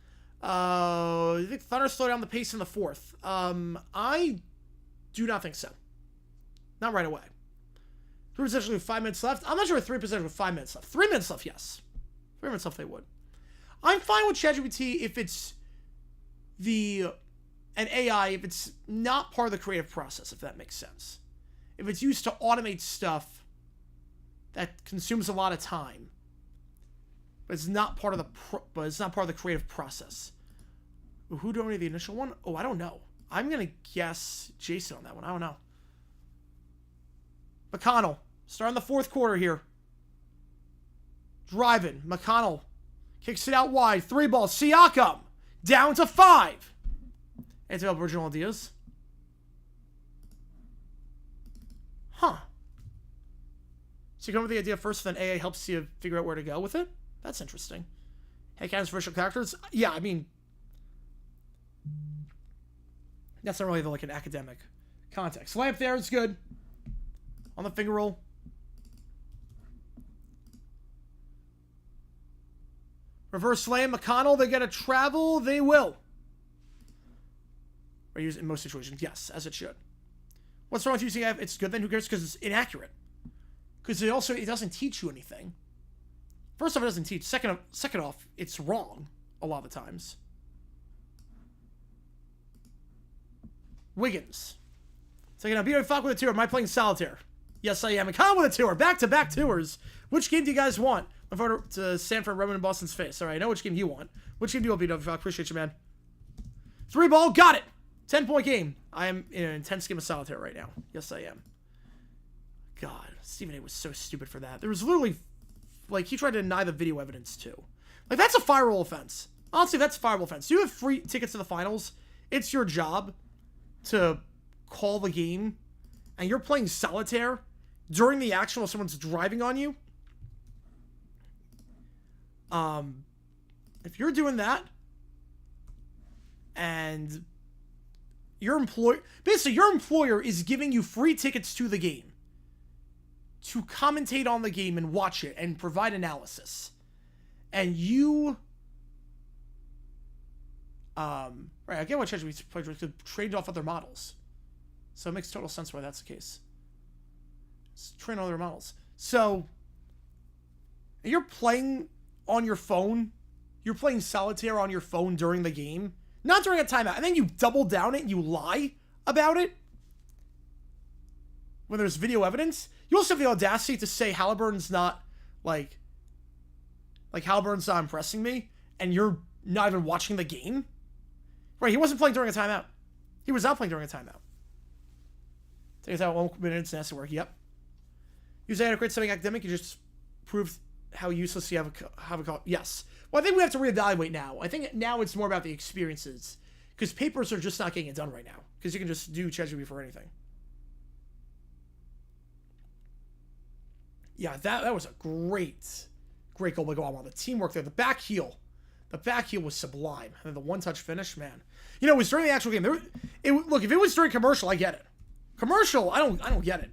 You think Thunder slow down the pace in the fourth? I do not think so. Not right away. 3 possessions with 5 minutes left. I'm not sure if 3 possessions with 5 minutes left. 3 minutes left, yes. 3 minutes left, they would. I'm fine with ChatGPT if it's an AI, if it's not part of the creative process, if that makes sense. If it's used to automate stuff that consumes a lot of time, but it's not part of the creative process. Who donated the initial one? Oh, I don't know. I'm gonna guess Jason on that one. I don't know. McConnell, starting the fourth quarter here. Driving. McConnell kicks it out wide. 3 ball. Siakam down to 5. And develop original ideas. Huh. So you come up with the idea first, then AA helps you figure out where to go with it? That's interesting. Hey, canons for original characters? Yeah, I mean, that's not really like an academic context. Lamp there is good. On the finger roll. Reverse slam, McConnell, they get a travel, they will. Or use it in most situations, yes, as it should. What's wrong with using it? It's good then, who cares? Because it's inaccurate. Because it doesn't teach you anything. First off, it doesn't teach. Second off, it's wrong a lot of the times. Wiggins. Second up, BW5 with a tour. Am I playing solitaire? Yes, I am. McConnell with a tour. Back-to-back tours. Which game do you guys want? I'm forward to Sanford, Roman, and Boston's face. All right, I know which game you want. Which game do you want, BW5? Appreciate you, man. 3 ball. Got it. 10-point game. I am in an intense game of solitaire right now. Yes, I am. God, Stephen A was so stupid for that. There was literally, like, he tried to deny the video evidence, too. Like, that's a firewall offense. Honestly, that's a firewall offense. You have free tickets to the finals. It's your job to call the game, and you're playing solitaire during the action while someone's driving on you. If you're doing that, and your employer is giving you free tickets to the game to commentate on the game and watch it and provide analysis, and you right, I get what ChatGPT to trade off other models, so it makes total sense why that's the case. It's train other models. So you're playing on your phone, you're playing solitaire on your phone during the game, not during a timeout, and then you double down it and you lie about it when there's video evidence. You also have the audacity to say Halliburton's not like Halliburton's not impressing me, and you're not even watching the game. Right, he wasn't playing during a timeout. He was not playing during a timeout. Take out 1 minute, it's nasty work. Yep. Use AI to create something academic. You just proved how useless you have a call. Yes. Well, I think we have to reevaluate now. I think now it's more about the experiences, because papers are just not getting it done right now, because you can just do ChatGPT for anything. Yeah, that was a great goal by Guam. The teamwork there, the back heel was sublime, and then the one-touch finish, man. You know, it was during the actual game. Look, if it was during commercial, I get it. Commercial, I don't get it.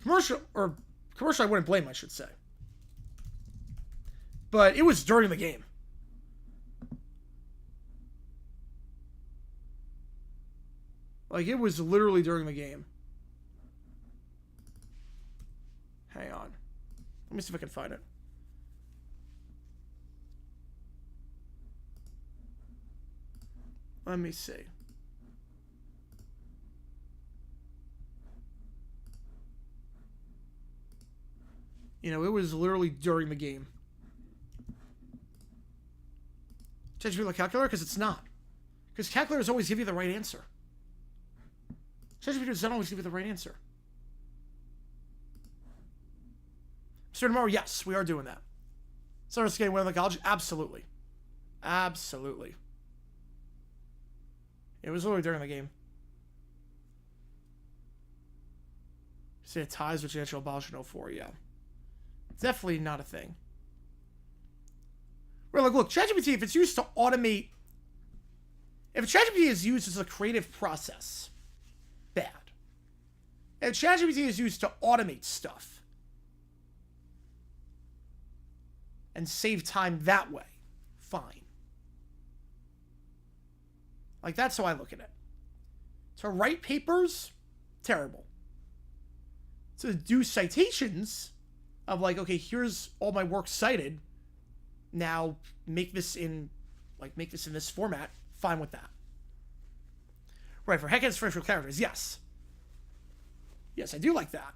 Commercial, I wouldn't blame, I should say. But it was during the game. Like, it was literally during the game. Hang on. Let me see if I can find it. Let me see. You know, it was literally during the game. ChatGPT like calculator? Because it's not. Because calculators always give you the right answer. ChatGPT doesn't always give you the right answer. Mr. Tomorrow, yes, we are doing that. Starting skating winning the college? Absolutely. Absolutely. It was literally during the game. Say it ties which actual abolish in 04, yeah. Definitely not a thing. We're like, look, ChatGPT, if it's used to automate... If ChatGPT is used as a creative process, bad. If ChatGPT is used to automate stuff and save time that way, fine. Like, that's how I look at it. To write papers, terrible. To do citations of like, okay, here's all my work cited. Now make this in this format. Fine with that. Right, for heckheads for characters, yes. Yes, I do like that.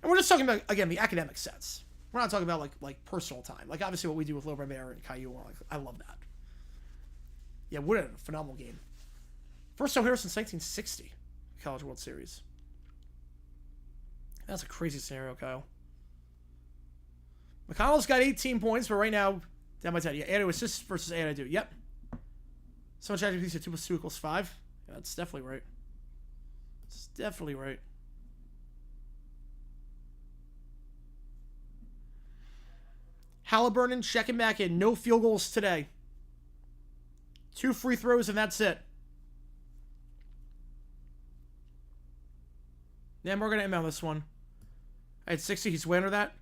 And we're just talking about, again, the academic sense. We're not talking about like personal time. Like obviously what we do with Little Red Bear and Caillou, like, I love that. Yeah, what a phenomenal game. First no-hitter since 1960, College World Series. That's a crazy scenario, Kyle. McConnell's got 18 points, but right now, down by 10. Yeah, add to assists versus add to do. Yep. So much activity said 2 + 2 = 5. Yeah, that's definitely right. It's definitely right. Halliburton checking back in. No field goals today. 2 free throws, and that's it. Yeah, we're going to end on this one. At 60, he's way under that.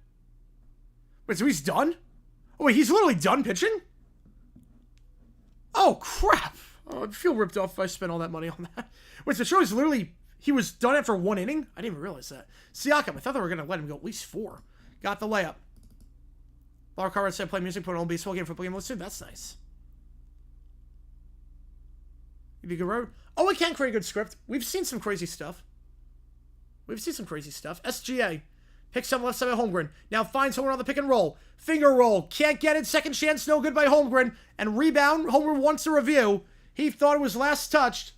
Wait, so he's done? Oh, wait, he's literally done pitching? Oh, crap. Oh, I'd feel ripped off if I spent all that money on that. Wait, so Troy's literally, he was done after 1 inning? I didn't even realize that. Siakam, I thought they were going to let him go at least 4. Got the layup. Lar Carver said play music, put on baseball game, football game listed. That's nice. You'd be good road. Oh, we can create a good script. We've seen some crazy stuff. SGA. Picks on the left side by Holmgren. Now finds Holmgren on the pick and roll. Finger roll. Can't get it. Second chance. No good by Holmgren. And rebound. Holmgren wants a review. He thought it was last touched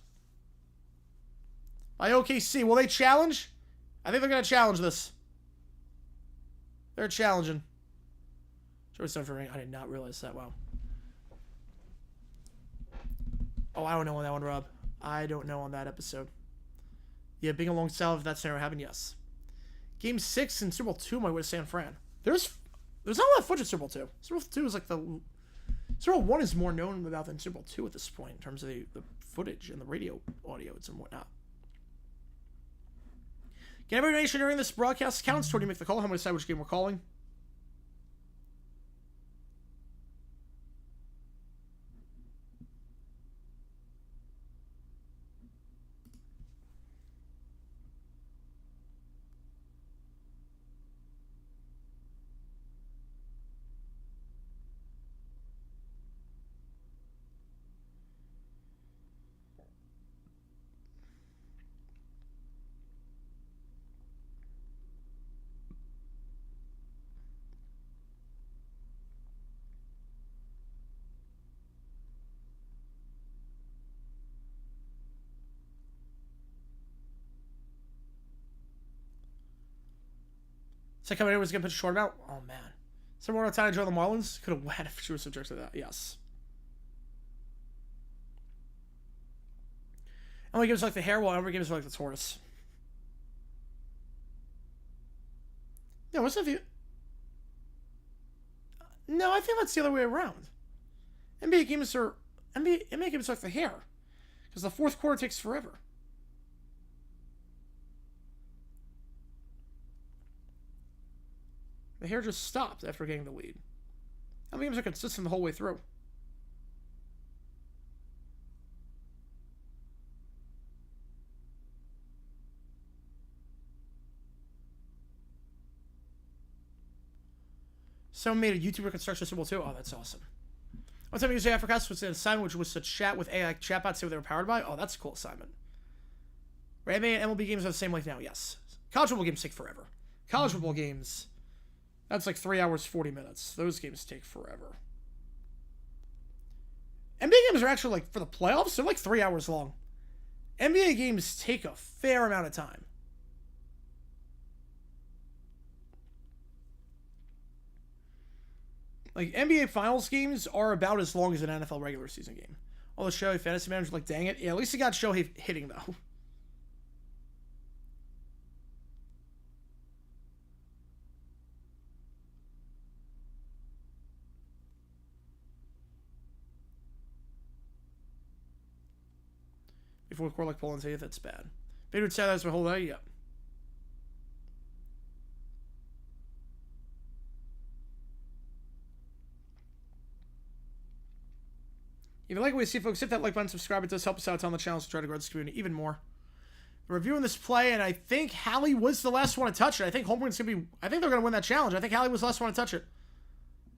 by OKC. Will they challenge? I think they're going to challenge this. They're challenging. I did not realize that. Wow. Oh, I don't know on that one, Rob. I don't know on that episode. Yeah, being along south, if that scenario happened, yes. Game 6 in Super Bowl 2 might win San Fran. There's not a lot of footage in Super Bowl 2. Super Bowl 2 is like the... Super Bowl 1 is more known about than Super Bowl 2 at this point in terms of the footage and the radio audios and whatnot. Can every donation during this broadcast counts toward you make the call? How many decide which game we're calling? Second minute was going to pitch a short out. Oh, man. Someone on time to join the Marlins? Could have went if she was subject to that. Yes. Emily gives like the hair, while Emily gives like the tortoise. No, wasn't it? No, I think that's the other way around. NBA games like the hair, because the fourth quarter takes forever. The hair just stopped after getting the lead. How many games are consistent the whole way through? Someone made a YouTuber construction Super Bowl 2. Oh, that's awesome. One time I used Africast was an assignment which was to chat with AI chatbots, see what they were powered by. Oh, that's a cool assignment. Right, and MLB games are the same length now, yes. College football games take forever. College football games, that's like 3 hours, 40 minutes. Those games take forever. NBA games are actually, like, for the playoffs, they're like 3 hours long. NBA games take a fair amount of time. Like, NBA Finals games are about as long as an NFL regular season game. All the Shohei fantasy managers like, dang it. Yeah, at least he got Shohei hitting, though. Before core like Poland's 8th, that's bad. Maybe would say that's my whole day, yep. If you like what you see, folks, hit that like button, subscribe. It does help us out on the channel to try to grow this community even more. We're reviewing this play, and I think Hallie was the last one to touch it. I think Holmgren's going to be... I think they're going to win that challenge. I think Hallie was the last one to touch it.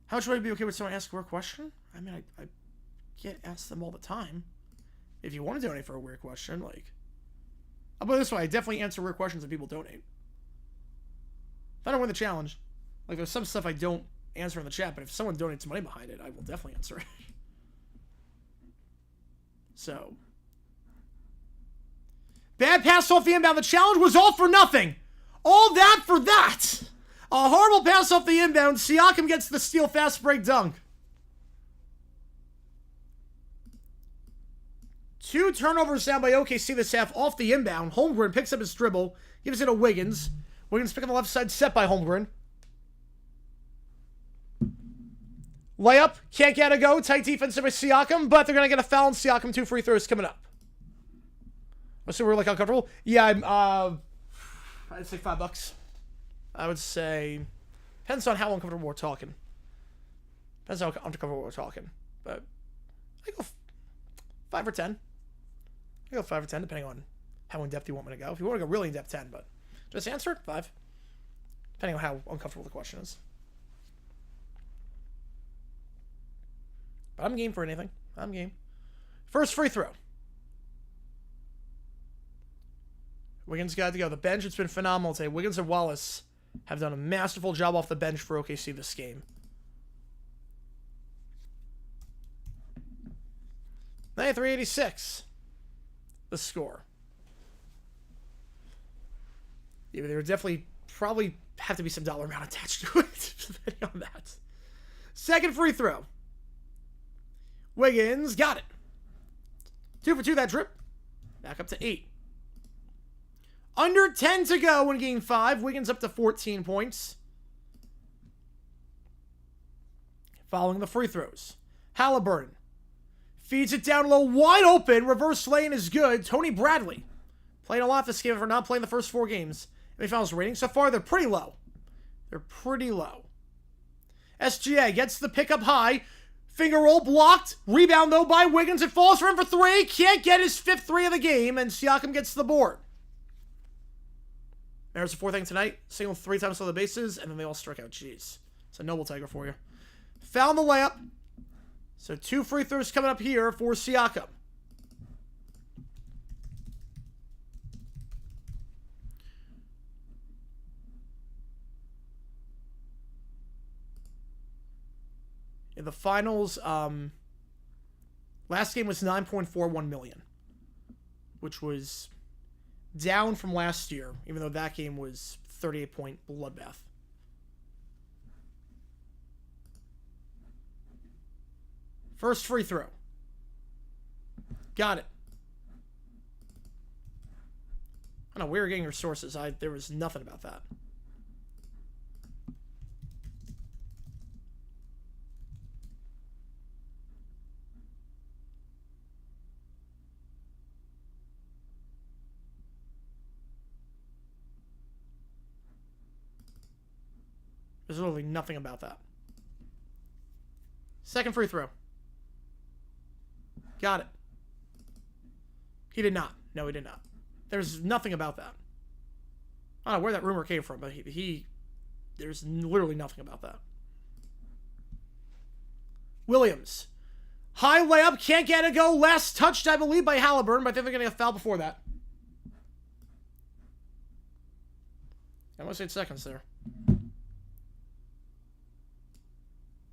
How much would it be okay with someone asking a weird question? I mean, I get asked them all the time. If you want to donate for a weird question, like... I'll put it this way. I definitely answer weird questions when people donate. If I don't win the challenge, like, there's some stuff I don't answer in the chat, but if someone donates money behind it, I will definitely answer it. So... Bad pass off the inbound. The challenge was all for nothing. All that for that. A horrible pass off the inbound. Siakam gets the steal, fast break dunk. 2 turnovers down by OKC this half off the inbound. Holmgren picks up his dribble. Gives it to Wiggins. Wiggins picking the left side, set by Holmgren. Layup. Can't get a go. Tight defense by Siakam, but they're going to get a foul on Siakam. 2 free throws coming up. So we're like uncomfortable. Yeah, I'd say $5. I would say depends on how uncomfortable we're talking. Depends on how uncomfortable we're talking. But I go 5 or 10. I go 5 or 10 depending on how in depth you want me to go. If you want to go really in depth, 10. But just answer it 5, depending on how uncomfortable the question is. But I'm game for anything. I'm game. First free throw. Wiggins got to go. The bench, it's been phenomenal today. Wiggins and Wallace have done a masterful job off the bench for OKC this game. 93-86. The score. Yeah, there definitely probably have to be some dollar amount attached to it, depending on that. Second free throw. Wiggins got it. 2 for 2 that trip. Back up to 8. Under 10 to go in Game 5. Wiggins up to 14 points. Following the free throws. Halliburton feeds it down low, wide open. Reverse lane is good. Tony Bradley playing a lot this game for not playing the first 4 games. NBA Finals rating so far, they're pretty low. They're pretty low. SGA gets the pick up high. Finger roll blocked. Rebound, though, by Wiggins. It falls for him for 3. Can't get his 5th 3 of the game, and Siakam gets the board. There's the 4th thing tonight. Single 3 times on the bases, and then they all struck out. Jeez. It's a noble tiger for you. Found the layup. So 2 free throws coming up here for Siakam. In the finals, last game was $9.41 million, which was down from last year, even though that game was 38-point bloodbath. First free throw. Got it. I don't know where you're getting your sources. There was nothing about that. There's literally nothing about that. Second free throw. Got it. He did not. No, he did not. There's nothing about that. I don't know where that rumor came from, but there's literally nothing about that. Williams. High layup. Can't get a go. Last touched, I believe, by Halliburton, but I think they're going to get fouled before that. I want to say 8 seconds there.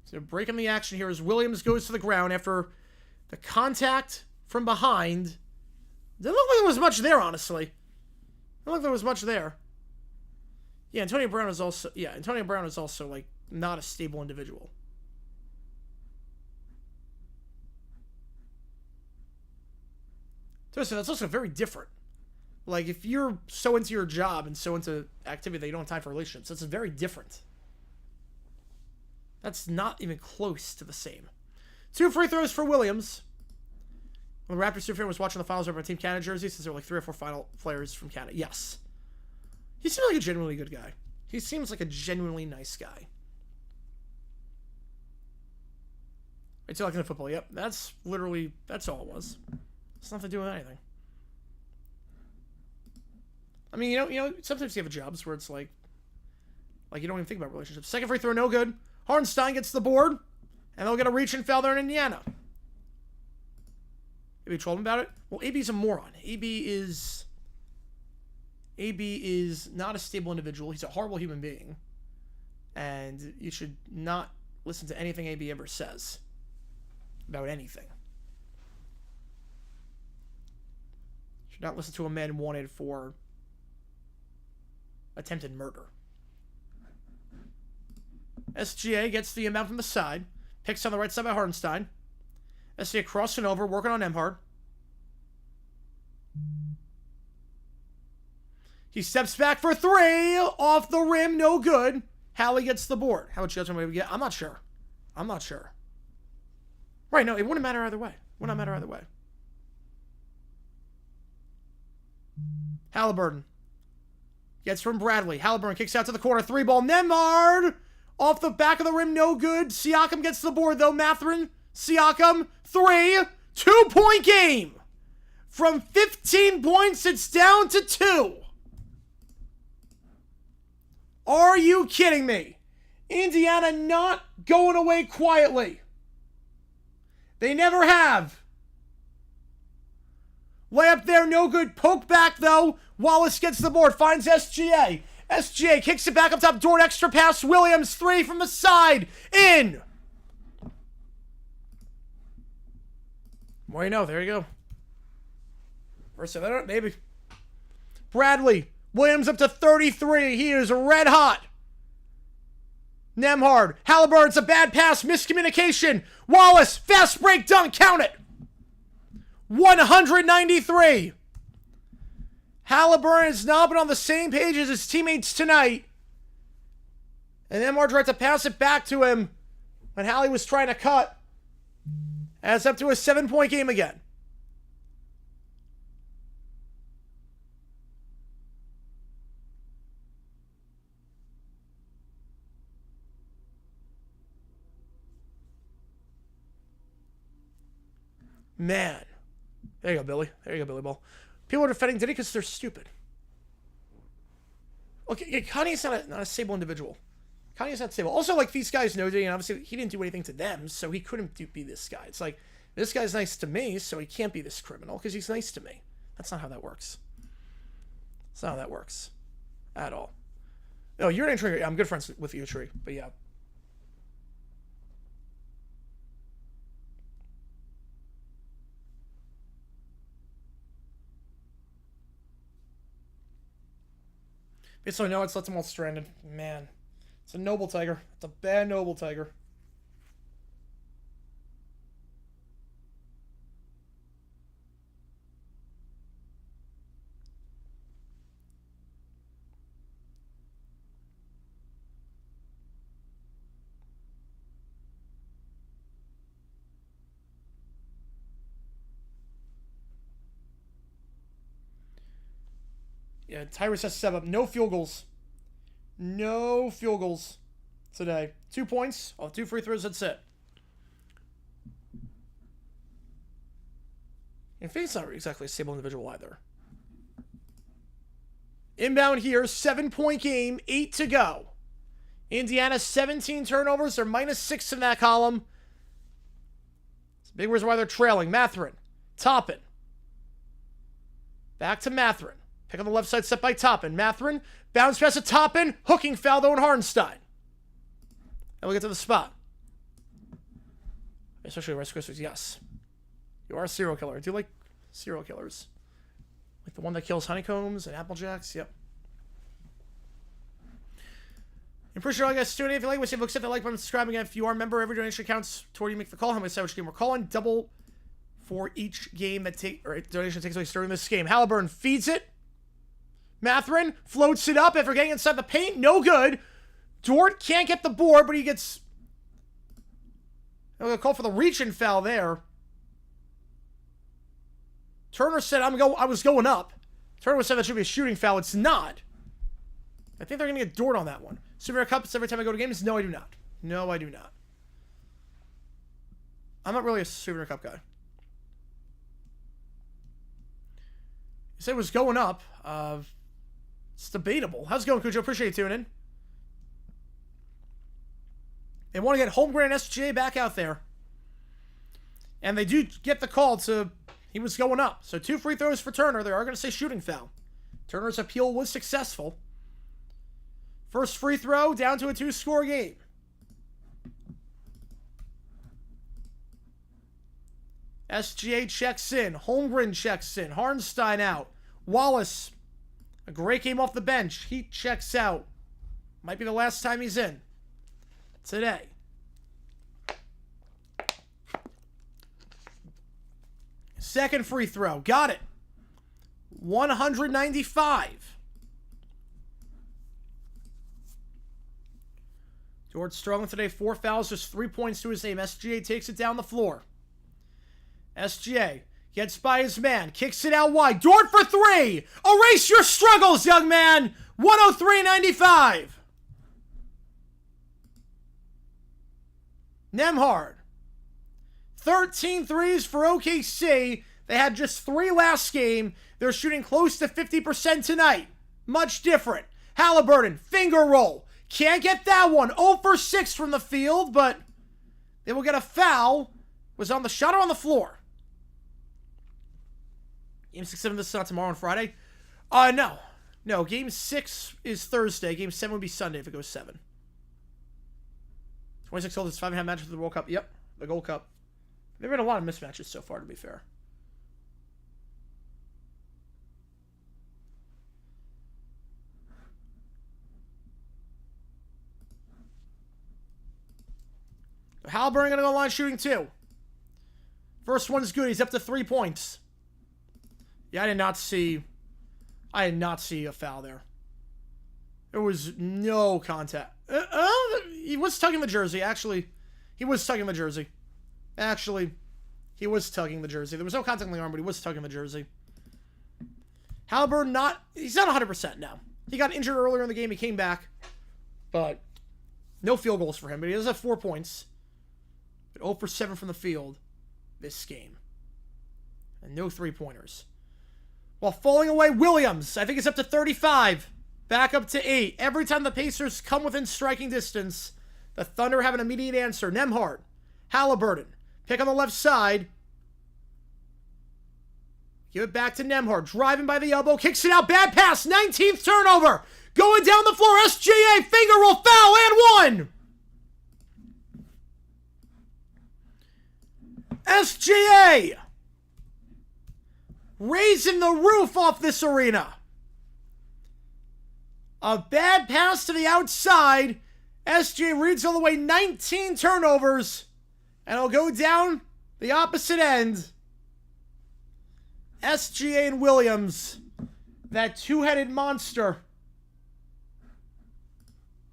So breaking the action here as Williams goes to the ground after the contact from behind. Didn't look like there was much there, honestly. Didn't look like there was much there. Yeah, Antonio Brown is also like not a stable individual. So that's also very different. Like, if you're so into your job and so into activity that you don't have time for relationships, that's very different. That's not even close to the same. 2 free throws for Williams. When the Raptors super fan was watching the finals over on Team Canada jersey, since there were like 3 or 4 final players from Canada. Yes. He seems like a genuinely good guy. He seems like a genuinely nice guy. It's like in the football. Yep, that's literally, that's all it was. It's nothing to do with anything. I mean, you know, sometimes you have jobs where it's like you don't even think about relationships. Second free throw, no good. Hardenstein gets the board, and they'll get a reach and foul there in Indiana. AB told him about it. Well, AB's a moron. AB is not a stable individual. He's a horrible human being, and you should not listen to anything AB ever says about anything. You should not listen to a man wanted for attempted murder. SGA gets the inbound from the side. Picks on the right side by Hardenstein. SGA crossing over, working on Nembhard. He steps back for three. Off the rim, no good. Hallie gets the board. How much judgment would we get? I'm not sure. Right, no, it wouldn't matter either way. Halliburton gets from Bradley. Halliburton kicks out to the corner. 3-ball. Nembhard off the back of the rim. No good. Siakam gets the board, though. Mathurin. Siakam. 3. 2-point game. From 15 points, it's down to 2. Are you kidding me? Indiana not going away quietly. They never have. Layup there, no good. Poke back, though. Wallace gets the board, finds SGA. SGA kicks it back up top. Dort extra pass. Williams, 3 from the side. In. Well, you know, there you go. First of all, maybe. Bradley. Williams up to 33. He is red hot. Nembhard. Halliburton's a bad pass. Miscommunication. Wallace. Fast break dunk. Count it. 193. Halliburton has not been on the same page as his teammates tonight. And Nembhard tried to pass it back to him when Hallie was trying to cut. And it's up to a 7-point game again. Man. There you go, Billy. There you go, Billy Ball. People are defending Diddy because they're stupid. Okay, Kanye's not a stable individual. Kanye's not stable. Also, like, these guys know Diddy, and obviously he didn't do anything to them, so he couldn't be this guy. It's like, this guy's nice to me, so he can't be this criminal because he's nice to me. That's not how that works. That's not how that works. At all. No, you're an Tree. I'm good friends with you, Tree. But yeah. So no, it's lets them all stranded. Man. It's a noble tiger. It's a bad noble tiger. Yeah, Tyrus has to step up. No field goals. No field goals today. 2 points. Off 2 free throws. That's it. And Faye's not exactly a stable individual either. Inbound here. 7-point game. 8 to go. Indiana 17 turnovers. They're -6 in that column. It's a big reason why they're trailing. Mathurin. Toppin. Back to Mathurin. Pick on the left side, set by Toppin. Mathurin, bounce pass to Toppin, hooking foul though in Hardenstein. And we'll get to the spot. Especially Rice Krispies, yes. You are a serial killer. I do like serial killers. Like the one that kills honeycombs and Applejacks, yep. I'm pretty sure all you guys doing it. If you like what you accept the like button, subscribe again. If you are a member, every donation counts toward you make the call. How many decide which game we're calling. Double for each game that donation takes place during this game. Halliburton feeds it. Mathurin floats it up after getting inside the paint. No good. Dort can't get the board, but he gets... I'm going to call for the reach and foul there. Turner said, I was going up. Turner said that should be a shooting foul. It's not. I think they're going to get Dort on that one. Super Cups every time I go to games? No, I do not. No, I do not. I'm not really a Souvenir Cup guy. You said it was going up. It's debatable. How's it going, Cujo? Appreciate you tuning in. They want to get Holmgren and SGA back out there. And they do get the call to... He was going up. So 2 free throws for Turner. They are going to say shooting foul. Turner's appeal was successful. First free throw, down to a 2-score game. SGA checks in. Holmgren checks in. Harnstein out. Wallace, a great game off the bench. He checks out. Might be the last time he's in today. Second free throw. Got it. 195. George struggling today. 4 fouls, just 3 points to his name. SGA takes it down the floor. SGA gets by his man. Kicks it out wide. Dort for 3. Erase your struggles, young man. 103-95. Nembhard. 13 threes for OKC. They had just 3 last game. They're shooting close to 50% tonight. Much different. Halliburton, finger roll. Can't get that one. 0 for 6 from the field, but they will get a foul. Was on the shot or on the floor? Game 6, 7, this is not tomorrow on Friday. No. No, Game 6 is Thursday. Game 7 would be Sunday if it goes 7. 26 holes, 5.5 matches for the World Cup. Yep, the Gold Cup. There have been a lot of mismatches so far, to be fair. Halliburton going to go line shooting 2. First one's good. He's up to 3 points. Yeah, I did not see a foul there. There was no contact. He was tugging the jersey. Actually, he was tugging the jersey. Actually, he was tugging the jersey. There was no contact on the arm, but he was tugging the jersey. Halliburton he's not 100% now. He got injured earlier in the game. He came back. But no field goals for him. But he does have 4 points. But 0 for 7 from the field this game. And no 3-pointers. While falling away, Williams, I think it's up to 35. Back up to 8. Every time the Pacers come within striking distance, the Thunder have an immediate answer. Nembhard, Halliburton, pick on the left side. Give it back to Nembhard, driving by the elbow, kicks it out, bad pass, 19th turnover. Going down the floor, SGA, finger roll, foul, and 1. SGA raising the roof off this arena. A bad pass to the outside. SGA reads all the way, 19 turnovers. And it'll go down the opposite end. SGA and Williams, that two-headed monster.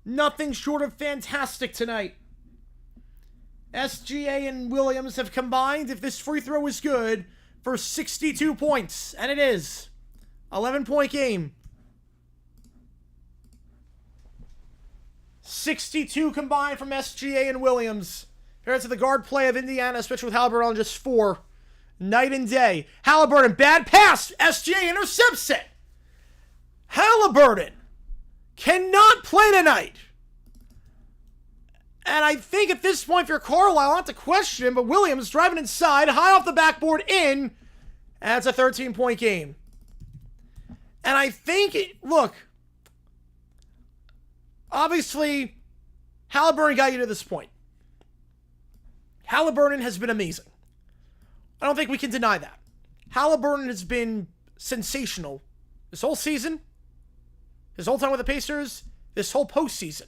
Nothing short of fantastic tonight. SGA and Williams have combined, if this free throw is good, for 62 points. And it is. 11-point game. 62 combined from SGA and Williams. Compared to the guard play of Indiana, especially with Halliburton on just 4. Night and day. Halliburton, bad pass. SGA intercepts it. Halliburton cannot play tonight. And I think at this point, if you're Carlisle, not to question him, but Williams driving inside, high off the backboard, in. And it's a 13-point game. And I think, look, obviously, Halliburton got you to this point. Halliburton has been amazing. I don't think we can deny that. Halliburton has been sensational this whole season, his whole time with the Pacers, this whole postseason.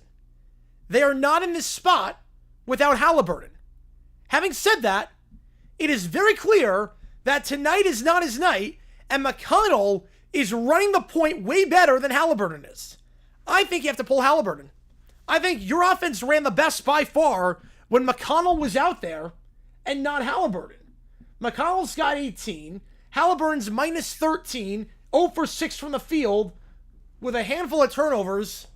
They are not in this spot without Halliburton. Having said that, it is very clear that tonight is not his night, and McConnell is running the point way better than Halliburton is. I think you have to pull Halliburton. I think your offense ran the best by far when McConnell was out there and not Halliburton. McConnell's got 18. Halliburton's minus 13. 0 for 6 from the field with a handful of turnovers.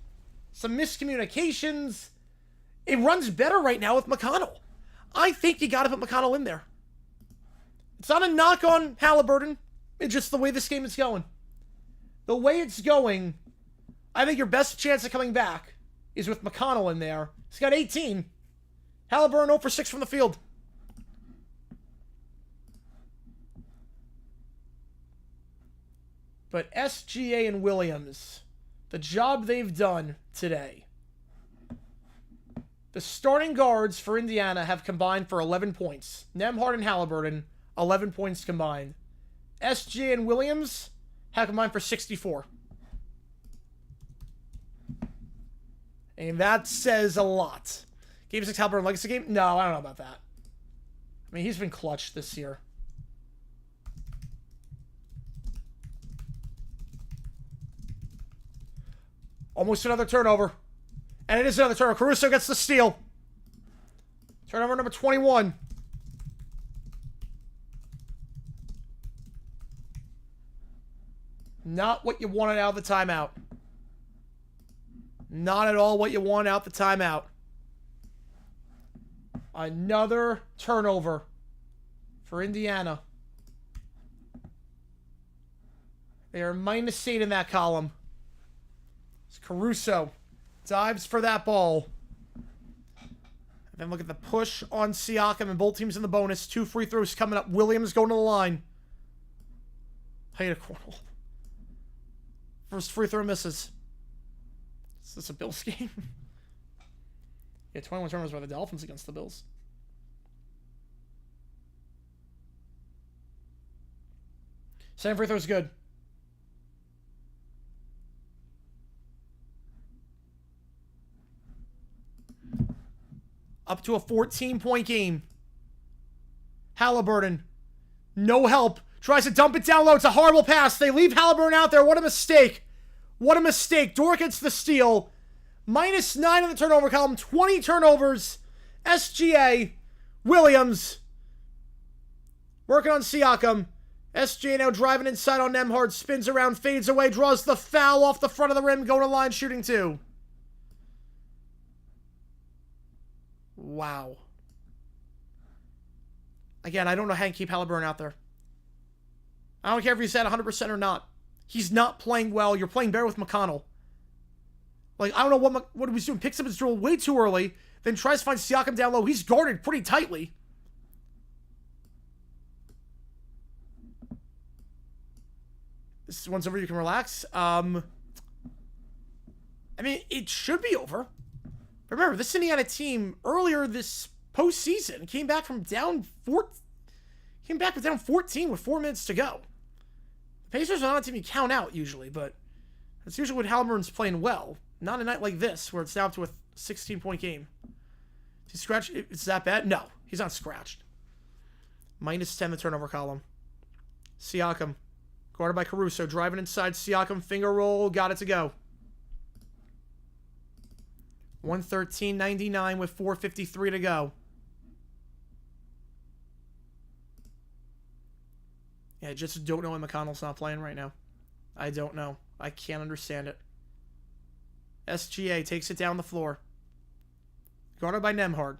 Some miscommunications. It runs better right now with McConnell. I think you got to put McConnell in there. It's not a knock on Halliburton. It's just the way this game is going. The way it's going, I think your best chance of coming back is with McConnell in there. He's got 18. Halliburton 0 for 6 from the field. But SGA and Williams, the job they've done today. The starting guards for Indiana have combined for 11 points. Nembhard and Halliburton, 11 points combined. SGA and Williams have combined for 64. And that says a lot. Game 6 Halliburton legacy game? No, I don't know about that. I mean, he's been clutch this year. Almost another turnover. And it is another turnover. Caruso gets the steal. Turnover number 21. Not what you wanted out of the timeout. Not at all what you want out the timeout. Another turnover for Indiana. They are -8 in that column. It's Caruso dives for that ball. And then look at the push on Siakam and both teams in the bonus. 2 free throws coming up. Williams going to the line. Hate a corner. First free throw misses. Is this a Bills game? Yeah, 21 turnovers by the Dolphins against the Bills. Second free throw is good. Up to a 14-point game. Halliburton. No help. Tries to dump it down low. It's a horrible pass. They leave Halliburton out there. What a mistake. What a mistake. Dort gets the steal. -9 in the turnover column. 20 turnovers. SGA. Williams. Working on Siakam. SGA now driving inside on Nembhard. Spins around. Fades away. Draws the foul off the front of the rim. Going to line. Shooting 2. Wow. Again, I don't know how you keep Halliburton out there. I don't care if he's at 100% or not. He's not playing well. You're playing better with McConnell. Like, I don't know what he was doing. Picks up his dribble way too early, then tries to find Siakam down low. He's guarded pretty tightly. This one's over. You can relax. I mean, it should be over. Remember, this Indiana team earlier this postseason came back down 14 with 4 minutes to go. The Pacers are not a team you count out usually, but that's usually when Halliburton's playing well. Not a night like this where it's down to a 16-point game. Is he scratched? It's that bad? No, he's not scratched. -10 the turnover column. Siakam, guarded by Caruso, driving inside. Siakam, finger roll, got it to go. 113.99 with 4:53 to go. Yeah, I just don't know why McConnell's not playing right now. I don't know. I can't understand it. SGA takes it down the floor. Guarded by Nembhard.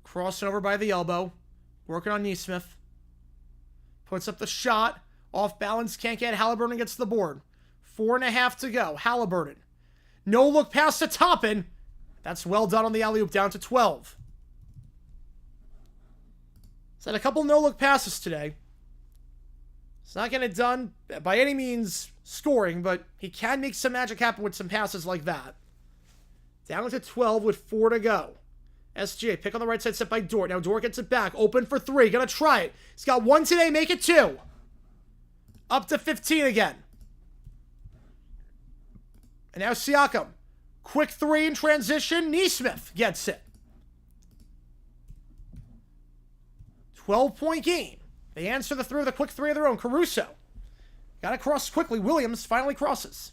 Crossing over by the elbow. Working on Nesmith. Puts up the shot. Off balance. Can't get. Halliburton gets the board. 4.5 to go. Halliburton. No look pass to Toppin. That's well done on the alley-oop, down to 12. He's had a couple no-look passes today. He's not getting it done by any means scoring, but he can make some magic happen with some passes like that. Down to 12 with 4 to go. SGA, pick on the right side, set by Dort. Now Dort gets it back, open for 3. Gonna try it. He's got 1 today, make it 2. Up to 15 again. And now Siakam. Quick 3 in transition. Nesmith gets it. 12-point game. They answer the 3 with a quick 3 of their own. Caruso. Got to cross quickly. Williams finally crosses.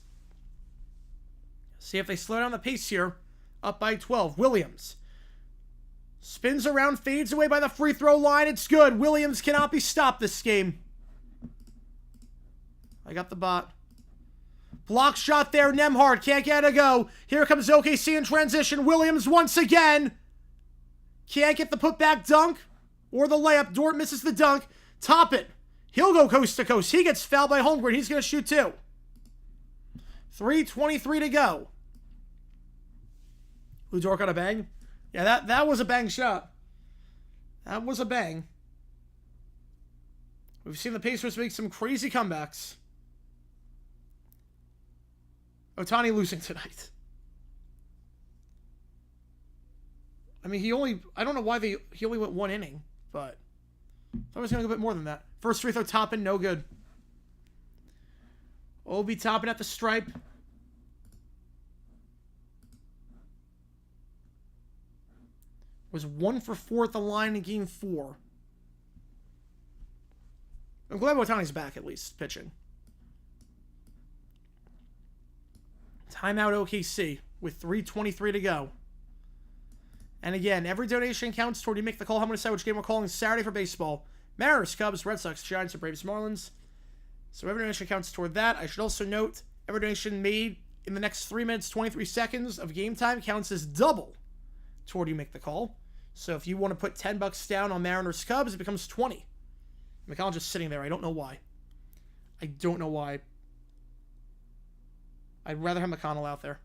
See if they slow down the pace here. Up by 12. Williams. Spins around, fades away by the free throw line. It's good. Williams cannot be stopped this game. I got the bot. Block shot there. Nembhard can't get a go. Here comes OKC in transition. Williams once again. Can't get the putback dunk or the layup. Dort misses the dunk. Toppin. He'll go coast to coast. He gets fouled by Holmgren. He's going to shoot 2. 3:23 to go. Lou Dort got a bang. Yeah, that was a bang shot. That was a bang. We've seen the Pacers make some crazy comebacks. Ohtani losing tonight. I mean, I don't know why he only went 1 inning, but I thought he was going to go a bit more than that. First free throw, Toppin, no good. Obi Toppin at the stripe. Was 1 for 4 at the line in game 4. I'm glad Ohtani's back, at least, pitching. Timeout OKC with 3:23 to go. And again, every donation counts toward you make the call. How many decide which game we're calling Saturday for baseball. Mariners, Cubs, Red Sox, Giants, or Braves, Marlins. So every donation counts toward that. I should also note, every donation made in the next 3 minutes, 23 seconds of game time counts as double toward you make the call. So if you want to put $10 down on Mariners, Cubs, it becomes 20. McConnell just sitting there. I don't know why. I don't know why. I'd rather have McConnell out there.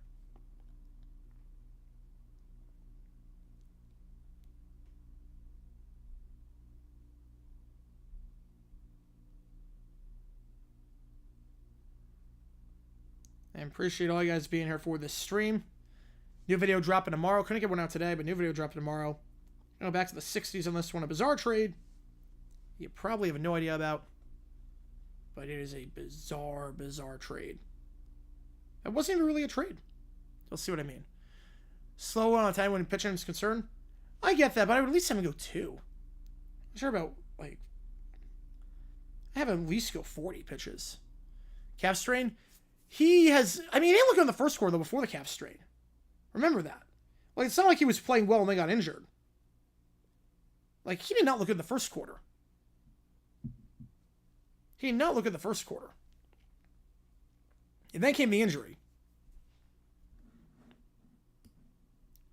I appreciate all you guys being here for this stream. New video dropping tomorrow. Couldn't get one out today, but new video dropping tomorrow. Go back to the 60s on this one. A bizarre trade. You probably have no idea about. But it is a bizarre, bizarre trade. It wasn't even really a trade. You'll see what I mean. Slow on time when pitching is concerned. I get that, but I would at least have him go 2. I'm sure about, like... I have him at least go 40 pitches. Calf strain. He has... I mean, he didn't look good in the first quarter, though, before the calf strain. Remember that. Like, it's not like he was playing well and then got injured. Like, he did not look good in the first quarter. He did not look good in the first quarter. And then came the injury.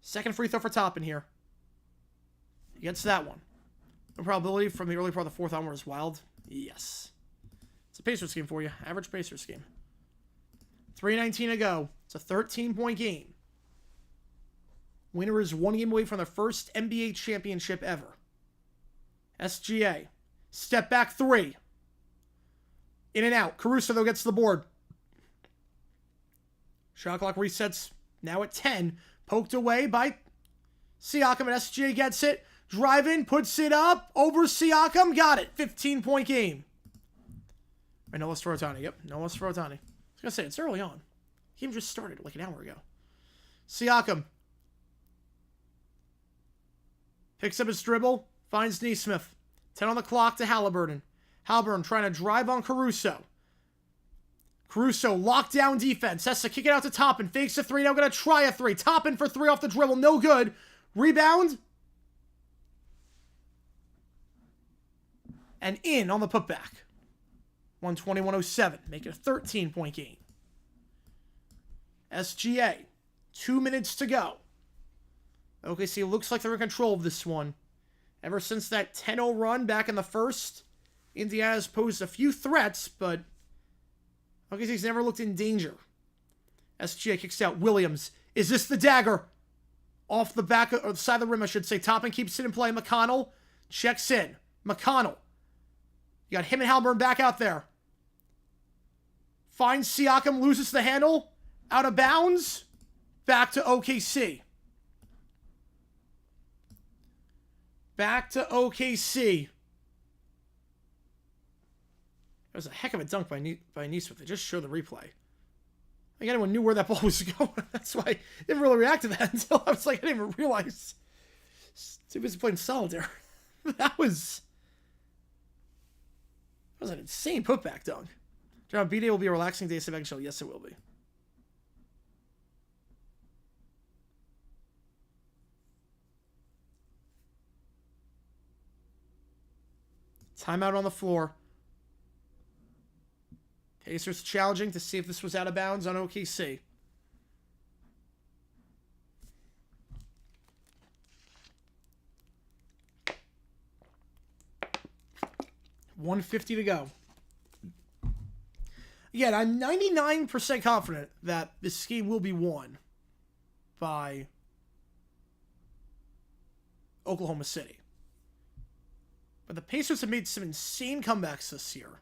Second free throw for Toppin here. He gets that one. The probability from the early part of the fourth onward is wild. Yes. It's a Pacers game for you. Average Pacers game. 3:19 to go. It's a 13-point game. Winner is 1 game away from their first NBA championship ever. SGA. Step back 3. In and out. Caruso, though, gets the board. Shot clock resets. Now at 10. Poked away by Siakam, and SGA gets it. Drive in, puts it up. Over Siakam. Got it. 15-point game. Right, no less for Ohtani. Yep, no less for Ohtani. I was going to say, it's early on. The game just started like an hour ago. Siakam. Picks up his dribble. Finds Nesmith. 10 on the clock to Halliburton. Halliburton trying to drive on Caruso. Caruso, lockdown defense. Has to kick it out to Toppin. Fakes a 3. Now going to try a 3. Toppin for 3 off the dribble. No good. Rebound. And in on the putback. 120-107. Make it a 13-point game. SGA. 2 minutes to go. OKC looks like they're in control of this one. Ever since that 10-0 run back in the first, Indiana's posed a few threats, but OKC's never looked in danger. SGA kicks out Williams. Is this the dagger? Off the back, or the side of the rim, I should say. Toppin keeps it in play. McConnell checks in. McConnell. You got him and Halliburton back out there. Finds Siakam, loses the handle. Out of bounds. Back to OKC. Back to OKC. That was a heck of a dunk by Nesmith. They just showed the replay. I think anyone knew where that ball was going. That's why I didn't really react to that until I was like, I didn't even realize. Too busy playing solitaire. That was an insane putback dunk. John, B-Day will be a relaxing day, sit back and chill. Yes, it will be. Timeout on the floor. Pacers challenging to see if this was out of bounds on OKC. 150 to go. Again, I'm 99% confident that this game will be won by Oklahoma City. But the Pacers have made some insane comebacks this year.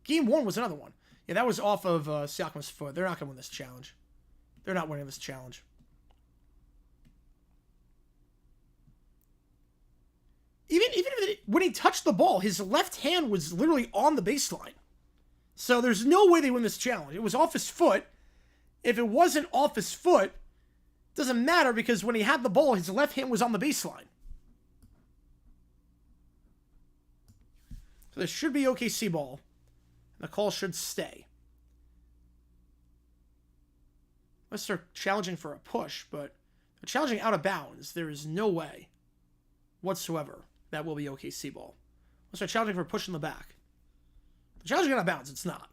Game 1 was another one. Yeah, that was off of Siakam's foot. They're not going to win this challenge. They're not winning this challenge. Even when he touched the ball, his left hand was literally on the baseline. So there's no way they win this challenge. It was off his foot. If it wasn't off his foot, it doesn't matter because when he had the ball, his left hand was on the baseline. So this should be OKC ball. The call should stay. Unless they're challenging for a push, but they're challenging out of bounds. There is no way whatsoever that will be OKC ball. Unless they're challenging for a push in the back. They're challenging out of bounds. It's not.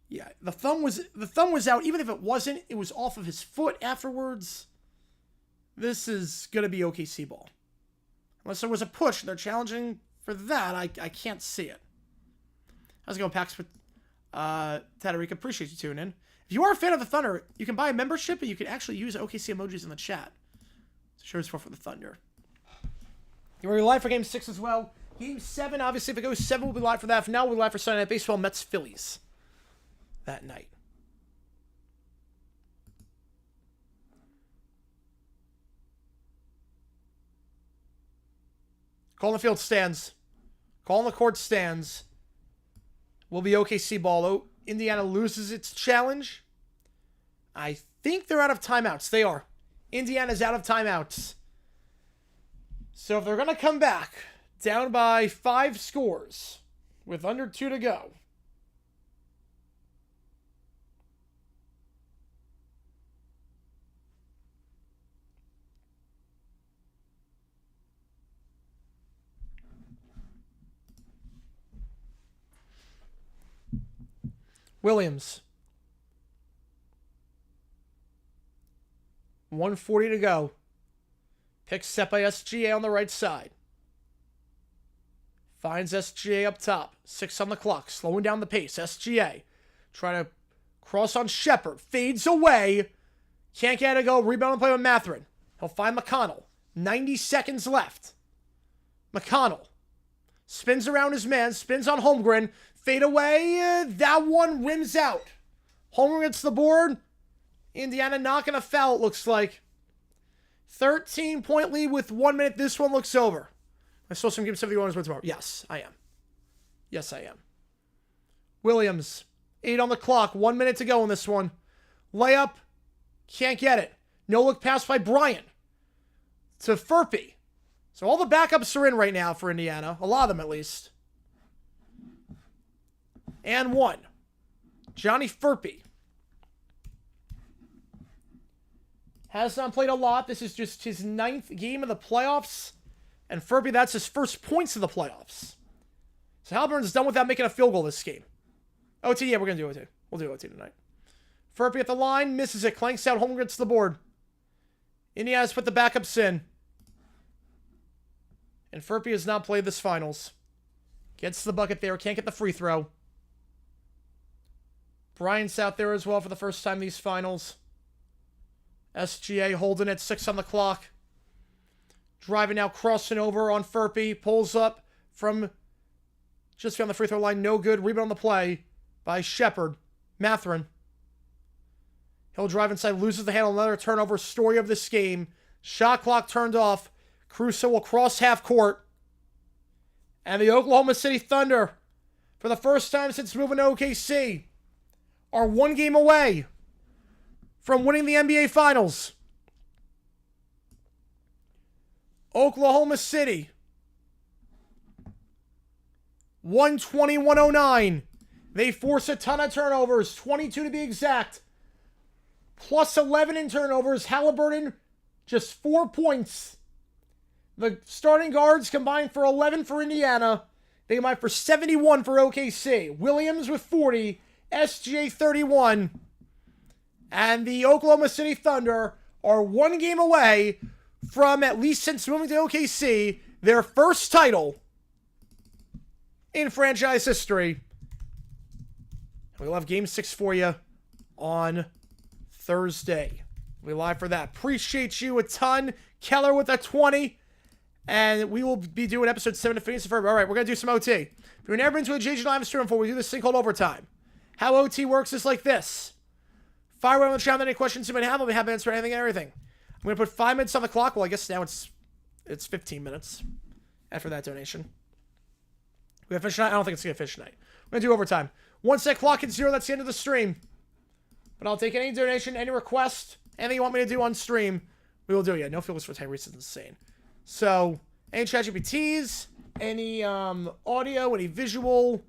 Yeah, the thumb was out. Even if it wasn't, it was off of his foot afterwards. This is going to be OKC ball. Unless there was a push, they're challenging for that. I can't see it. How's it going, Pax? Tatarika, appreciate you tuning in. If you are a fan of the Thunder, you can buy a membership and you can actually use OKC emojis in the chat. So sure it's for the Thunder. We're live for Game 6 as well. Game 7, obviously, if it goes 7, we'll be live for that. For now, we'll be live for Sunday Night Baseball, Mets, Phillies that night. Call on the field stands. Call on the court stands. Will be OKC ball. Oh, Indiana loses its challenge. I think they're out of timeouts. They are. Indiana's out of timeouts. So if they're going to come back down by 5 scores with under 2 to go. Williams. 1:40 to go. Pick set by SGA on the right side. Finds SGA up top. 6 on the clock. Slowing down the pace. SGA. Trying to cross on Shepard. Fades away. Can't get it to go. Rebound and play with Mathurin. He'll find McConnell. 90 seconds left. McConnell. Spins around his man. Spins on Holmgren. Fade away. That one rims out. Holmgren gets the board. Indiana not going to foul, it looks like. 13-point lead with 1 minute. This one looks over. I saw some Game 71 tomorrow. Yes, I am. Yes, I am. Williams. 8 on the clock. 1 minute to go in this one. Layup. Can't get it. No look pass by Bryant. To Furphy. So all the backups are in right now for Indiana. A lot of them, at least. And one. Johnny Furphy. Has not played a lot. This is just his 9th game of the playoffs. And Furphy, that's his first points of the playoffs. So Halliburton's done without making a field goal this game. OT, yeah, we're going to do OT. We'll do OT tonight. Furphy at the line, misses it, clanks out, Holmgren gets the board. Indiana's put the backups in. And Furphy has not played this finals. Gets the bucket there, can't get the free throw. Bryant's out there as well for the first time these finals. SGA holding it, 6 on the clock. Driving now, crossing over on Furphy. Pulls up from just beyond the free throw line. No good. Rebound on the play by Shepard. Mathurin. He'll drive inside, loses the handle. Another turnover. Story of this game. Shot clock turned off. Caruso will cross half court. And the Oklahoma City Thunder, for the first time since moving to OKC, are 1 game away from winning the NBA Finals. Oklahoma City. 120-109. They force a ton of turnovers. 22 to be exact. Plus 11 in turnovers. Halliburton, just 4 points. The starting guards combined for 11 for Indiana. They combined for 71 for OKC. Williams with 40. SGA 31. And the Oklahoma City Thunder are 1 game away from, at least since moving to OKC, their first title in franchise history. We'll have Game 6 for you on Thursday. We'll be live for that. Appreciate you a ton. Keller with a 20. And we will be doing episode 7 of Phineas and Ferb. All right, we're going to do some OT. If you've never been to a cgiulianihpu live stream before, we do this thing called overtime. How OT works is like this. Fire away on the chat with any questions you might have. I'll be happy to answer anything and everything. I'm going to put 5 minutes on the clock. Well, I guess now it's 15 minutes after that donation. We have fish night. I don't think it's going to fish night. We're going to do overtime. 1 sec clock at 0. That's the end of the stream. But I'll take any donation, any request, anything you want me to do on stream, we will do. Yeah, no filters for Tyrese is insane. So, any ChatGPTs, any audio, any visual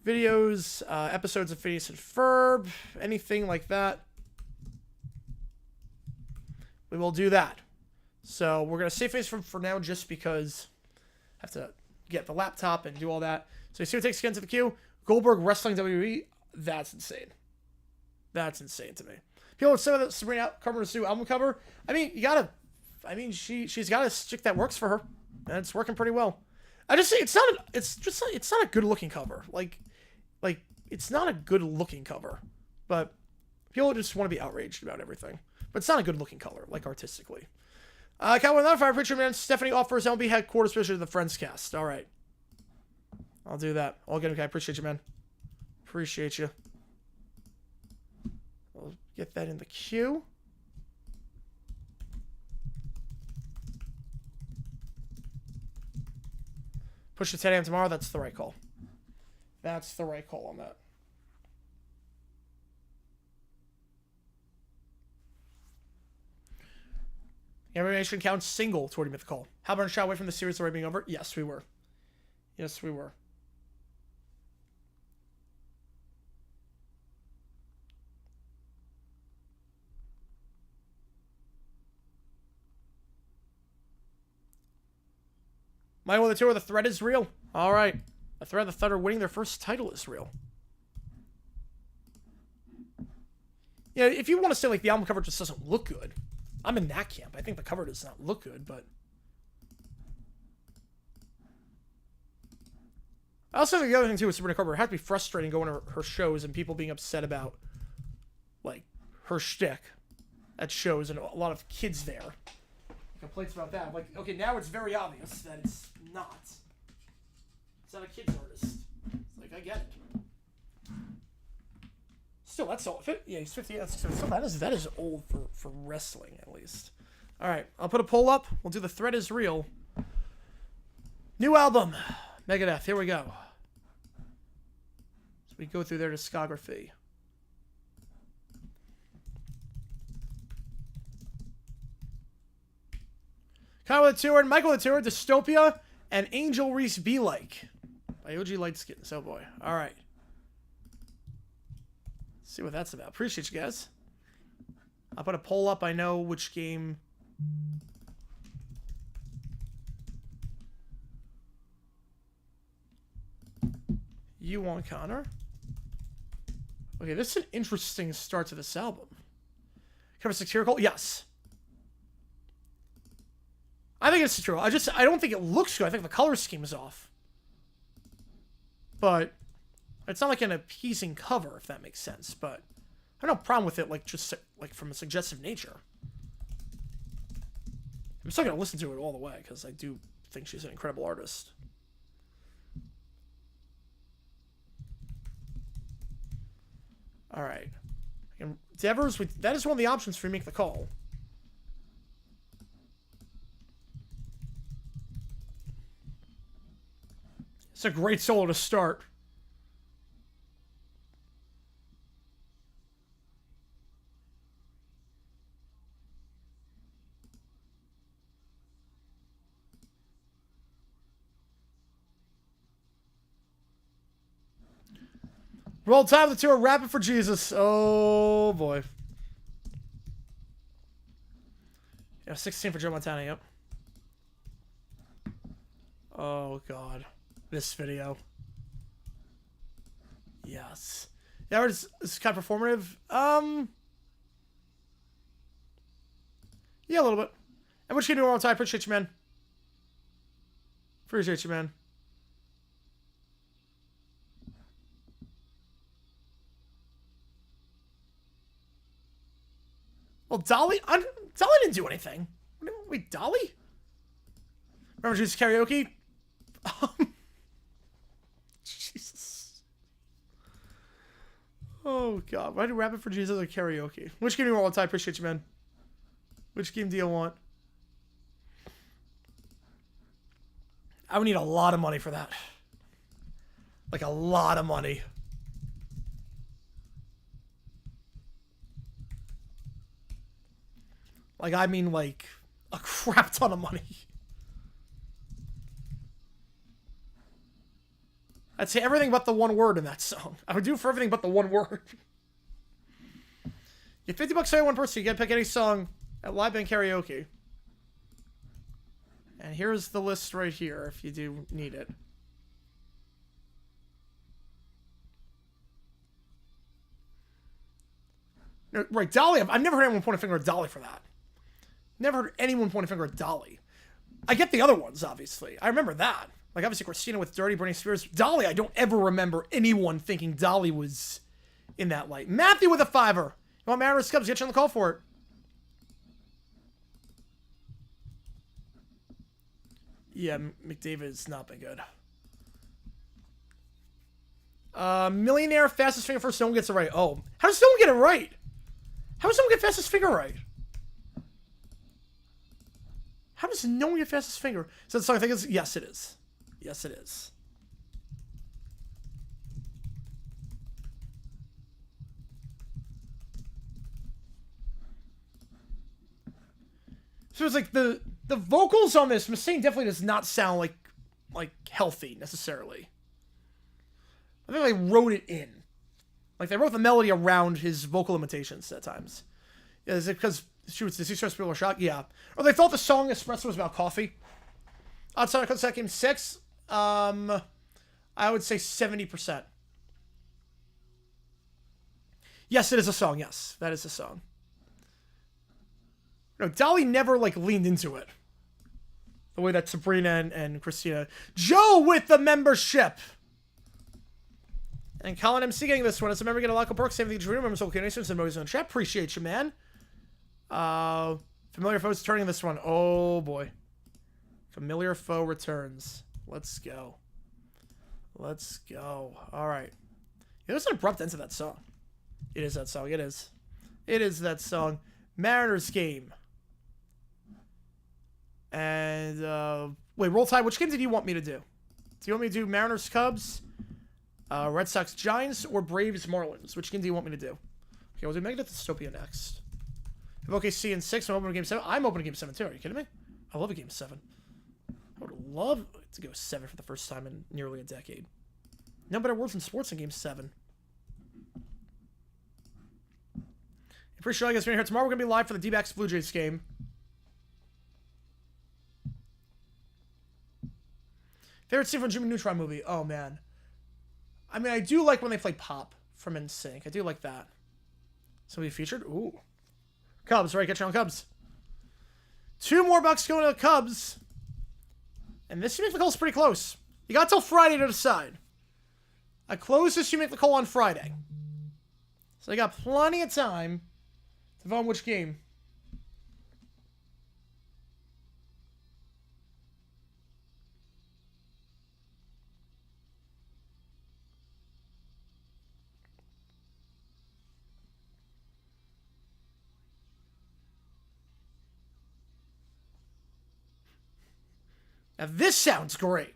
videos, episodes of Phineas and Ferb, anything like that, we will do that. So, we're going to save Phineas for now just because I have to get the laptop and do all that. So, you see what takes again to the queue? Goldberg wrestling WWE? That's insane. That's insane to me. People with some of the Sabrina Carpenter's Sue album cover. I mean, you gotta. I mean, she's got a stick that works for her, and it's working pretty well. I just say it's not. It's not a good looking cover. Like it's not a good looking cover. But people just want to be outraged about everything. But it's not a good looking color, like artistically. Cowboy another fire preacher man. Stephanie offers LB headquarters special to the Friends cast. All right, I'll do that. I'll get okay. I appreciate you, man. Appreciate you. I'll get that in the queue. Push to 10 a.m. tomorrow. That's the right call. That's the right call on that. Animation counts single toward him at the call. How about a shot away from the series already being over? Yes, we were. Yes, we were. Michael the Tour, the threat is real. All right. The threat of the Thunder winning their first title is real. Yeah, if you want to say like the album cover just doesn't look good, I'm in that camp. I think the cover does not look good, but I also think the other thing too with Sabrina Carpenter, it had to be frustrating going to her shows and people being upset about like her shtick at shows and a lot of kids there. Complaints about that. Like, okay, now it's very obvious that it's not. It's not a kid's artist. It's like, I get it. Still, that's old. Yeah, he's 50. That is old for wrestling, at least. All right, I'll put a poll up. We'll do The Threat is Real. New album, Megadeth. Here we go. So we go through their discography. Kyle the Tour and Michael the Tour, Dystopia, and Angel Reese Be Like by OG Lightskins. Oh boy. All right. Let's see what that's about. Appreciate you guys. I'll put a poll up. I know which game. You want Connor? Okay, this is an interesting start to this album. Cover satirical? Yes. I think it's satirical. I don't think it looks good. I think the color scheme is off. But it's not like an appeasing cover, if that makes sense. But I have no problem with it, like just like from a suggestive nature. I'm still gonna listen to it all the way because I do think she's an incredible artist. All right, Devers. That is one of the options for you to make the call. It's a great solo to start. Roll time of the tour, rapping for Jesus. Oh boy. Yeah, 16 for Joe Montana, yep. Oh god. This video. Yes. Yeah, it's kind of performative. Yeah, a little bit. And which game do you want to? I appreciate you, man. Appreciate you, man. Well, Dolly didn't do anything. Wait, Dolly? Remember Jesus karaoke? Jesus. Oh, God. Why do Rabbit for Jesus or karaoke? Which game do you want? I appreciate you, man. Which game do you want? I would need a lot of money for that. Like, a lot of money. Like, I mean, like, a crap ton of money. I'd say everything but the one word in that song. I would do for everything but the one word. You get $50 for one person. You get to pick any song at live band karaoke. And here's the list right here if you do need it. No, right, Dolly. I've never heard anyone point a finger at Dolly for that. Never heard anyone point a finger at Dolly. I get the other ones, obviously. I remember that. Like, obviously, Christina with Dirty, Britney Spears. Dolly, I don't ever remember anyone thinking Dolly was in that light. Matthew with a $5. You want Mariners Cubs? Get you on the call for it. Yeah, McDavid has not been good. Millionaire, fastest finger first. No one gets it right. Oh, how does someone get it right? How does someone get fastest finger right? How does no one get fastest finger? So the song I think is yes, it is. Yes, it is. So it's like the vocals on this, Mustaine definitely does not sound like healthy necessarily. I think they wrote it in. Like they wrote the melody around his vocal imitations at times. Yeah, is it because does he stress people are shocked? Yeah. Or they thought the song Espresso was about coffee. Outside of that game 6, I would say 70%. Yes, it is a song. Yes, that is a song. No, Dolly never like leaned into it. The way that Sabrina and Christina. Joe with the membership. And Colin MC getting this one. As a member, get a local perk. Same thing to Drew members. Okay, nice and Moses on chat. Appreciate you, man. Familiar foes turning this one. Oh boy. Familiar foe returns. Let's go. Let's go. All right. Yeah, there's an abrupt end to that song. It is that song. It is. It is that song. Mariners game. And, wait, Roll Tide, which game did you want me to do? Do you want me to do Mariners Cubs, Red Sox Giants, or Braves Marlins? Which game do you want me to do? Okay, we'll do Mega Dystopia next. If OKC in 6, I'm opening Game 7. I'm opening Game 7 too. Are you kidding me? I love a Game 7. I would love to go 7 for the first time in nearly a decade. No better words in sports than Game 7. I'm pretty sure I guess we're here tomorrow. We're going to be live for the D-backs Blue Jays game. Favorite scene from Jimmy Neutron movie? Oh, man. I mean, I do like when they play Pop from NSYNC. I do like that. Somebody featured? Ooh. Cubs, right? Get you on Cubs. 2 more bucks going to the Cubs. And this You Make the Call's pretty close. You got till Friday to decide. I close this You Make the Call on Friday. So I got plenty of time to vote on which game. Now this sounds great.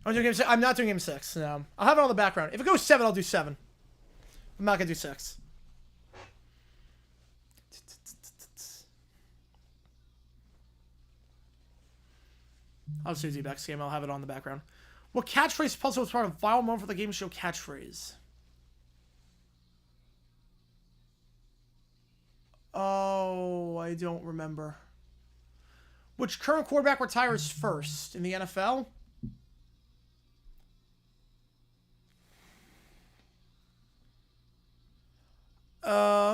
I'm doing Game 6. I'm not doing Game 6. No. I'll have it on the background. If it goes 7, I'll do 7. I'm not going to do 6. I'll just do D-backs game. I'll have it on the background. What catchphrase puzzle was part of a viral moment for the game show catchphrase? Oh, I don't remember. Which current quarterback retires first in the NFL?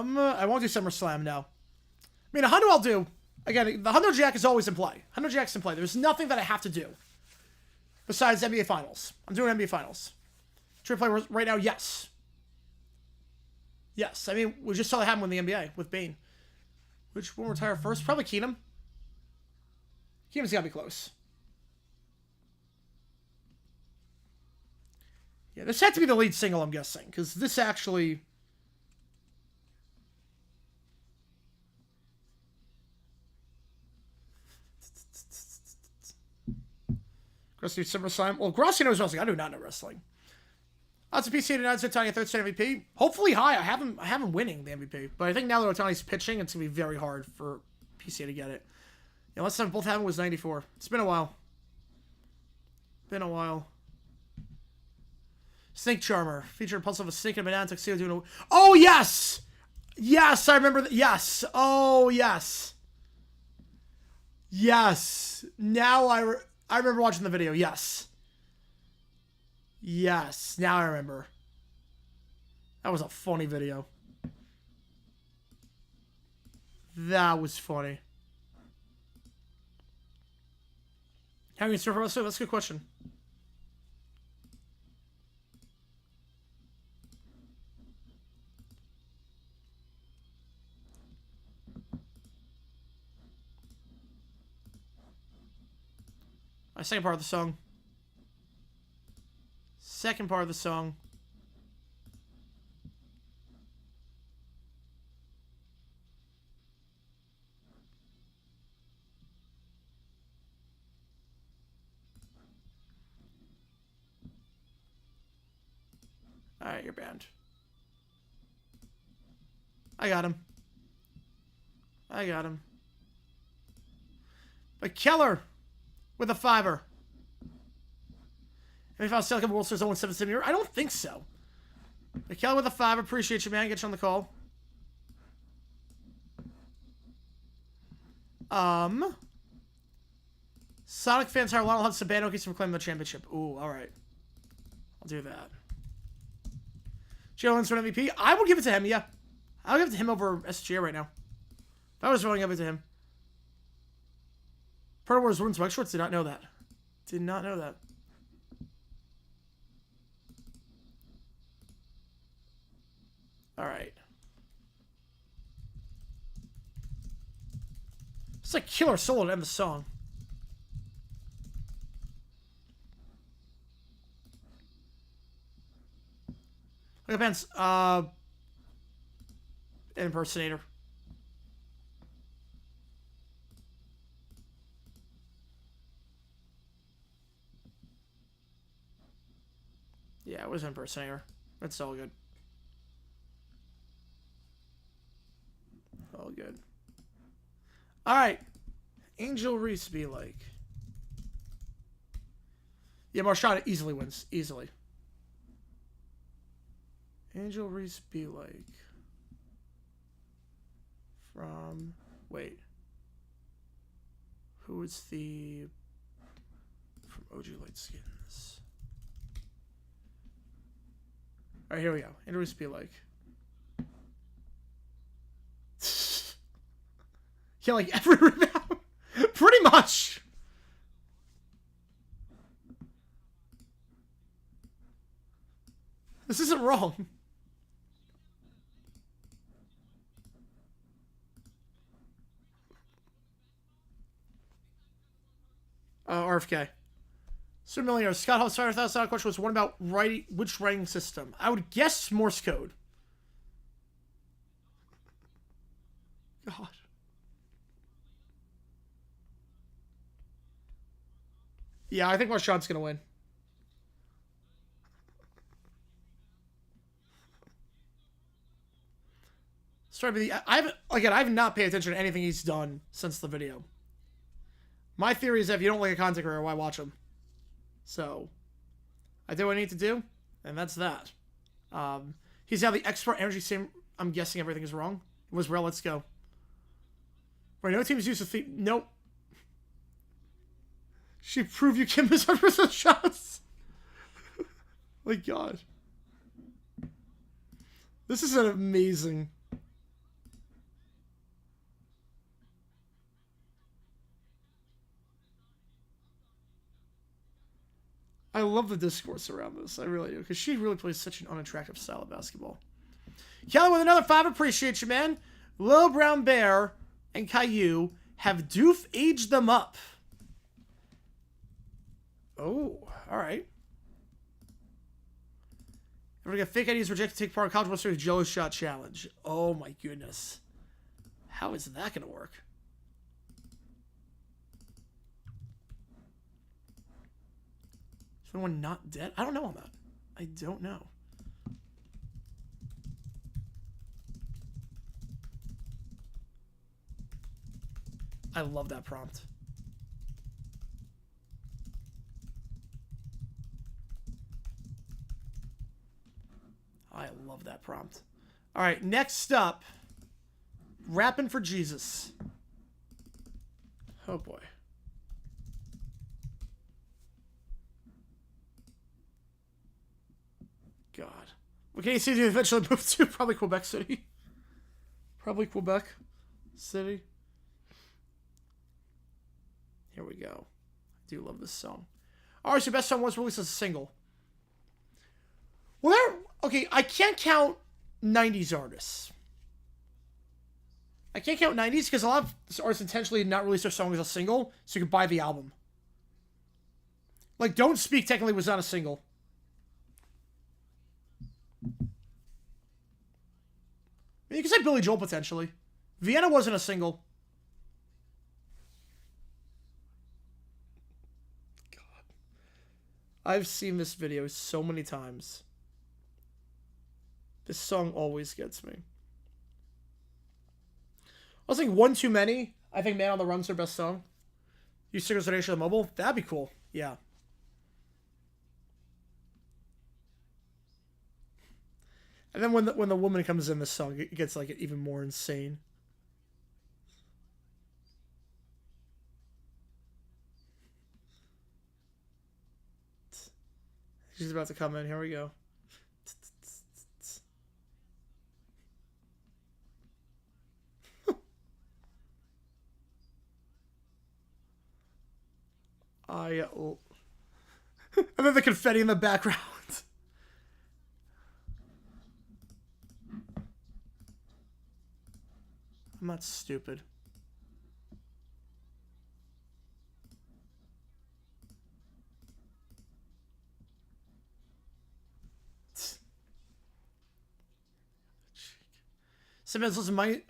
I won't do SummerSlam now. I mean, a Hundo I'll do. Again, the Hundo Jack is always in play. Hundo Jack's in play. There's nothing that I have to do besides NBA Finals. I'm doing NBA Finals. Triple play right now, yes. Yes. I mean, we just saw that happen with the NBA, with Bane. Which one retire first? Probably Keenum. Keenum's got to be close. Yeah, this had to be the lead single, I'm guessing. Because this actually... Grossi SummerSlam. Well, Grossi knows wrestling. I do not know wrestling. Odds of PC 89, so Otani third straight MVP. Hopefully high. I have him winning the MVP. But I think now that Otani's pitching, it's going to be very hard for PC to get it. Yeah, last time both happened was 94. It's been a while. Been a while. Snake Charmer. Featured Pulse of a snake and a banana tuxedo doing a... Oh, yes! Yes, I remember that. Yes. Oh, yes. Yes. Now I remember watching the video. Yes. Yes. Now I remember. That was a funny video. That was funny. How are you surf wrestler? That's a good question. Second part of the song. Second part of the song. Alright, you're banned. I got him. I got him. But Keller with a $5. Have you found Selcom World Stars 017 here? I don't think so. But Keller with a $5. Appreciate you, man. Get you on the call. Sonic fans hire Lionel Hudson Band Okies from claiming the championship. Ooh, alright. I'll do that. Jalen for MVP. I will give it to him, yeah. I'll give it to him over SGA right now. If I was rolling, I'll give it to him. Pearl Wars Runes Mike Shorts. Did not know that. Did not know that. Alright. It's like killer solo to end the song. Look at Pence. Impersonator. Yeah, it was impersonator. It's all good. All good. Alright. Angel Reese be like. Yeah, Marshada easily wins. Easily. Angel Reese be like. From. Wait. Who is the. From OG Light Skins? Alright, here we go. Angel Reese be like. Yeah, like every rebound. Pretty much. This isn't wrong. RFK. Sir Millionaire. Scott Hall's $500,000 question was one about writing, which writing system? I would guess Morse code. God. Yeah, I think Marchand's gonna win. Sorry, but I have not paid attention to anything he's done since the video. My theory is that if you don't like a content creator, why watch him? So, I do what I need to do, and that's that. He's now the expert energy sim. I'm guessing everything is wrong. It was real. Let's go. Right, no teams use the feet. Nope. She proved you can miss 100% shots. My God. This is an amazing. love the discourse around this. I really do. Because she really plays such an unattractive style of basketball. Kelly with another 5. Appreciate you, man. Lil Brown Bear and Caillou have Doof aged them up. Oh, all right. Everybody got fake IDs rejected to take part in College World Series Jello Shot Challenge. Oh my goodness. How is that going to work? Is anyone not dead? I don't know on that. I don't know. I love that prompt. I love that prompt. All right, next up, Rapping for Jesus. Oh boy. God. What can you see you eventually move to? Probably Quebec City. Probably Quebec City. Here we go. I do love this song. Alright, so best song was released as a single. Well, okay, I can't count 90s artists. I can't count 90s because a lot of artists intentionally did not release their song as a single, so you could buy the album. Like, Don't Speak technically was not a single. You could say Billy Joel potentially. Vienna wasn't a single. God. I've seen this video so many times. This song always gets me. I was thinking One Too Many. I think Man on the Run's their best song. You Stickers Donation of the Mobile. That'd be cool. Yeah. And then when the woman comes in this song, it gets like even more insane. She's about to come in. Here we go. And then the confetti in the background. I'm not stupid. Sometimes listen,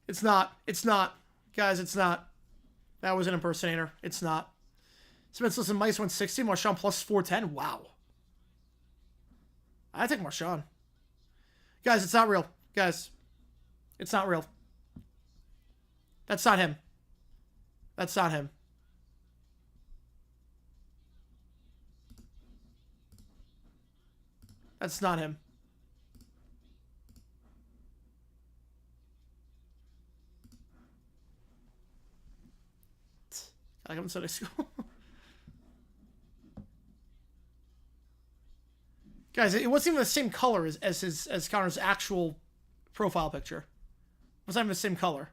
it's not. Guys, it's not. That was an impersonator. It's not. Sometimes listen, minus 160, Marshawn plus 410. Wow. I take Marshawn. Guys, it's not real. Guys, it's not real. That's not him. That's not him. That's not him. I come to Sunday school. Guys, it wasn't even the same color as Connor's actual profile picture. It wasn't even the same color.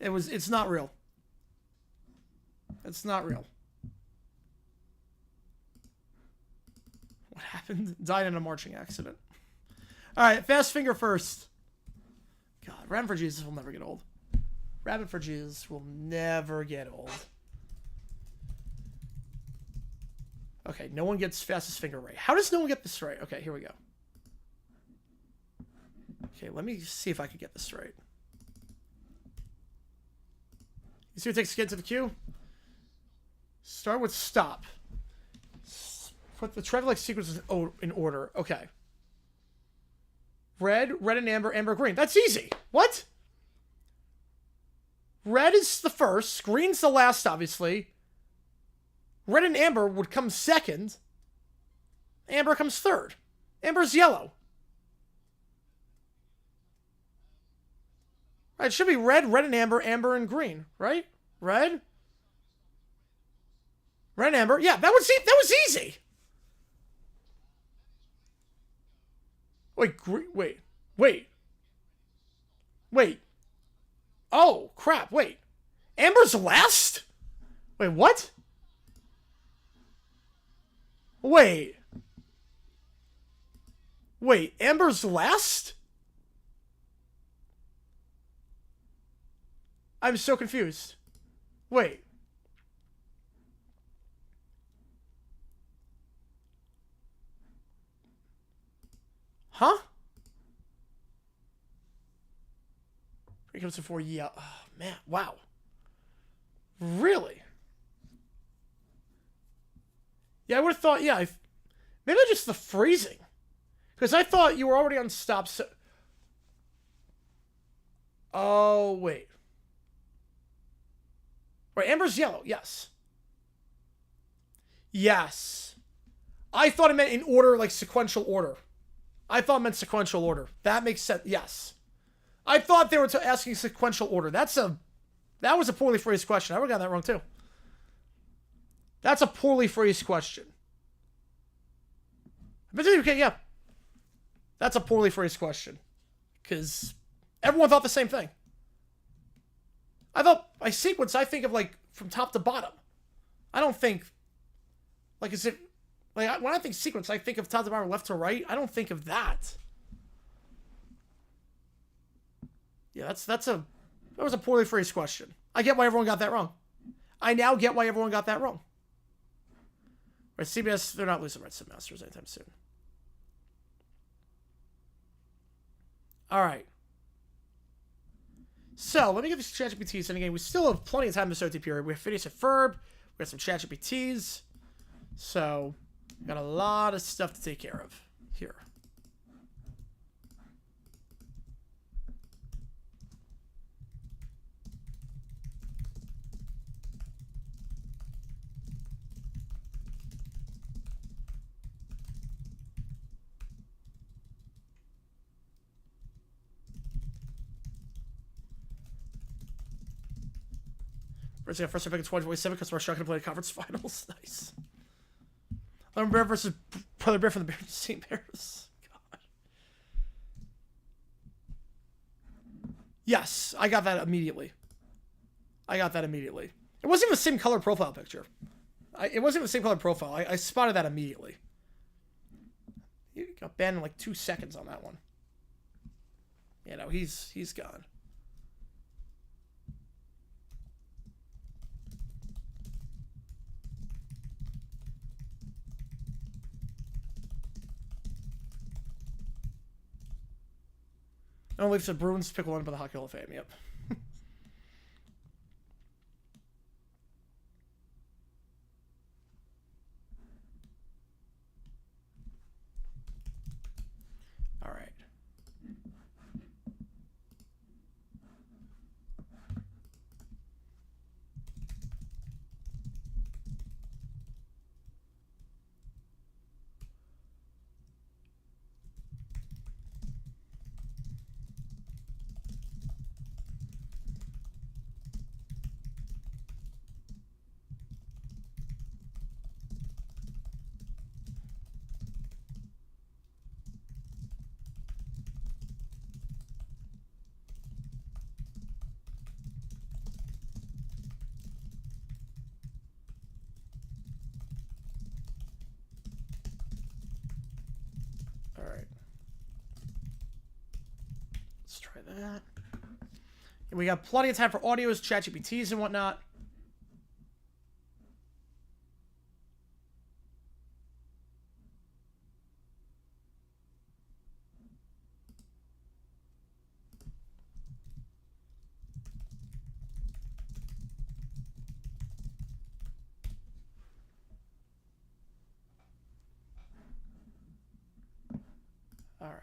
It's not real. It's not real. What happened? Died in a marching accident. Alright, fast finger first. God, Rapping for Jesus will never get old. Rapping for Jesus will never get old. Okay, no one gets fastest finger right. How does no one get this right? Okay, here we go. Okay, let me see if I can get this right. You see what takes to get to the queue? Start with stop. Put the traffic light sequences in order. Okay. Red and amber, amber, green. That's easy. What? Red is the first. Green's the last, obviously. Red and amber would come second. Amber comes third. Amber's yellow. Right, it should be red and amber, amber and green, right? Red and amber. Yeah, that was easy. Wait. Oh, crap, wait. Amber's last? Wait, what? Wait. Wait, Amber's last? I'm so confused. Wait. Huh? Here comes before, yeah. Oh, man, wow. Really? Yeah, I would have thought, yeah. Maybe just the freezing. Because I thought you were already on stop. So... Oh, wait. Right, Amber's yellow, yes. Yes. I thought it meant in order, like sequential order. I thought it meant sequential order. That makes sense, yes. I thought they were asking sequential order. That was a poorly phrased question. I would have gotten that wrong, too. That's a poorly phrased question. But okay, yeah. That's a poorly phrased question. Because everyone thought the same thing. I thought, by sequence, I think of, like, from top to bottom. I don't think, like, is it, like, when I think sequence, I think of top to bottom, left to right. I don't think of that. Yeah, that was a poorly phrased question. I get why everyone got that wrong. I now get why everyone got that wrong. Right, CBS, they're not losing rights to Masters anytime soon. All right. So, let me get these ChatGPTs in again. We still have plenty of time in this OT period. We have Phineas and Ferb. We got some ChatGPTs. So, we got a lot of stuff to take care of here. First pick in 2027 because we're going to play the conference finals. Nice. Brother Bear versus Brother Bear from the St. Bears. God. Yes, I got that immediately. It wasn't even the same color profile picture. It wasn't even the same color profile. I spotted that immediately. He got banned in like 2 seconds on that one. You know, he's gone. I don't believe the Bruins pick one by the Hockey Hall of Fame. Yep. All right. All right. Let's try that. And we got plenty of time for audios, ChatGPTs, and whatnot. All right.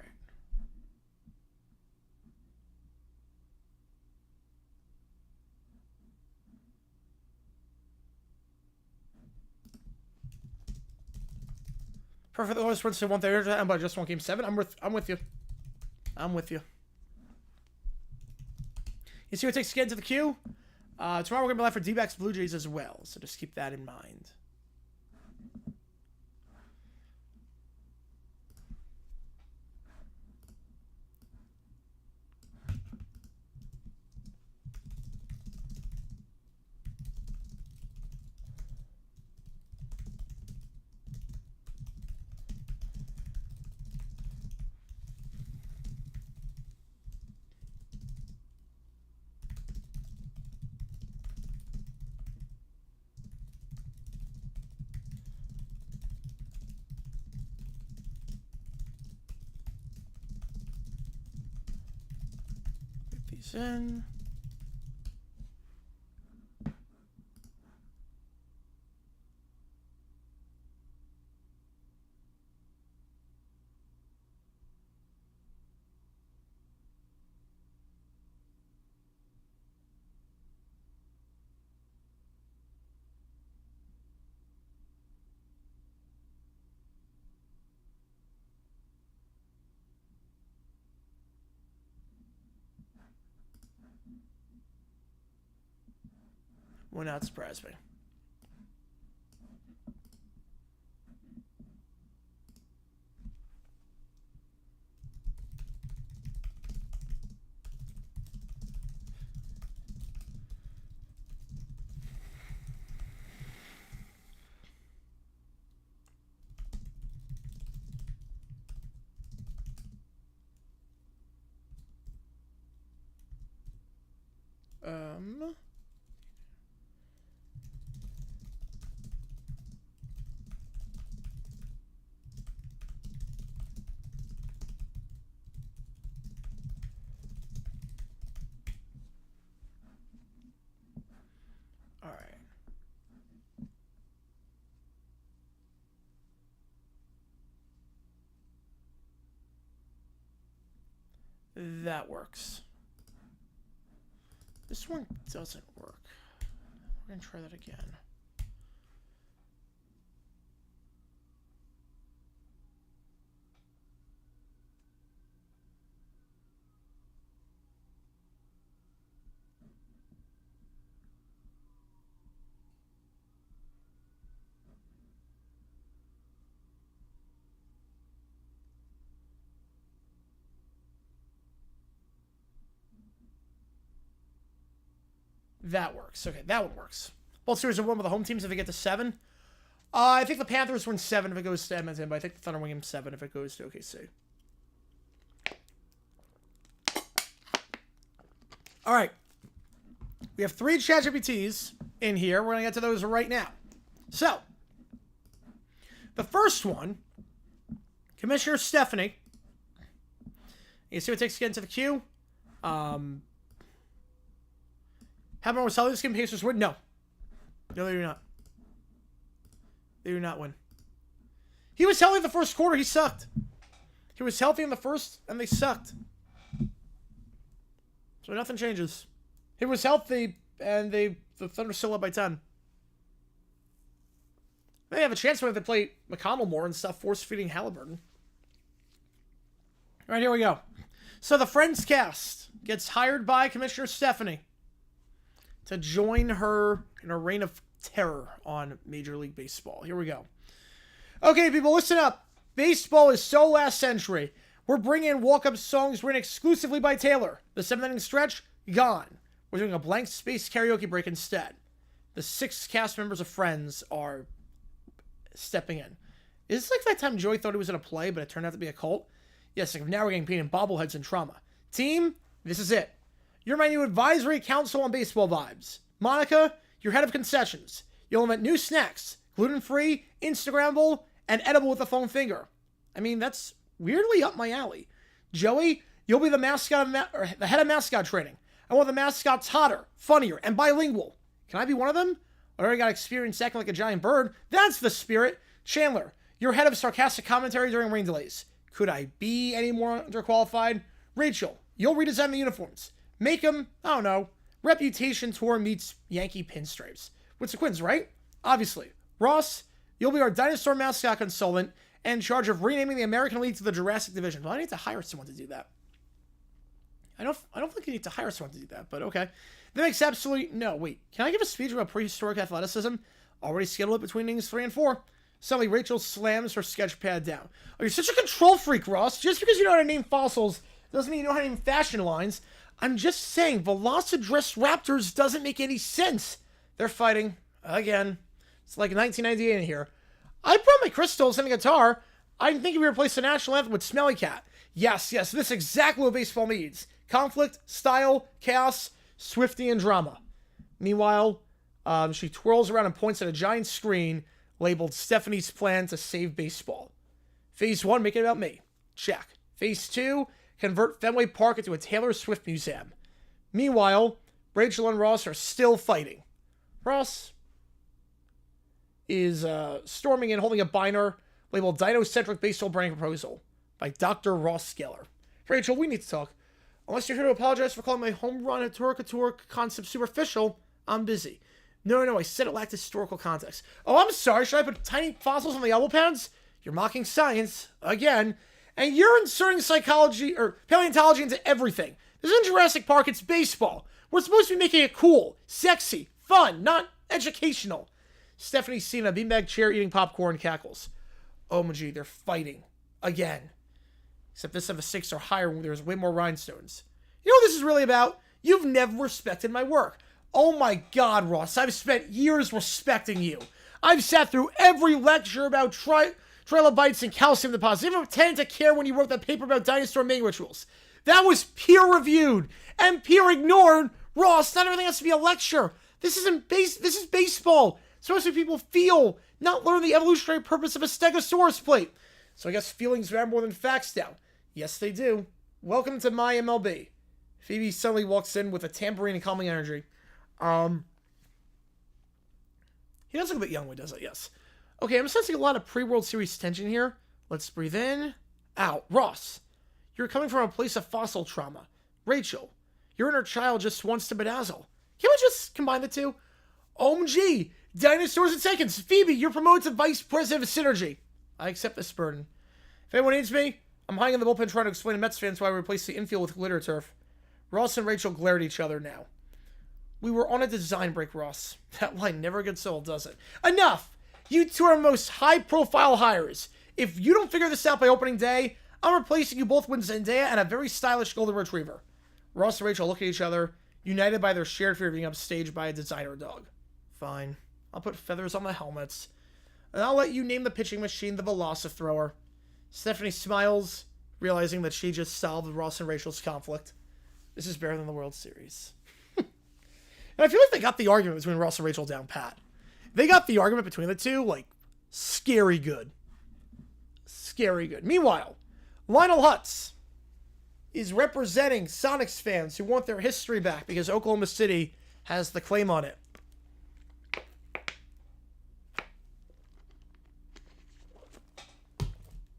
Perfect. The lowest wins to 130, but just one game 7. I'm with you. You see what takes to get into the queue? Tomorrow we're gonna be live for D-backs Blue Jays as well, so just keep that in mind. in. Would not surprise me. All right. That works. This one doesn't work. We're going to try that again. That works. Okay, that one works. Both series are won by the home teams if they get to 7. I think the Panthers win 7 if it goes to Edmonton, but I think the Thunder win 7 if it goes to OKC. All right. We have 3 ChatGPTs in here. We're going to get to those right now. So, the first one, Commissioner Stephanie. You see what it takes to get into the queue? How was healthy this game? Pacers win? No. No, they do not. They do not win. He was healthy in the first quarter. He sucked. He was healthy in the first, and they sucked. So nothing changes. He was healthy, and the Thunder still up by 10. They have a chance when they play McConnell more and stuff, force-feeding Halliburton. All right, here we go. So the Friends cast gets hired by Commissioner Stephanie to join her in a reign of terror on Major League Baseball. Here we go. Okay, people, listen up. Baseball is so last century. We're bringing in walk-up songs written exclusively by Taylor. The 7th-inning stretch, gone. We're doing a blank space karaoke break instead. The 6 cast members of Friends are stepping in. Is this like that time Joey thought he was in a play, but it turned out to be a cult? Yes, like now we're getting paid in bobbleheads and trauma. Team, this is it. You're my new advisory council on baseball vibes. Monica, you're head of concessions. You'll invent new snacks, gluten-free, Instagrammable, and edible with a foam finger. I mean, that's weirdly up my alley. Joey, you'll be the mascot or the head of mascot training. I want the mascots hotter, funnier, and bilingual. Can I be one of them? I already got experience acting like a giant bird. That's the spirit. Chandler, you're head of sarcastic commentary during rain delays. Could I be any more underqualified? Rachel, you'll redesign the uniforms. Make them, I don't know, Reputation Tour meets Yankee pinstripes. With sequins, right? Obviously. Ross, you'll be our dinosaur mascot consultant and in charge of renaming the American League to the Jurassic Division. Well, I need to hire someone to do that. I don't think you need to hire someone to do that, but okay. That makes absolutely no. Wait, can I give a speech about prehistoric athleticism? Already scheduled it between innings 3 and 4. Suddenly, Rachel slams her sketch pad down. Oh, you're such a control freak, Ross. Just because you know how to name fossils doesn't mean you know how to name fashion lines. I'm just saying, Velociraptor Raptors doesn't make any sense. They're fighting again. It's like 1998 in here. I brought my crystals and a guitar. I'm thinking we replace the national anthem with Smelly Cat. Yes, this is exactly what baseball needs. Conflict, style, chaos, Swifty, and drama. Meanwhile, she twirls around and points at a giant screen labeled Stephanie's Plan to Save Baseball. Phase 1, make it about me. Check. Phase 2, convert Fenway Park into a Taylor Swift museum. Meanwhile, Rachel and Ross are still fighting. Ross is storming in, holding a binder labeled Dino-Centric Baseball Branding Proposal by Dr. Ross Geller. Rachel, we need to talk. Unless you're here to apologize for calling my home run historical concept superficial, I'm busy. No, I said it lacked historical context. Oh, I'm sorry, should I put tiny fossils on the elbow pads? You're mocking science, again, and you're inserting psychology or paleontology into everything. This isn't Jurassic Park, it's baseball. We're supposed to be making it cool, sexy, fun, not educational. Stephanie seen a beanbag chair eating popcorn cackles. OMG, they're fighting. Again. Except this time the stakes are higher when there's way more rhinestones. You know what this is really about? You've never respected my work. Oh my god, Ross, I've spent years respecting you. I've sat through every lecture about trilobites and calcium deposits. I even pretended to care when you wrote that paper about dinosaur mating rituals. That was peer-reviewed and peer-ignored. Ross, not everything has to be a lecture. This is baseball. It's supposed to be people feel, not learn the evolutionary purpose of a stegosaurus plate. So I guess feelings matter more than facts now. Yes, they do. Welcome to my MLB. Phoebe suddenly walks in with a tambourine and calming energy. He does look a bit young when he does it, yes. Okay, I'm sensing a lot of pre-World Series tension here. Let's breathe in, out. Ross, you're coming from a place of fossil trauma. Rachel, your inner child just wants to bedazzle. Can we just combine the two? OMG, dinosaurs and seconds. Phoebe, you're promoted to Vice President of Synergy. I accept this burden. If anyone needs me, I'm hiding in the bullpen trying to explain to Mets fans why I replaced the infield with glitter turf. Ross and Rachel glare at each other now. We were on a design break, Ross. That line never gets old, does it? Enough! You two are most high-profile hires. If you don't figure this out by opening day, I'm replacing you both with Zendaya and a very stylish golden retriever. Ross and Rachel look at each other, united by their shared fear of being upstaged by a designer dog. Fine. I'll put feathers on the helmets. And I'll let you name the pitching machine the Velocithrower. Stephanie smiles, realizing that she just solved Ross and Rachel's conflict. This is better than the World Series. And I feel like they got the argument between Ross and Rachel down pat. They got the argument between the two, like, scary good. Scary good. Meanwhile, Lionel Hutz is representing Sonics fans who want their history back because Oklahoma City has the claim on it.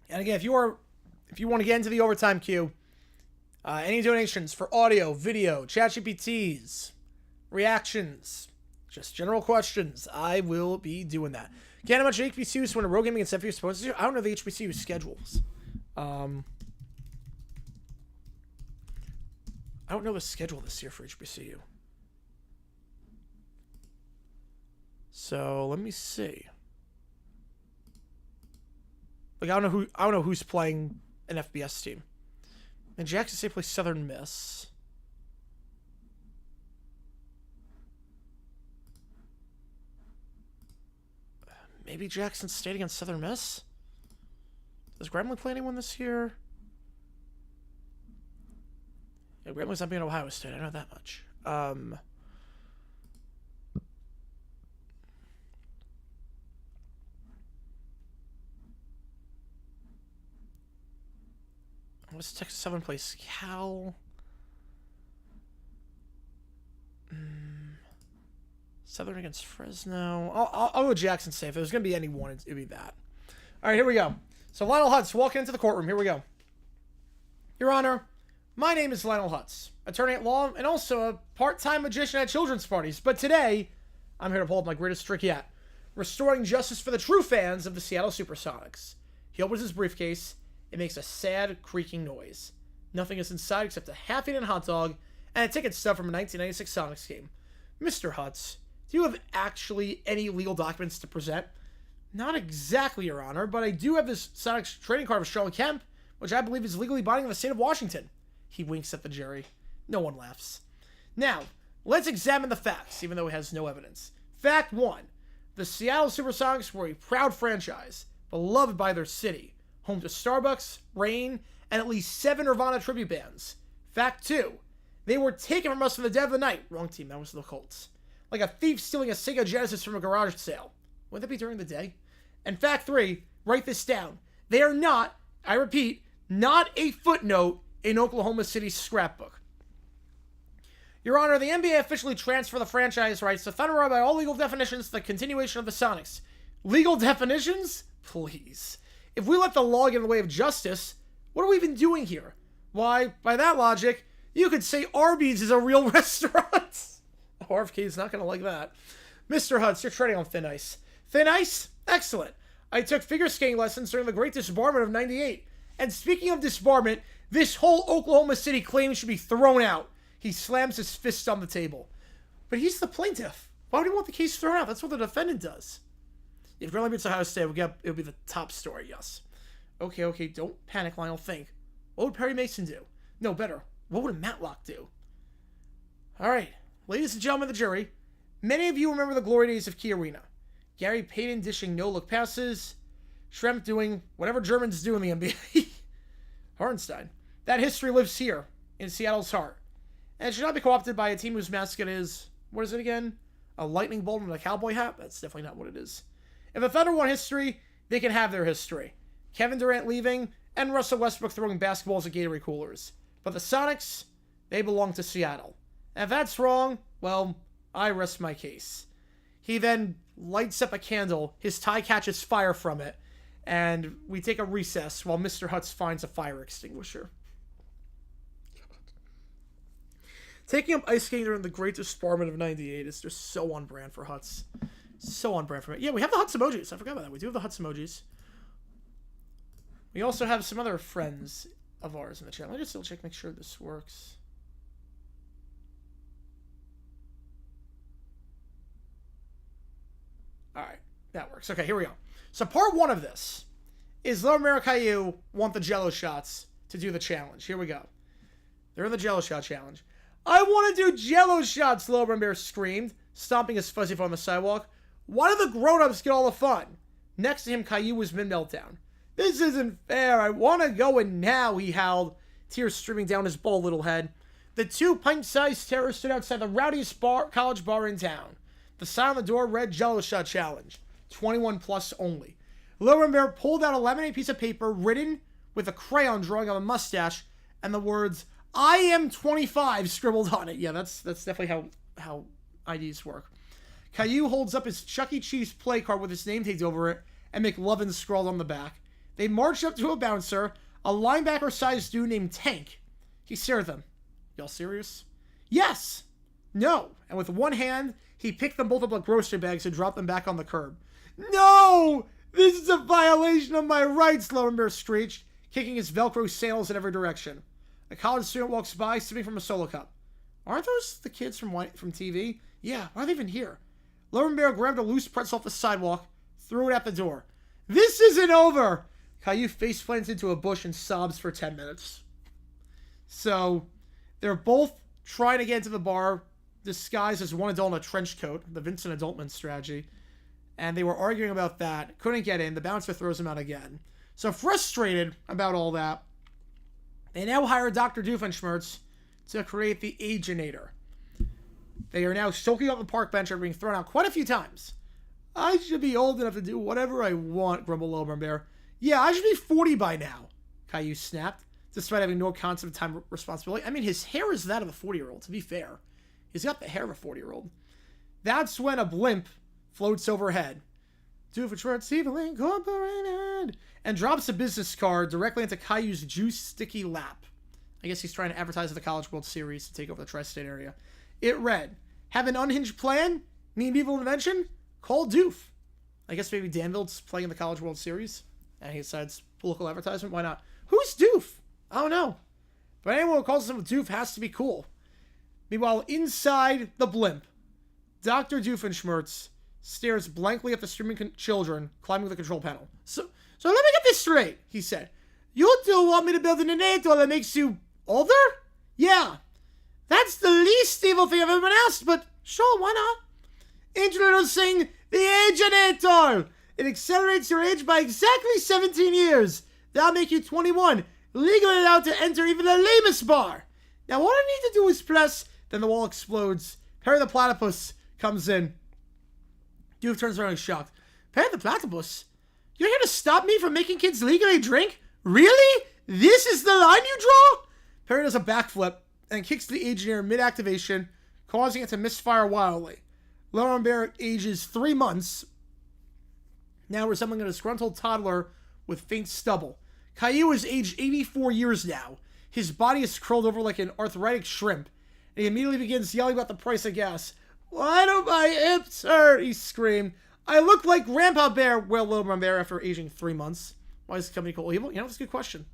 And again, if you want to get into the overtime queue, any donations for audio, video, ChatGPTs, reactions, just general questions, I will be doing that. Can't imagine HBCUs when a road gaming and stuff you're supposed to do. I don't know the HBCU schedules. I don't know the schedule this year for HBCU. So let me see. Like I don't know who's playing an FBS team. And Jackson State plays Southern Miss. Maybe Jackson State against Southern Miss? Does Grambling play anyone this year? Yeah, Grambling's not being Ohio State. I know that much. What's Texas Southern plays? Cal? Southern against Fresno. I'll go Jackson State. If there's going to be any one, it'd be that. All right, here we go. So Lionel Hutz walking into the courtroom. Here we go. Your Honor, my name is Lionel Hutz, attorney at law and also a part-time magician at children's parties. But today, I'm here to pull up my greatest trick yet, restoring justice for the true fans of the Seattle Supersonics. He opens his briefcase. It makes a sad, creaking noise. Nothing is inside except a half-eaten hot dog and a ticket stub from a 1996 Sonics game. Mr. Hutz, do you have actually any legal documents to present? Not exactly, Your Honor, but I do have this Sonics trading card of Charlotte Kemp, which I believe is legally binding in the state of Washington. He winks at the jury. No one laughs. Now, let's examine the facts, even though it has no evidence. Fact 1. The Seattle Supersonics were a proud franchise, beloved by their city, home to Starbucks, Rain, and at least 7 Nirvana tribute bands. Fact 2. They were taken from us for the dead of the night. Wrong team, that was the Colts. Like a thief stealing a Sega Genesis from a garage sale. Wouldn't that be during the day? And fact 3, write this down. They are not, I repeat, not a footnote in Oklahoma City's scrapbook. Your Honor, the NBA officially transferred the franchise rights to Thunder Road by all legal definitions to the continuation of the Sonics. Legal definitions? Please. If we let the law get in the way of justice, what are we even doing here? Why, by that logic, you could say Arby's is a real restaurant. RFK's not going to like that. Mr. Hutz, you're treading on thin ice. Thin ice? Excellent. I took figure skating lessons during the Great Disbarment of '98. And speaking of disbarment, this whole Oklahoma City claim should be thrown out. He slams his fist on the table. But he's the plaintiff. Why would he want the case thrown out? That's what the defendant does. If Grambling beats Ohio State, it'll be the top story, yes. Okay, don't panic, Lionel. Think. What would Perry Mason do? No, better. What would a Matlock do? All right, ladies and gentlemen of the jury, many of you remember the glory days of Key Arena. Gary Payton dishing no-look passes, Schrempf doing whatever Germans do in the NBA. Hartenstein. That history lives here, in Seattle's heart. And it should not be co-opted by a team whose mascot is, what is it again? A lightning bolt with a cowboy hat? That's definitely not what it is. If the Thunder want history, they can have their history. Kevin Durant leaving, and Russell Westbrook throwing basketballs at Gatorade coolers. But the Sonics, they belong to Seattle. And if that's wrong, well, I rest my case. He then lights up a candle, his tie catches fire from it, and we take a recess while Mr. Hutz finds a fire extinguisher. Taking up ice skating during the Great Disbarment of '98 is just so on brand for Hutz. So on brand for me. Yeah, we have the Hutz emojis. I forgot about that. We do have the Hutz emojis. We also have some other friends of ours in the channel. Let me just check, make sure this works. Alright, that works. Okay, here we go. So part one of this is Lower Caillou want the Jello shots to do the challenge. Here we go. They're in the Jello shot challenge. I want to do Jello shots, Lower Bear screamed, stomping his fuzzy foot on the sidewalk. Why do the grown-ups get all the fun? Next to him, Caillou was mid-meltdown. This isn't fair. I want to go in now, he howled, tears streaming down his bald little head. The two pint-sized terrors stood outside the rowdiest college bar in town. The sign on the door read Jello Shot Challenge. 21 plus only. Lower Bear pulled out a laminated piece of paper written with a crayon drawing of a mustache and the words, I am 25 scribbled on it. Yeah, that's definitely how IDs work. Caillou holds up his Chuck E. Cheese play card with his name taped over it and McLovin scrawled on the back. They marched up to a bouncer, a linebacker-sized dude named Tank. He stared at them. Y'all serious? Yes! No! And with one hand, he picked them both up like grocery bags and dropped them back on the curb. No! This is a violation of my rights, Lowenbear screeched, kicking his Velcro sandals in every direction. A college student walks by, sipping from a solo cup. Aren't those the kids from TV? Yeah, why are they even here? Lowenbear grabbed a loose pretzel off the sidewalk, threw it at the door. This isn't over! Caillou face plants into a bush and sobs for 10 minutes. So, they're both trying to get into the bar, disguised as one adult in a trench coat, the Vincent Adultman strategy. And they were arguing about that, couldn't get in, the bouncer throws him out again. So frustrated about all that, they now hire Dr. Doofenshmirtz to create the Aginator. They are now soaking up the park bench and being thrown out quite a few times. I should be old enough to do whatever I want, grumbled Lowenbear. Yeah, I should be 40 by now, Caillou snapped, despite having no concept of time responsibility. I mean, his hair is that of a 40-year-old, to be fair. He's got the hair of a 40-year-old. That's when a blimp floats overhead. Doofenshmirtz Evil Incorporated, and drops a business card directly into Caillou's juice-sticky lap. I guess he's trying to advertise the College World Series to take over the tri-state area. It read, have an unhinged plan? Need evil invention? Call Doof. I guess maybe Danville's playing in the College World Series, and he decides local advertisement. Why not? Who's Doof? I don't know. But anyone who calls him Doof has to be cool. Meanwhile, inside the blimp, Dr. Doofenshmirtz stares blankly at the screaming children climbing the control panel. So let me get this straight, he said. You two want me to build an Aginator that makes you older? Yeah. That's the least evil thing I've ever been asked, but sure, why not? Introducing the Aginator. It accelerates your age by exactly 17 years. That'll make you 21, legally allowed to enter even the lamest bar. Now, all I need to do is press, then the wall explodes. Perry the Platypus comes in. Doof turns around and shocked. Perry the Platypus? You're here to stop me from making kids legally drink? Really? This is the line you draw? Perry does a backflip and kicks the Aginator mid-activation, causing it to misfire wildly. Little Bear ages 3 months, now resembling a disgruntled toddler with faint stubble. Caillou is aged 84 years now. His body is curled over like an arthritic shrimp, and he immediately begins yelling about the price of gas. "Why do my hips hurt?" he screamed. "I look like Grandpa Bear," wailed Little Brown Bear after aging 3 months. Why is the company called evil? You know, that's a good question.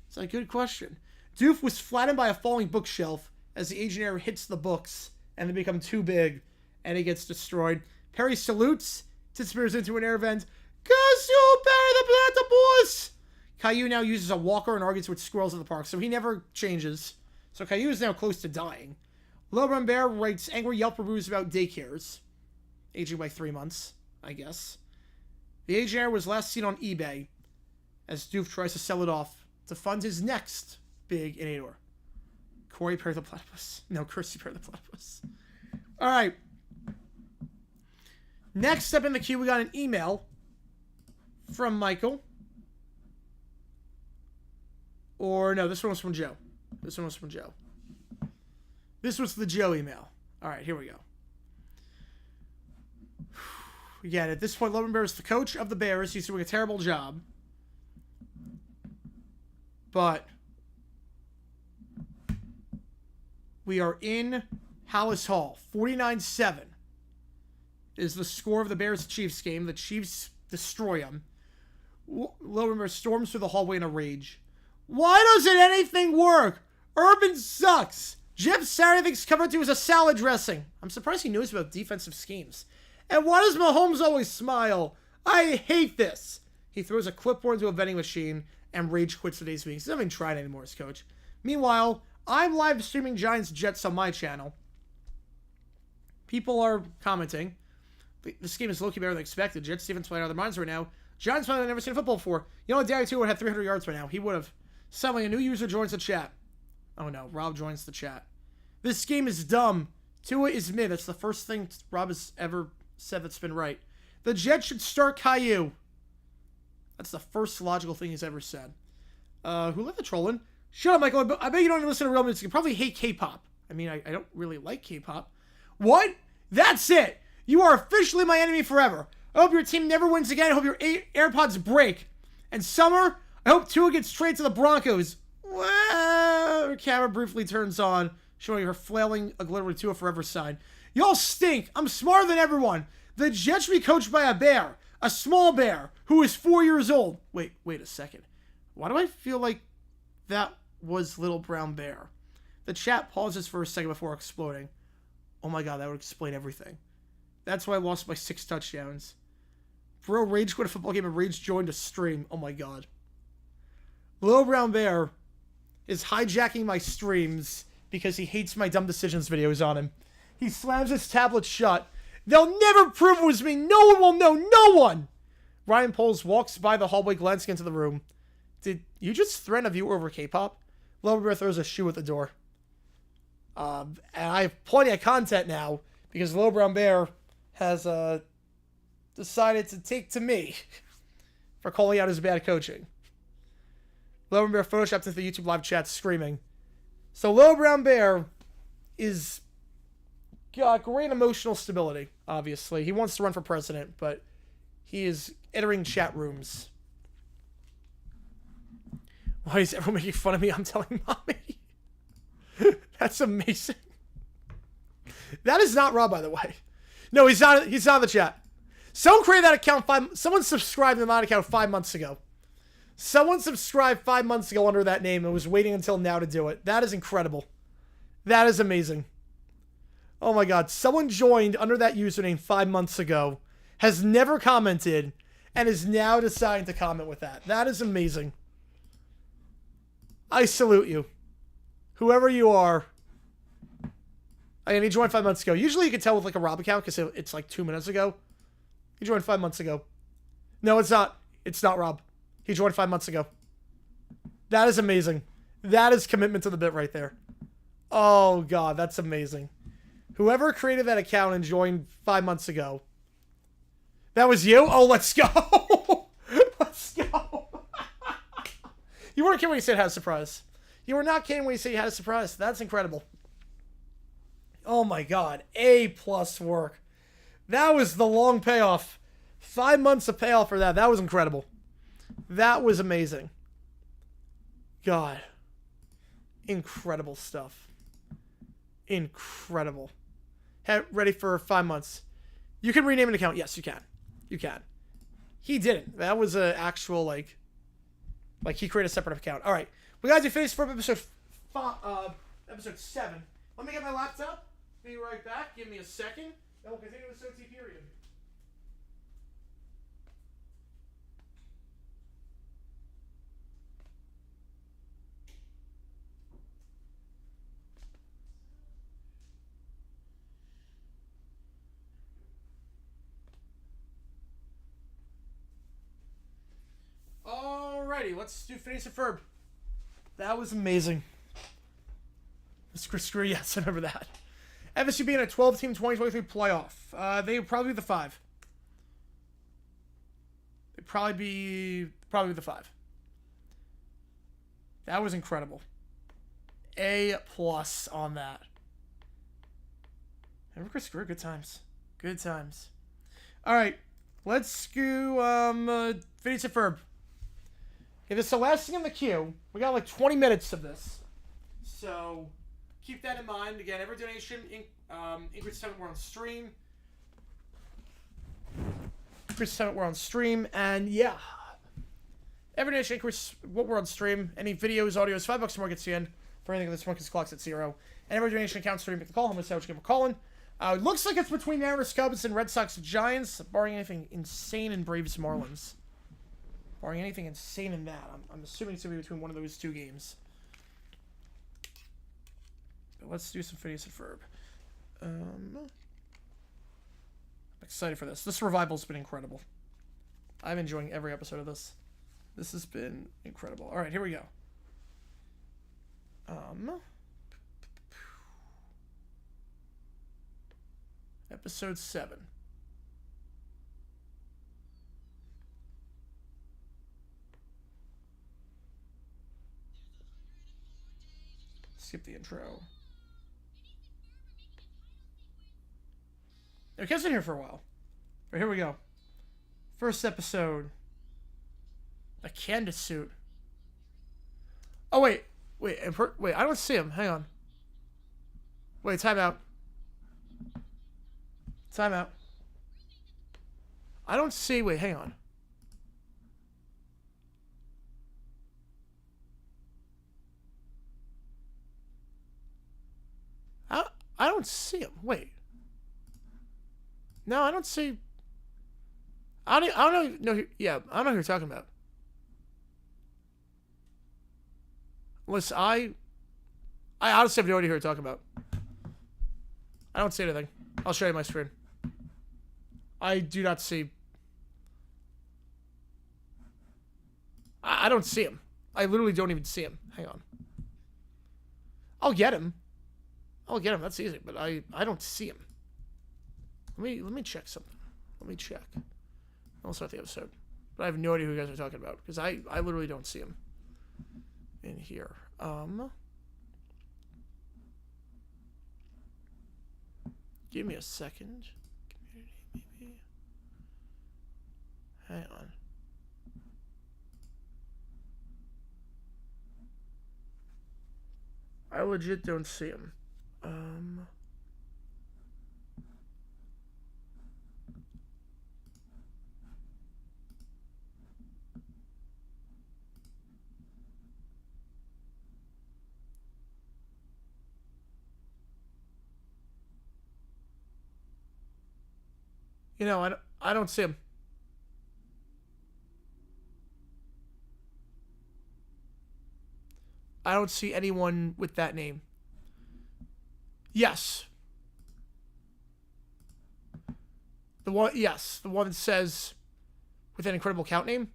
It's a good question. Doof was flattened by a falling bookshelf as the aging heir hits the books, and they become too big, and he gets destroyed. Perry salutes, disappears into an air vent. "Curse you, Perry the Platypus!" Caillou now uses a walker and argues with squirrels at the park, so he never changes. So Caillou is now close to dying. Little Brown Bear writes angry Yelp reviews about daycares, aging by 3 months, I guess. The aging heir was last seen on eBay, as Doof tries to sell it off to fund his next big innovator. Corey Perry the Platypus. No, Kirsty Perry the Platypus. Alright. Next up in the queue, we got an email from Michael. Or, no, this one was from Joe. This one was from Joe. This was the Joe email. Alright, here we go. Again, at this point, Logan Bear is the coach of the Bears. He's doing a terrible job. But we are in Hallis Hall. 49-7 is the score of the Bears-Chiefs game. The Chiefs destroy them. Logan Bear storms through the hallway in a rage. "Why doesn't anything work? Urban sucks. Jeff Saturday thinks cover 2 is a salad dressing." I'm surprised he knows about defensive schemes. "And why does Mahomes always smile? I hate this." He throws a clipboard into a vending machine and rage quits today's meeting. He's not even trying anymore as coach. Meanwhile, I'm live streaming Giants Jets on my channel. People are commenting. This game is low-key better than expected. Jets defense playing out of their minds right now. Giants playing I've never seen football before. You know, Daddy 2 would have 300 yards by now. He would have. Suddenly, a new user joins the chat. Oh no, Rob joins the chat. "This game is dumb. Tua is mid." That's the first thing Rob has ever said that's been right. "The Jets should start Caillou." That's the first logical thing he's ever said. Who let the troll in? "Shut up, Michael. I bet you don't even listen to real music. You probably hate K-pop." I mean, I don't really like K-pop. "What? That's it. You are officially my enemy forever. I hope your team never wins again. I hope your AirPods break. And Summer, I hope Tua gets traded to the Broncos." Well, her camera briefly turns on, showing her flailing a glittery Tua forever sign. "Y'all stink. I'm smarter than everyone. The Jets should be coached by a bear. A small bear who is 4 years old." Wait a second. Why do I feel like that was Little Brown Bear? The chat pauses for a second before exploding. Oh my god, that would explain everything. That's why I lost my 6 touchdowns. Bro rage quit a football game and rage joined a stream. Oh my god. Little Brown Bear is hijacking my streams because he hates my dumb decisions videos on him. He slams his tablet shut. "They'll never prove it was me. No one will know. No one." Ryan Poles walks by the hallway, glancing into the room. Did you just threaten a viewer over K-pop? Little Bear throws a shoe at the door. And I have plenty of content now because Little Brown Bear has decided to take to me for calling out his bad coaching. Little Brown Bear photoshopped into the YouTube live chat screaming. So Little Brown Bear is got great emotional stability, obviously. He wants to run for president, but he is entering chat rooms. Why is everyone making fun of me? I'm telling mommy. That's amazing. That is not Rob, by the way. No, he's not in the chat. Someone created that account someone subscribed to that account 5 months ago. Someone subscribed 5 months ago under that name and was waiting until now to do it. That is incredible. That is amazing. Oh my god. Someone joined under that username 5 months ago, has never commented, and is now deciding to comment with that. That is amazing. I salute you. Whoever you are. And he joined 5 months ago. Usually you can tell with like a Rob account because it's like 2 minutes ago. He joined 5 months ago. No, it's not. It's not Rob. He joined 5 months ago. That is amazing. That is commitment to the bit right there. Oh, God. That's amazing. Whoever created that account and joined 5 months ago. That was you? Oh, let's go. Let's go. You weren't kidding when you said you had a surprise. You were not kidding when you said you had a surprise. That's incredible. Oh my god. A+ work. That was the long payoff. 5 months of payoff for that. That was incredible. That was amazing. God. Incredible stuff. Incredible. Ready for 5 months. You can rename an account. Yes, you can. You can. He didn't. That was an actual, like he created a separate account. All right. We guys, we finished for episode 7. Let me get my laptop. Be right back. Give me a second. And we'll continue with Sochi period. Alrighty, let's do Phineas and Ferb. That was amazing. Screw yes, I remember that. FSU being a 12-team 2023 playoff. They would probably be the 5. They'd probably be the 5. That was incredible. A+ on that. Remember Chris Greer? Good times. Good times. All right, let's do Phineas and Ferb. Okay, this is the last thing in the queue. We got like 20 minutes of this, so keep that in mind. Again, every donation increases time we're on stream. Increases time we're on stream, and yeah, every donation increases what we're on stream. Any videos, audios, $5 more gets you in. For anything, this one gets clocks at 0. And every donation counts stream. Make the call. How much give a call in? It looks like it's between Mariners, Cubs, and Red Sox, Giants, barring anything insane in Braves, Marlins. Barring anything insane in that, I'm assuming it's gonna be between one of those 2 games. But let's do some Phineas and Ferb. I'm excited for this. This revival's been incredible. I'm enjoying every episode of this. This has been incredible. All right, here we go. Episode 7. Skip the intro. It has been here for a while. But here we go. First episode. A Candace suit. Oh, wait. Wait, I don't see him. Hang on. Wait, time out. Time out. I don't see... Wait, hang on. I don't see him. Wait. No, I don't see... I don't know... Yeah, I don't know who you're talking about. Listen, I honestly have no idea who you're talking about. I don't see anything. I'll show you my screen. I do not see... I don't see him. I literally don't even see him. Hang on. I'll get him. That's easy, but I don't see him. Let me check something. Let me check. I'll start the episode. But I have no idea who you guys are talking about, because I literally don't see him in here. Give me a second. Community, maybe. Hang on. I legit don't see him. You know, I don't see him. I don't see anyone with that name. Yes. The one that says with an incredible count name.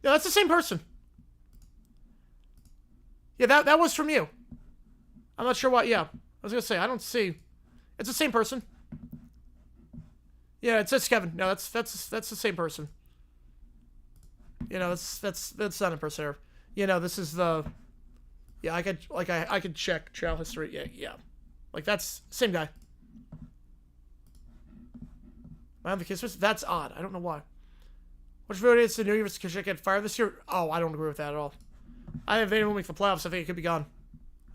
Yeah, that's the same person. Yeah, that was from you. I'm not sure why. Yeah, I was gonna say I don't see. It's the same person. Yeah, it says Kevin. No, that's the same person. You know, that's not impressive. You know, this is the. Yeah, I could check channel history. Yeah, yeah. Like that's same guy. I have the kiss. That's odd. I don't know why. Which vote is the New Year's should get fired this year? Oh, I don't agree with that at all. I think they won't make the playoffs. I think it could be gone.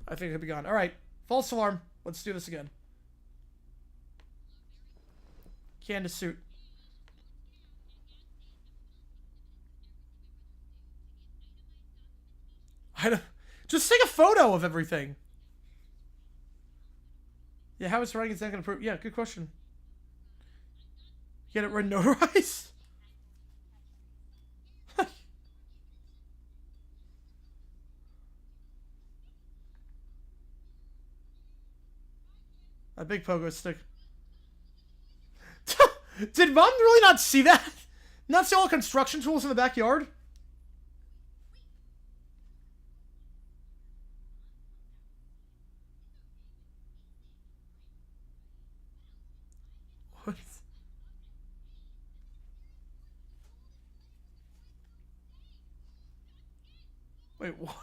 I think it could be gone. All right, false alarm. Let's do this again. Candace suit. I don't. Just take a photo of everything. Yeah, how is writing not going to prove? Yeah, good question. Get it notarized? A big pogo stick. Did Mom really not see that? Not see all the construction tools in the backyard? What? Wait, what?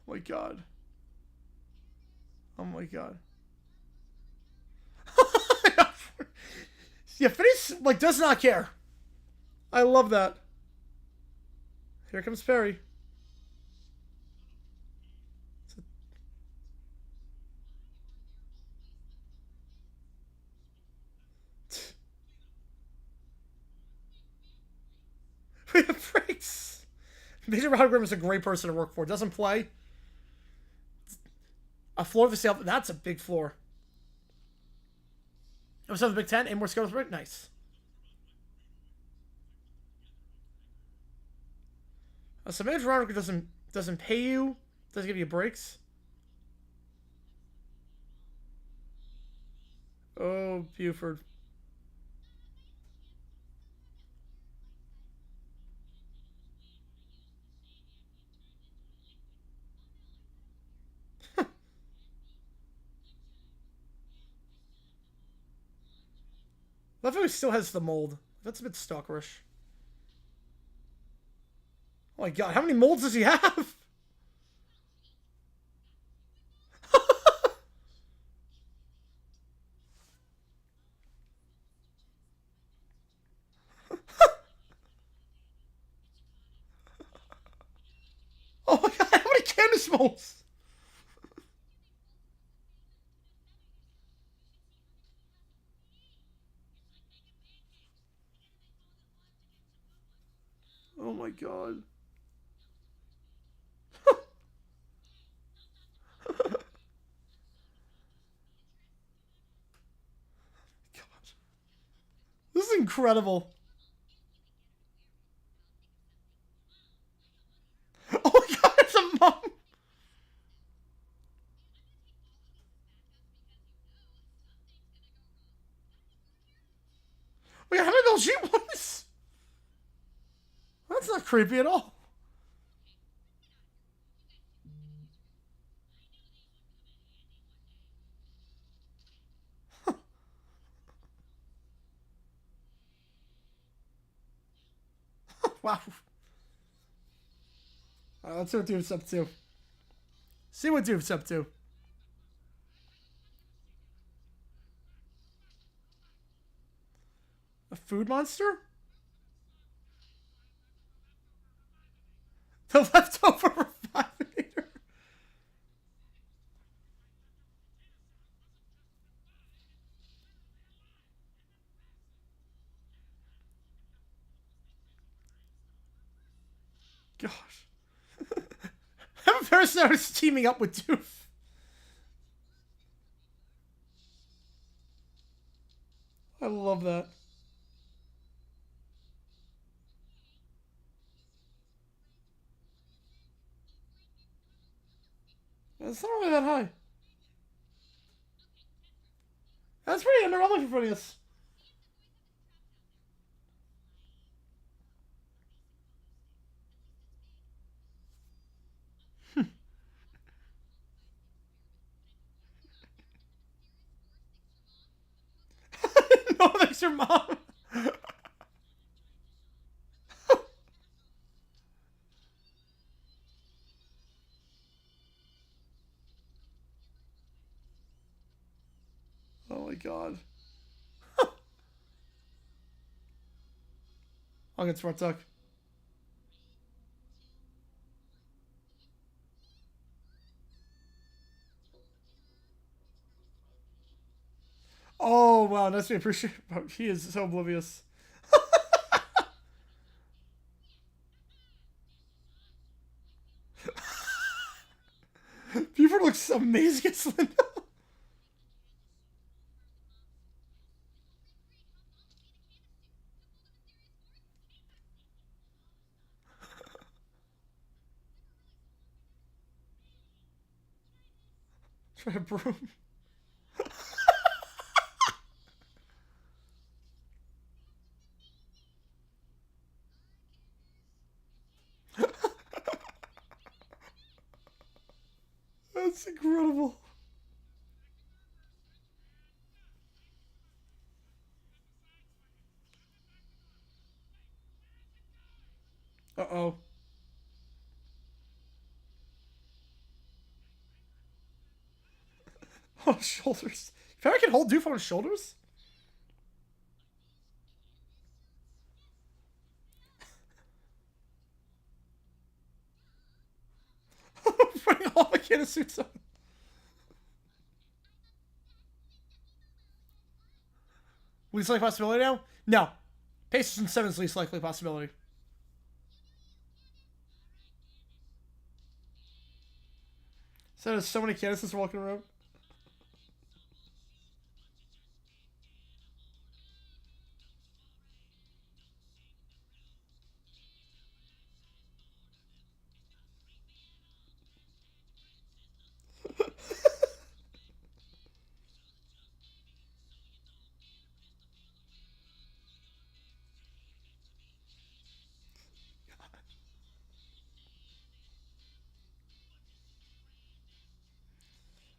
Oh my god. Oh my god. Yeah, Phineas, like, does not care. I love that. Here comes Perry. We have breaks. Major Rodgrim is a great person to work for. Doesn't play. A floor of the sale. That's a big floor. It was the Big Ten. 8 more skills. Nice. So Major Rodgrim doesn't pay you. Doesn't give you breaks. Oh, Buford. Love how he still has the mold. That's a bit stalkerish. Oh my god, how many molds does he have? Oh my god, how many Candace molds? Oh my god. God. This is incredible. Oh my god, it's a mom. Wait, how many bells she wants? That's not creepy at all. Wow. Alright, let's see what Dude's up to. See what Dude's up to. A food monster? The leftover revivator. Gosh. Have a person that is teaming up with Doof. I love that. It's not really that high. That's pretty underwhelming for Phineas. No, that's your mom. Oh my god. I'll get smart talk. Oh wow, that's me appreciate. He is so oblivious. Buford looks amazing as Linda. Try a broom. That's incredible. Uh-oh. Oh, shoulders. If I can hold Doof on his shoulders? Putting all the Cannon suits on. Least likely possibility now? No. Pacers and 7's least likely possibility. So there's so many canisters walking around.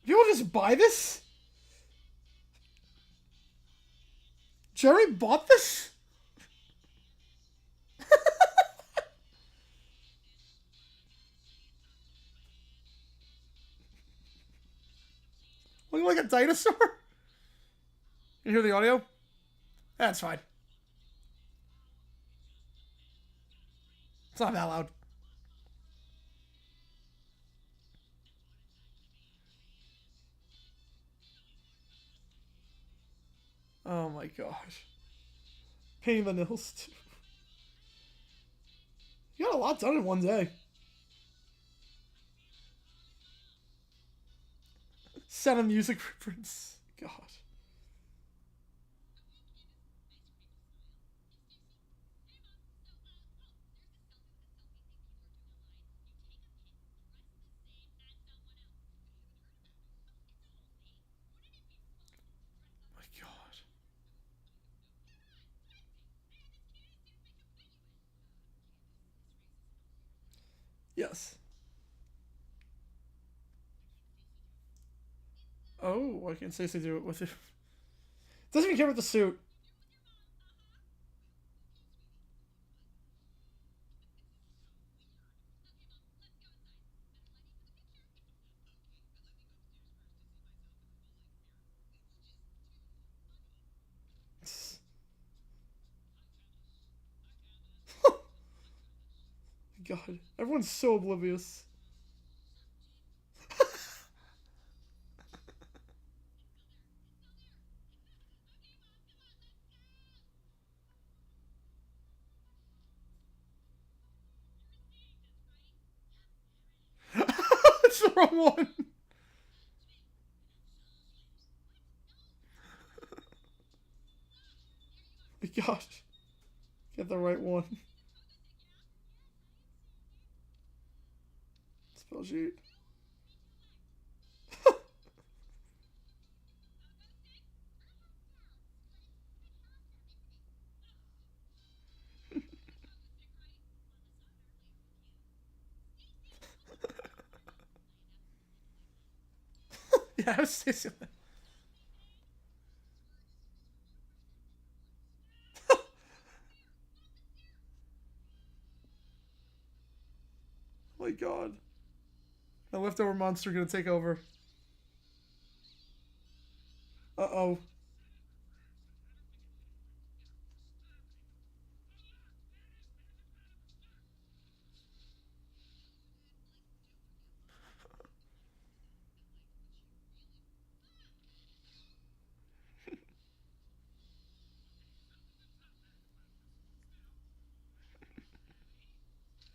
People just buy this? Jerry bought this? Looking like a dinosaur? You hear the audio? That's fine. It's not that loud. Oh my gosh. Painting the nails too. You got a lot done in one day. 7 music reference. God. My God. Yes. Oh, I can safely do it with it. Doesn't even care with the suit. God, everyone's so oblivious. It's the wrong one. Gosh. Get the right one. Spell sheet. Yeah, I was Stacy. god. The leftover monster gonna take over. Uh-oh.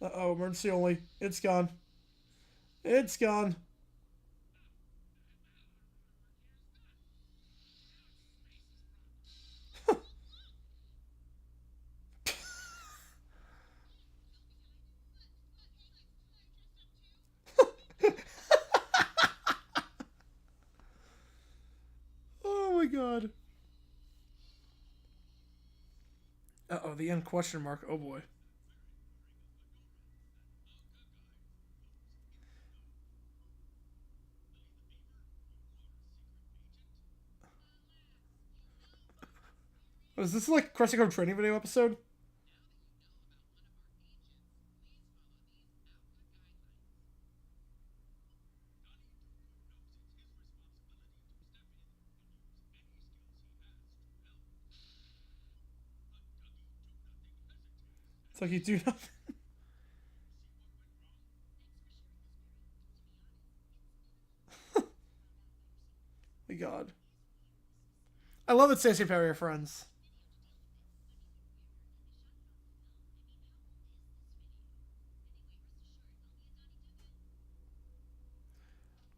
Uh-oh, emergency only. It's gone. It's gone. Oh my god. Uh-oh, the end question mark. Oh boy. Is this like Krusty Krab training video episode? It's like you do nothing. My god. I love that Stacey and Perry are friends.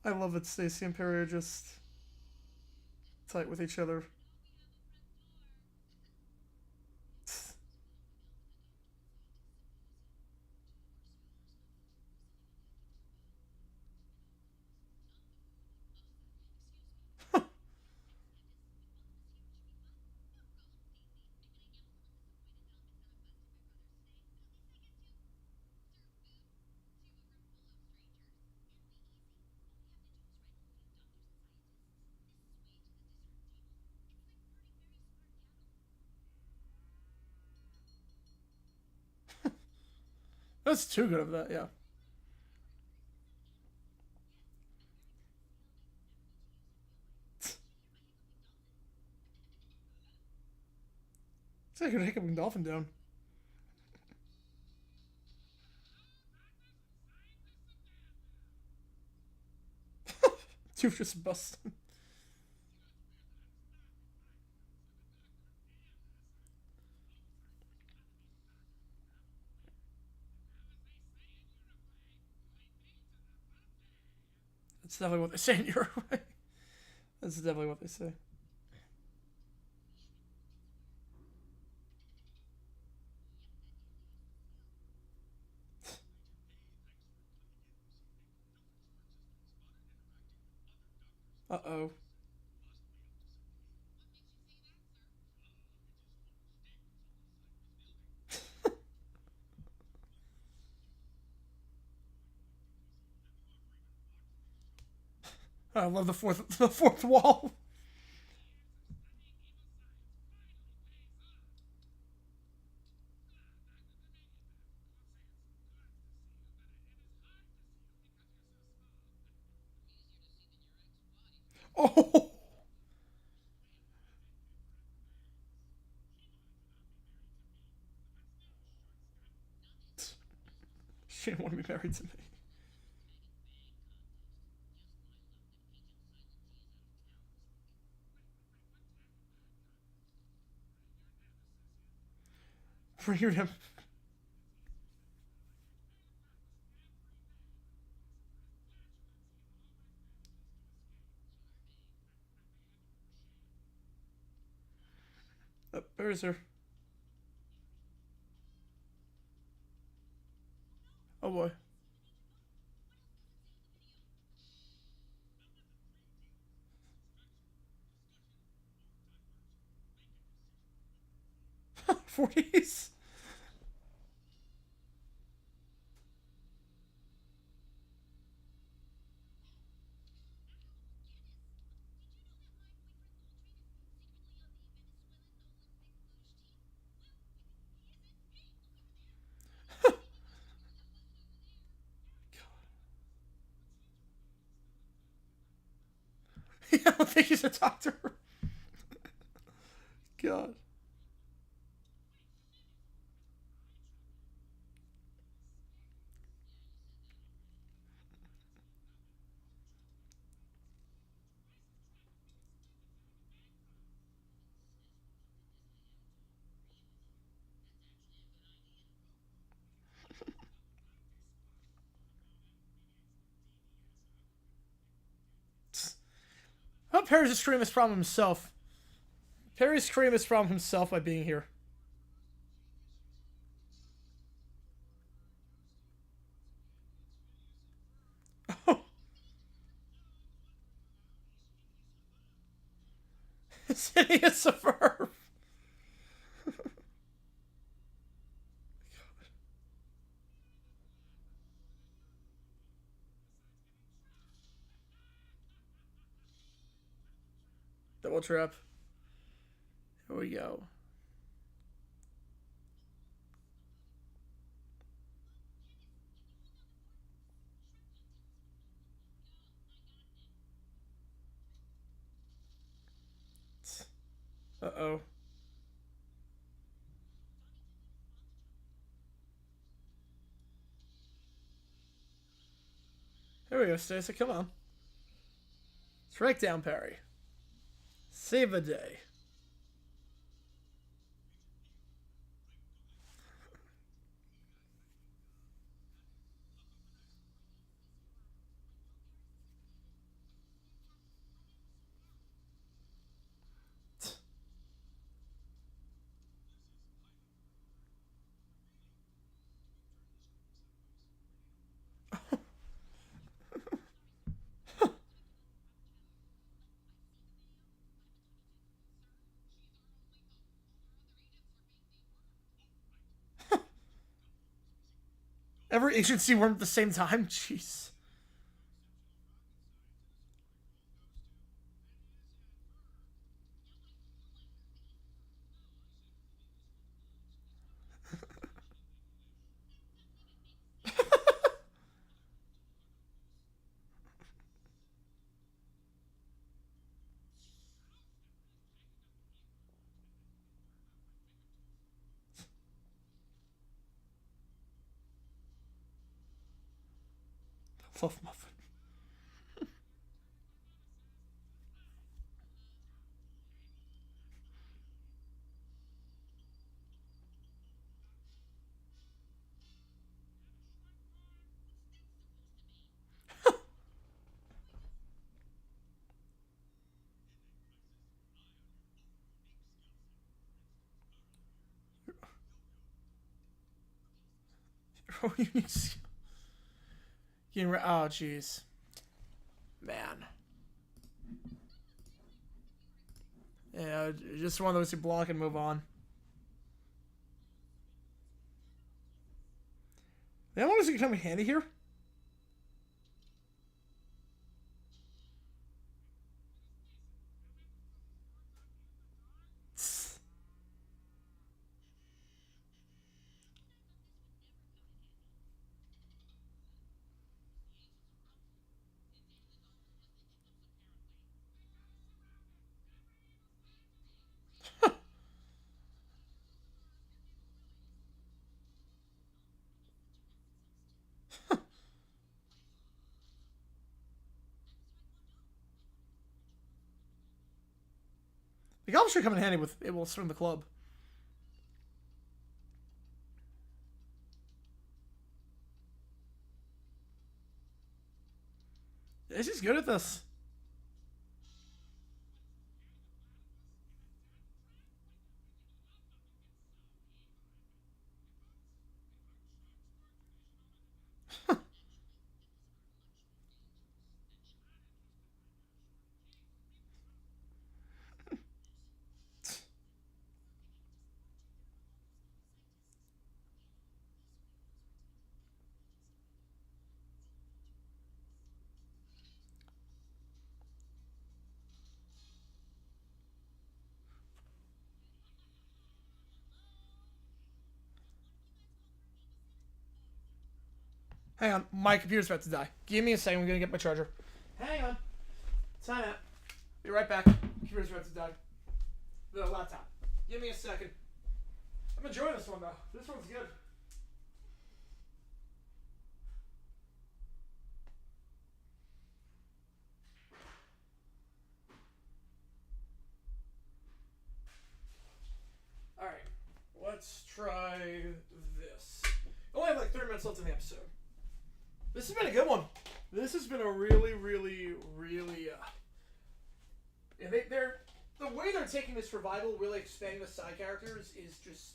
I love that Stacey and Perry are just tight with each other. That's too good of that, yeah. It's like a hiccuping dolphin down. Tooth just busted. That's definitely what they say in Uruguay. That's definitely what they say. Uh-oh. I love the fourth wall. Oh, she didn't want to be married to me. Bring him. Where's her? Oh boy. '40s. I don't think he's a doctor. God. Oh, Perry's extremist from himself. Perry's extremist from himself by being here. Oh. Phineas and Ferb. Double trap. Here we go. Uh-oh. Here we go, Stacy. Come on. Strike down, Perry. Save the day. Every agency worm at the same time? Jeez. Love muffin. Oh, jeez. Man. Yeah, just one of those you block and move on. How long is it come in handy here? The golf should come in handy with it will swing the club. Yeah, she's good at this. Hang on, my computer's about to die. Give me a second, I'm gonna get my charger. Hang on. Time out. Be right back. Computer's about to die. The laptop. Give me a second. I'm enjoying this one, though. This one's good. Alright. Let's try this. I only have like 30 minutes left in the episode. This has been a good one. This has been a really, yeah, they're the way they're taking this revival, really expanding the side characters, is just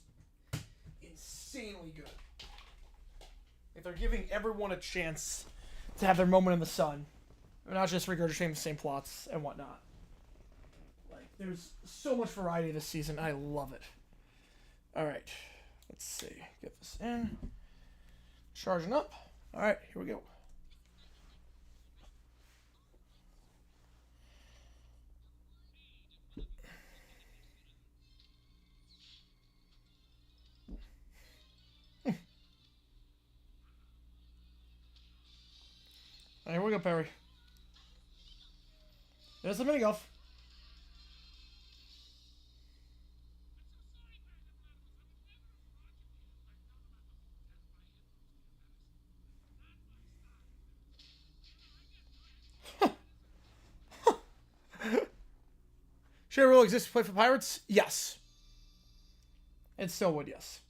insanely good. Like, they're giving everyone a chance to have their moment in the sun. They're not just regurgitating the same plots and whatnot. Like, there's so much variety this season. I love it. Alright. Let's see. Get this in. Charging up. Alright, here we go. Here we go, Perry. There's the mini golf. Should a rule exist to play for Pirates? Yes. It still would, yes.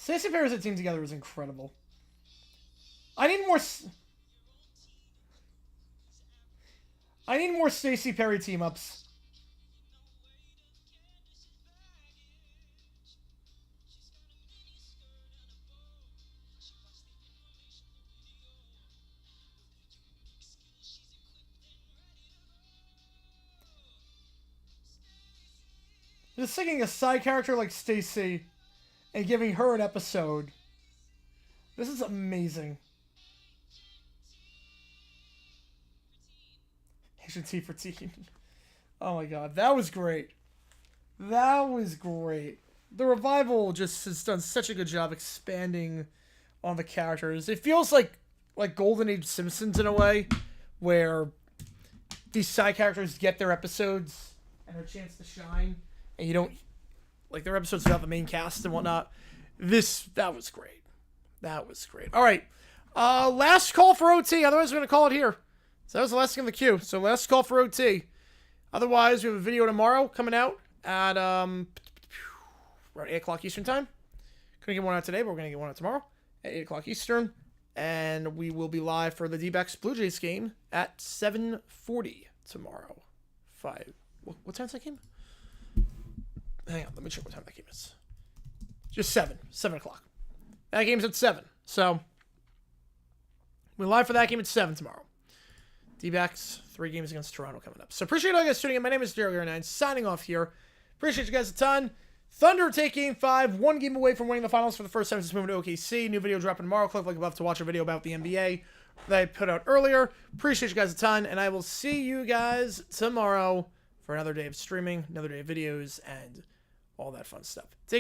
Stacey Perry as a team together is incredible. I need more Stacey Perry team ups. Just thinking a side character like Stacey and giving her an episode. This is amazing. Asian T for teen. Oh my god, that was great. That was great. The revival just has done such a good job expanding on the characters. It feels like Golden Age Simpsons in a way, where these side characters get their episodes and their chance to shine, and you don't like their episodes without the main cast and whatnot. That was great. That was great. All right, last call for OT. Otherwise, we're gonna call it here. So that was the last thing in the queue. So last call for OT. Otherwise, we have a video tomorrow coming out at around 8 o'clock Eastern time. Couldn't get one out today, but we're gonna get one out tomorrow at 8 o'clock Eastern, and we will be live for the D-backs Blue Jays game at 7:40 tomorrow. What time's that game? Hang on, let me check what time that game is. Just 7 o'clock. That game's at 7. So, we're live for that game at 7 tomorrow. D-backs, 3 games against Toronto coming up. So, appreciate all you guys tuning in. My name is cgiulianihpu, signing off here. Appreciate you guys a ton. Thunder take Game 5, 1 game away from winning the finals for the first time since moving to OKC. New video dropping tomorrow. Click like above to watch a video about the NBA that I put out earlier. Appreciate you guys a ton, and I will see you guys tomorrow for another day of streaming, another day of videos, and all that fun stuff. Take